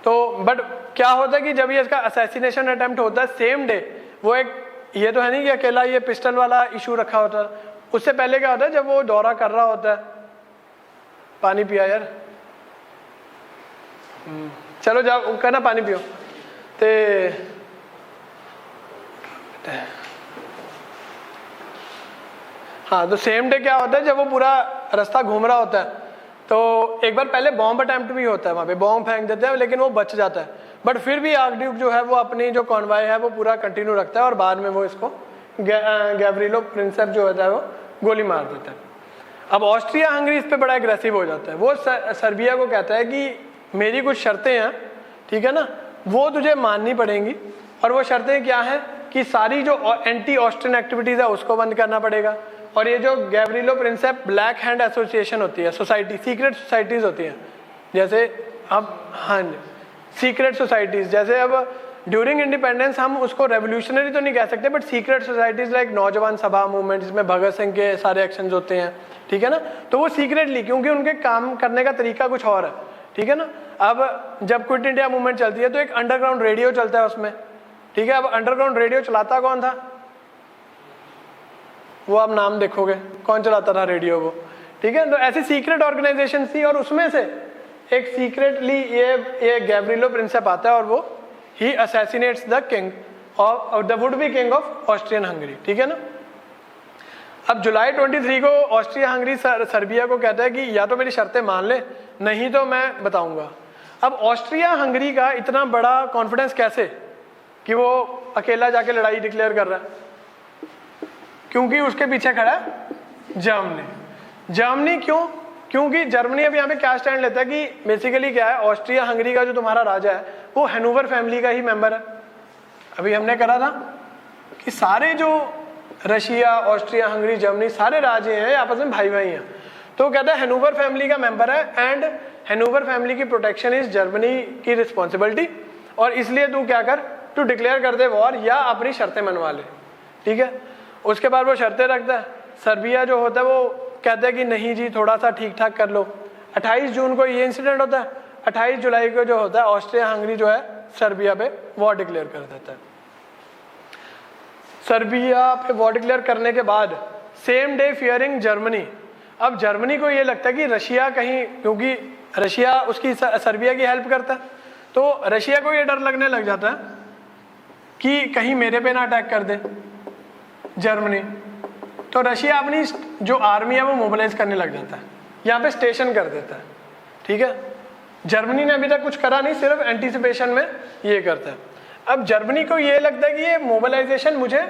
तो बट क्या होता है कि जब ये इसका असैसिनेशन अटेम्प्ट होता है सेम डे, वो एक ये तो है नहीं कि अकेला ये पिस्टल वाला इशू रखा होता है, उससे पहले क्या होता है, जब वो दौरा कर रहा होता है, पानी पिया यार, चलो जाओ कहना पानी पियो, ते हाँ, तो सेम डे क्या होता है, जब वो पूरा रास्ता घूम रहा होता है तो एक बार पहले बॉम्ब अटेम्प्ट भी होता है, वहाँ पे बॉम्ब फेंक देते हैं लेकिन वो बच जाता है। बट फिर भी आर्कड्यूक जो है वो अपनी जो कॉन्वॉय है वो पूरा कंटिन्यू रखता है और बाद में वो इसको गैवरिलो प्रिंसेप जो होता है वो गोली मार देता है। अब ऑस्ट्रिया हंगरी इस पर बड़ा एग्रेसिव हो जाता है, वो सर्बिया को कहता है कि मेरी कुछ शर्तें हैं, ठीक है ना, वो तुझे माननी पड़ेंगी। और वो शर्तें क्या हैं कि सारी जो एंटी ऑस्ट्रियन एक्टिविटीज़ है उसको बंद करना पड़ेगा, और ये जो Gavrilo Prinsep black hand association होती है, सोसाइटी सीक्रेट सोसाइटीज़ होती हैं, जैसे अब हाँ सीक्रेट सोसाइटीज़, जैसे अब ड्यूरिंग इंडिपेंडेंस हम उसको रेवोल्यूशनरी तो नहीं कह सकते, बट सीक्रेट सोसाइटीज़ लाइक नौजवान सभा मूवमेंट जिसमें भगत सिंह के सारे एक्शंस होते हैं, ठीक है ना, तो वो सीक्रेटली, क्योंकि उनके काम करने का तरीका कुछ और है, ठीक है ना। अब जब क्विट इंडिया मूवमेंट चलती है तो एक अंडरग्राउंड रेडियो चलता है उसमें, ठीक है। अब अंडरग्राउंड रेडियो चलाता कौन था, वो आप नाम देखोगे कौन चलाता था रेडियो वो, ठीक है। तो ऐसी सीक्रेट ऑर्गेनाइजेशन थी और उसमें से एक सीक्रेटली ये गैवरिलो प्रिंसेप आता है और वो ही assassinates the king of the would be king of Austrian Hungary, ठीक है ना। अब जुलाई 23 को ऑस्ट्रिया हंगरी सर्बिया को कहता है कि या तो मेरी शर्तें मान ले, नहीं तो मैं बताऊंगा। अब ऑस्ट्रिया हंगरी का इतना बड़ा कॉन्फिडेंस कैसे कि वो अकेला जाके लड़ाई डिक्लेयर कर रहा है, क्योंकि उसके पीछे खड़ा है जर्मनी। क्यों? क्योंकि जर्मनी अब यहाँ पे क्या स्टैंड लेता है कि बेसिकली क्या है, ऑस्ट्रिया हंगरी का जो तुम्हारा राजा है वो हैनोवर फैमिली का ही मेंबर है। अभी हमने करा था कि सारे जो रशिया, ऑस्ट्रिया हंगरी, जर्मनी सारे राज्य हैं आपस में भाई भाई हैं, तो कहता है हैनोवर फैमिली का मेंबर है एंड हैनोवर फैमिली की प्रोटेक्शन इज जर्मनी की रिस्पॉन्सिबिलिटी, और इसलिए तू क्या कर, तू डिक्लेयर कर दे वॉर या अपनी शर्तें मनवा ले, ठीक है। उसके बाद वो शर्तें रखता है, सर्बिया जो होता है वो कहता है कि नहीं जी थोड़ा सा ठीक ठाक कर लो। 28 जून को ये इंसिडेंट होता है, 28 जुलाई को जो होता है ऑस्ट्रिया हंगरी जो है सर्बिया पे वॉर डिक्लेयर कर देता है। सर्बिया पे वॉर डिक्लेयर करने के बाद सेम डे फियरिंग जर्मनी, अब जर्मनी को ये लगता है कि रशिया कहीं, क्योंकि रशिया उसकी सर्बिया की हेल्प करता है, तो रशिया को ये डर लगने लग जाता है कि कहीं मेरे पे ना अटैक कर दे जर्मनी। तो रशिया अपनी जो आर्मी है वो मोबिलाइज करने लग जाता है, यहाँ पे स्टेशन कर देता है। ठीक है, जर्मनी ने अभी तक कुछ करा नहीं, सिर्फ एंटीसिपेशन में ये करता है। अब जर्मनी को ये लगता है कि ये मोबिलाइजेशन मुझे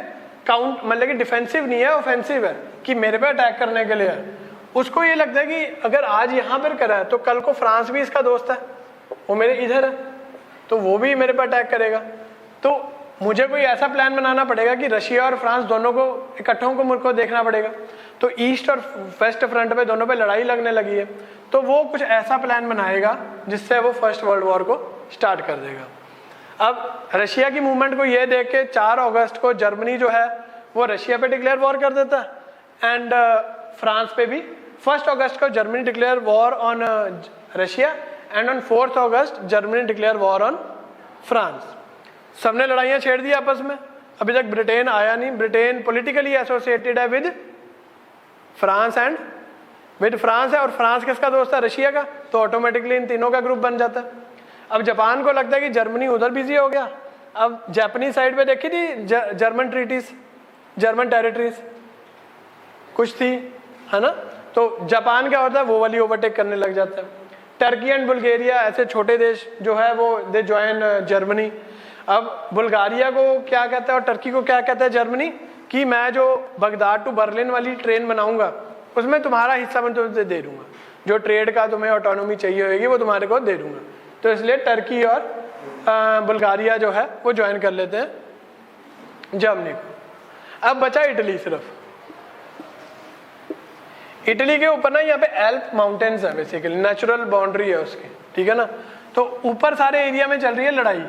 काउंट, मतलब कि डिफेंसिव नहीं है, ऑफेंसिव है, कि मेरे पे अटैक करने के लिए है। उसको ये लगता है कि अगर आज यहाँ पर करा है तो कल को फ्रांस भी इसका दोस्त है, वो मेरे इधर है, तो वो भी मेरे पे अटैक करेगा। तो मुझे कोई ऐसा प्लान बनाना पड़ेगा कि रशिया और फ्रांस दोनों को इकट्ठों को मुझको देखना पड़ेगा। तो ईस्ट और वेस्ट फ्रंट पे दोनों पे लड़ाई लगने लगी है, तो वो कुछ ऐसा प्लान बनाएगा जिससे वो फर्स्ट वर्ल्ड वॉर को स्टार्ट कर देगा। अब रशिया की मूवमेंट को ये देख के 4 अगस्त को जर्मनी जो है वो रशिया पे डिक्लेयर वॉर कर देता है, एंड फ्रांस पे भी 1 अगस्त को Germany declare war on Russia, and on 4 August Germany declare war on France. सबने लड़ाइयाँ छेड़ दी आपस में। अभी तक ब्रिटेन आया नहीं, ब्रिटेन पॉलिटिकली एसोसिएटेड है with France, and with France है, और फ्रांस किसका दोस्त है? रशिया का, तो ऑटोमेटिकली इन तीनों का ग्रुप बन जाता है। अब जापान को लगता है कि जर्मनी उधर बिजी हो गया। अब जापानी साइड पे देखी थी जर्मन ट्रीटीज, जर्मन टेरिटरीज कुछ थी, है ना, तो जापान क्या होता है वो वाली ओवरटेक करने लग जाता है। टर्की एंड बुल्गारिया ऐसे छोटे देश जो है वो दे ज्वाइन जर्मनी। अब बुल्गारिया को क्या कहता है और टर्की को क्या कहता है जर्मनी, कि मैं जो बगदाद टू बर्लिन वाली ट्रेन बनाऊंगा उसमें तुम्हारा हिस्सा मैं तुमसे दे दूंगा, जो ट्रेड का तुम्हें ऑटोनॉमी चाहिए होगी वो तुम्हारे को दे दूंगा। तो इसलिए टर्की और बुल्गारिया जो है वो ज्वाइन कर लेते हैं जर्मनी को। अब बचा इटली सिर्फ। इटली के ऊपर ना यहाँ पे एल्प माउंटेन्स है, बेसिकली नेचुरल बाउंड्री है उसकी, ठीक है ना, तो ऊपर सारे एरिया में चल रही है लड़ाई,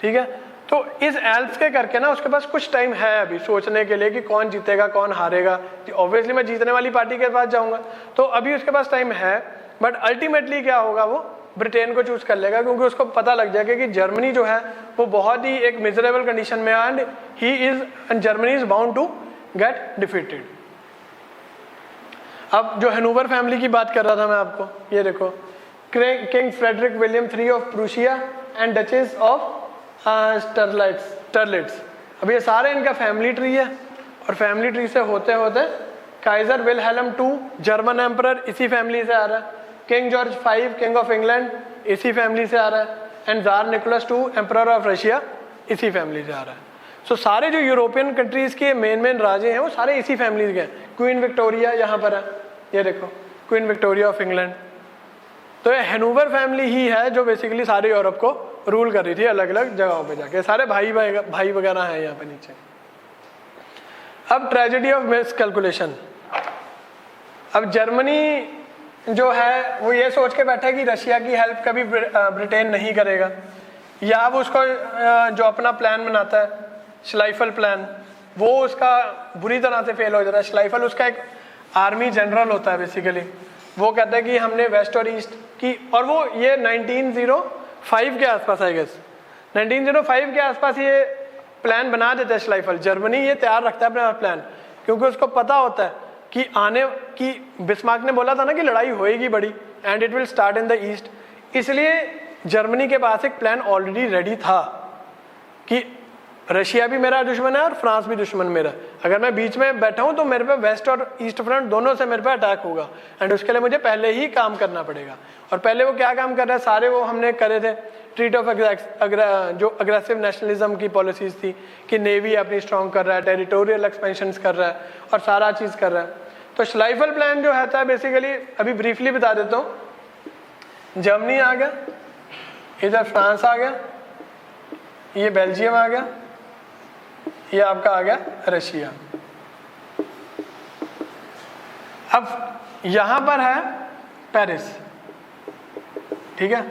ठीक है। तो इस एल्प्स के करके ना उसके पास कुछ टाइम है अभी सोचने के लिए कि कौन जीतेगा कौन हारेगा। ऑब्वियसली मैं जीतने वाली पार्टी के पास जाऊंगा, तो अभी उसके पास टाइम है, बट अल्टीमेटली क्या होगा, वो ब्रिटेन को चूज कर लेगा, क्योंकि उसको पता लग जाएगा कि जर्मनी जो है वो बहुत ही एक मिजरेबल कंडीशन में है, and Germany is bound to get defeated. अब जो हैनोवर फैमिली की बात कर रहा था मैं आपको, ये देखो, king Frederick William III of Prussia and duchess of Strelitz. अब ये सारे इनका फैमिली ट्री है, और फैमिली ट्री से होते होते Kaiser Wilhelm II German emperor इसी फैमिली से आ रहा है, king George V king of England इसी फैमिली से आ रहा है, and tsar Nicholas II emperor of Russia इसी फैमिली से आ रहा है। सो सारे जो यूरोपियन कंट्रीज के मेन राजे हैं वो सारे इसी फैमिली के हैं। क्वीन विक्टोरिया यहाँ पर है, ये देखो, क्वीन विक्टोरिया ऑफ इंग्लैंड। तो ये हैनोवर फैमिली ही है जो बेसिकली सारे यूरोप को रूल कर रही थी अलग अलग जगहों पे जाके। सारे भाई वगैरह हैं यहाँ पे नीचे। अब ट्रेजेडी ऑफ मिस कैलकुलेशन। अब जर्मनी जो है वो ये सोच के बैठा है कि रशिया की हेल्प कभी ब्रिटेन नहीं करेगा, या वो उसको जो अपना प्लान बनाता है श्लाइफल प्लान, वो उसका बुरी तरह से फेल हो जाता है। श्लाइफल उसका एक आर्मी जनरल होता है बेसिकली, वो कहता है कि हमने वेस्ट और ईस्ट की, और वो ये 1905 के आसपास, आई गेस 1905 के आसपास ये प्लान बना देता है श्लाइफल। जर्मनी ये तैयार रखता है अपना प्लान, क्योंकि उसको पता होता है कि आने की, बिस्मार्क ने बोला था ना कि लड़ाई होएगी बड़ी, and it will start in the east. इसलिए जर्मनी के पास एक प्लान ऑलरेडी रेडी था कि रशिया भी मेरा दुश्मन है और फ्रांस भी दुश्मन मेरा, अगर मैं बीच में बैठा हूं तो मेरे पे वेस्ट और ईस्ट फ्रंट दोनों से मेरे पे अटैक होगा, एंड उसके लिए मुझे पहले ही काम करना पड़ेगा। और पहले वो क्या काम कर रहा है, सारे वो हमने करे थे ट्रीट ऑफ जो अग्रेसिव नेशनलिज्म की पॉलिसीज थी, कि नेवी अपनी स्ट्रॉन्ग कर रहा है, टेरिटोरियल एक्सपेंशन कर रहा है, और सारा चीज़ कर रहा है। तो श्लाइफल प्लान जो है था बेसिकली, अभी ब्रीफली बता देता हूँ। जर्मनी आ गया, इधर फ्रांस आ गया, ये बेल्जियम आ गया, ये आपका आ गया रशिया। अब यहां पर है पेरिस, ठीक है।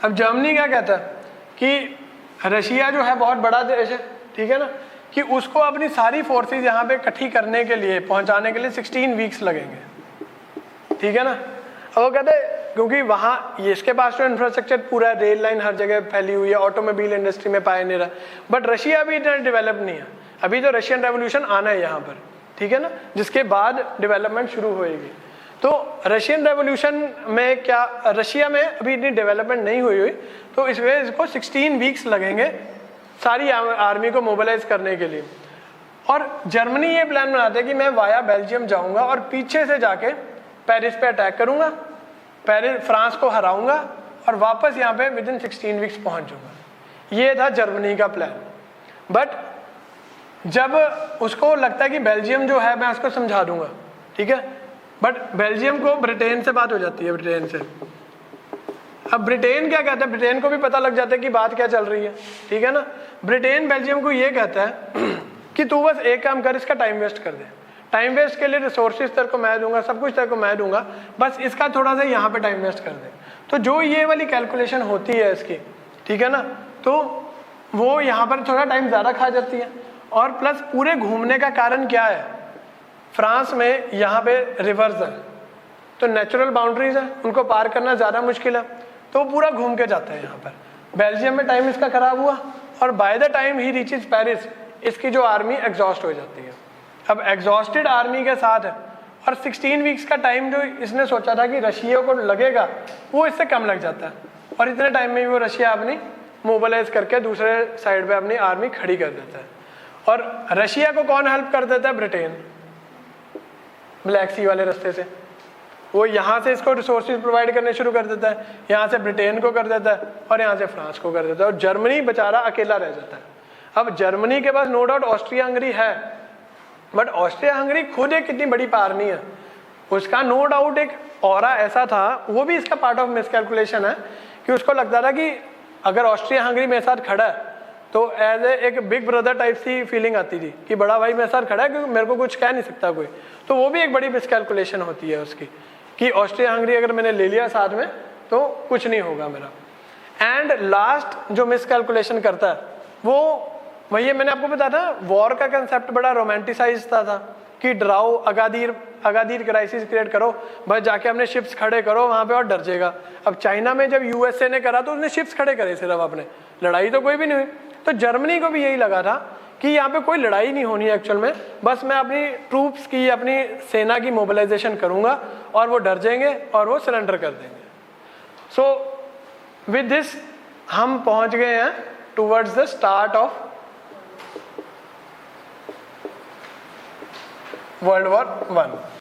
अब जर्मनी क्या कहता है कि रशिया जो है बहुत बड़ा देश है, ठीक है ना, कि उसको अपनी सारी फोर्सेस यहाँ पे इकट्ठी करने के लिए, पहुंचाने के लिए 16 वीक्स लगेंगे, ठीक है ना। और वो कहते हैं क्योंकि वहाँ इसके पास तो इंफ्रास्ट्रक्चर पूरा है, रेल लाइन हर जगह फैली हुई है, ऑटोमोबाइल इंडस्ट्री में पायनियर है, बट रशिया भी इतना डेवलप नहीं है। अभी तो रशियन रेवोल्यूशन आना है यहाँ पर, ठीक है ना, जिसके बाद डेवलपमेंट शुरू होएगी। तो रशियन रेवोल्यूशन में क्या, रशिया में अभी इतनी डेवलपमेंट नहीं हुई तो इस वजह इसको 16 वीक्स लगेंगे सारी आर्मी को मोबिलाइज करने के लिए। और जर्मनी ये प्लान बनाते हैं कि मैं वाया बेल्जियम जाऊंगा और पीछे से जाके पेरिस पे अटैक करूंगा, फ्रांस को हराऊंगा और वापस यहाँ पे विद इन 16 वीक्स पहुंच जाऊंगा। ये था जर्मनी का प्लान। बट जब उसको लगता है कि बेल्जियम जो है मैं उसको समझा दूंगा, ठीक है, बट बेल्जियम को ब्रिटेन से बात हो जाती है, ब्रिटेन से। अब ब्रिटेन क्या कहता है, ब्रिटेन को भी पता लग जाता है कि बात क्या चल रही है, ठीक है ना। ब्रिटेन बेल्जियम को ये कहता है कि तू बस एक काम कर, इसका टाइम वेस्ट कर दे, टाइम वेस्ट के लिए रिसोर्सेज तेरे को मैं दूंगा, सब कुछ तेरे को मैं दूंगा, बस इसका थोड़ा सा यहाँ पे टाइम वेस्ट कर दे। तो जो ये वाली कैलकुलेशन होती है इसकी, ठीक है ना, तो वो यहाँ पर थोड़ा टाइम ज़्यादा खा जाती है। और प्लस पूरे घूमने का कारण क्या है, फ्रांस में यहाँ पे रिवर्स है तो नेचुरल बाउंड्रीज है, उनको पार करना ज़्यादा मुश्किल है, तो पूरा घूम के जाता है यहाँ पर। बेल्जियम में टाइम इसका खराब हुआ और by the time he reaches Paris इसकी जो आर्मी एग्जॉस्ट हो जाती है। अब एग्जॉस्टेड आर्मी के साथ है और 16 वीक्स का टाइम जो इसने सोचा था कि रशिया को लगेगा वो इससे कम लग जाता है और इतने टाइम में वो रशिया अपनी मोबिलाइज करके दूसरे साइड पे अपनी आर्मी खड़ी कर देता है। और रशिया को कौन हेल्प कर देता है, ब्रिटेन, ब्लैक सी वाले रास्ते से। वो यहाँ से इसको रिसोर्सेज प्रोवाइड करने शुरू कर देता है, यहाँ से ब्रिटेन को कर देता है और यहाँ से फ्रांस को कर देता है और जर्मनी बेचारा अकेला रह जाता है। अब जर्मनी के पास नो डाउट ऑस्ट्रिया हंगरी है, बट ऑस्ट्रिया हंगरी खुद एक कितनी बड़ी पावर नहीं है, उसका नो डाउट एक ऑरा ऐसा था, वो भी इसका पार्ट ऑफ मिसकैलकुलेशन है कि उसको लगता था कि अगर ऑस्ट्रिया हंगरी मेरे साथ खड़ा है तो एज एक बिग ब्रदर टाइप सी फीलिंग आती थी कि बड़ा भाई मेरे साथ खड़ा है क्योंकि मेरे को कुछ कह नहीं सकता कोई। तो वो भी एक बड़ी मिसकैलकुलेशन होती है उसकी कि ऑस्ट्रिया हंगरी अगर मैंने ले लिया साथ में तो कुछ नहीं होगा मेरा। एंड लास्ट जो मिसकैलकुलेशन करता है वो वही मैंने आपको बताया था, वॉर का कंसेप्ट बड़ा रोमांटिसाइज था कि डराओ, अगादीर क्राइसिस क्रिएट करो, बस जाके अपने शिप्स खड़े करो वहां पे और डर जाएगा। अब चाइना में जब यूएसए ने करा तो उसने शिप्स खड़े करे सिर्फ अपने, लड़ाई तो कोई भी नहीं हुई। तो जर्मनी को भी यही लगा था कि यहाँ पे कोई लड़ाई नहीं होनी है एक्चुअल में, बस मैं अपनी ट्रूप्स की, अपनी सेना की मोबिलाइजेशन करूंगा और वो डर जाएंगे और वो सरेंडर कर देंगे। सो विद दिस हम पहुंच गए हैं towards the start of World War I।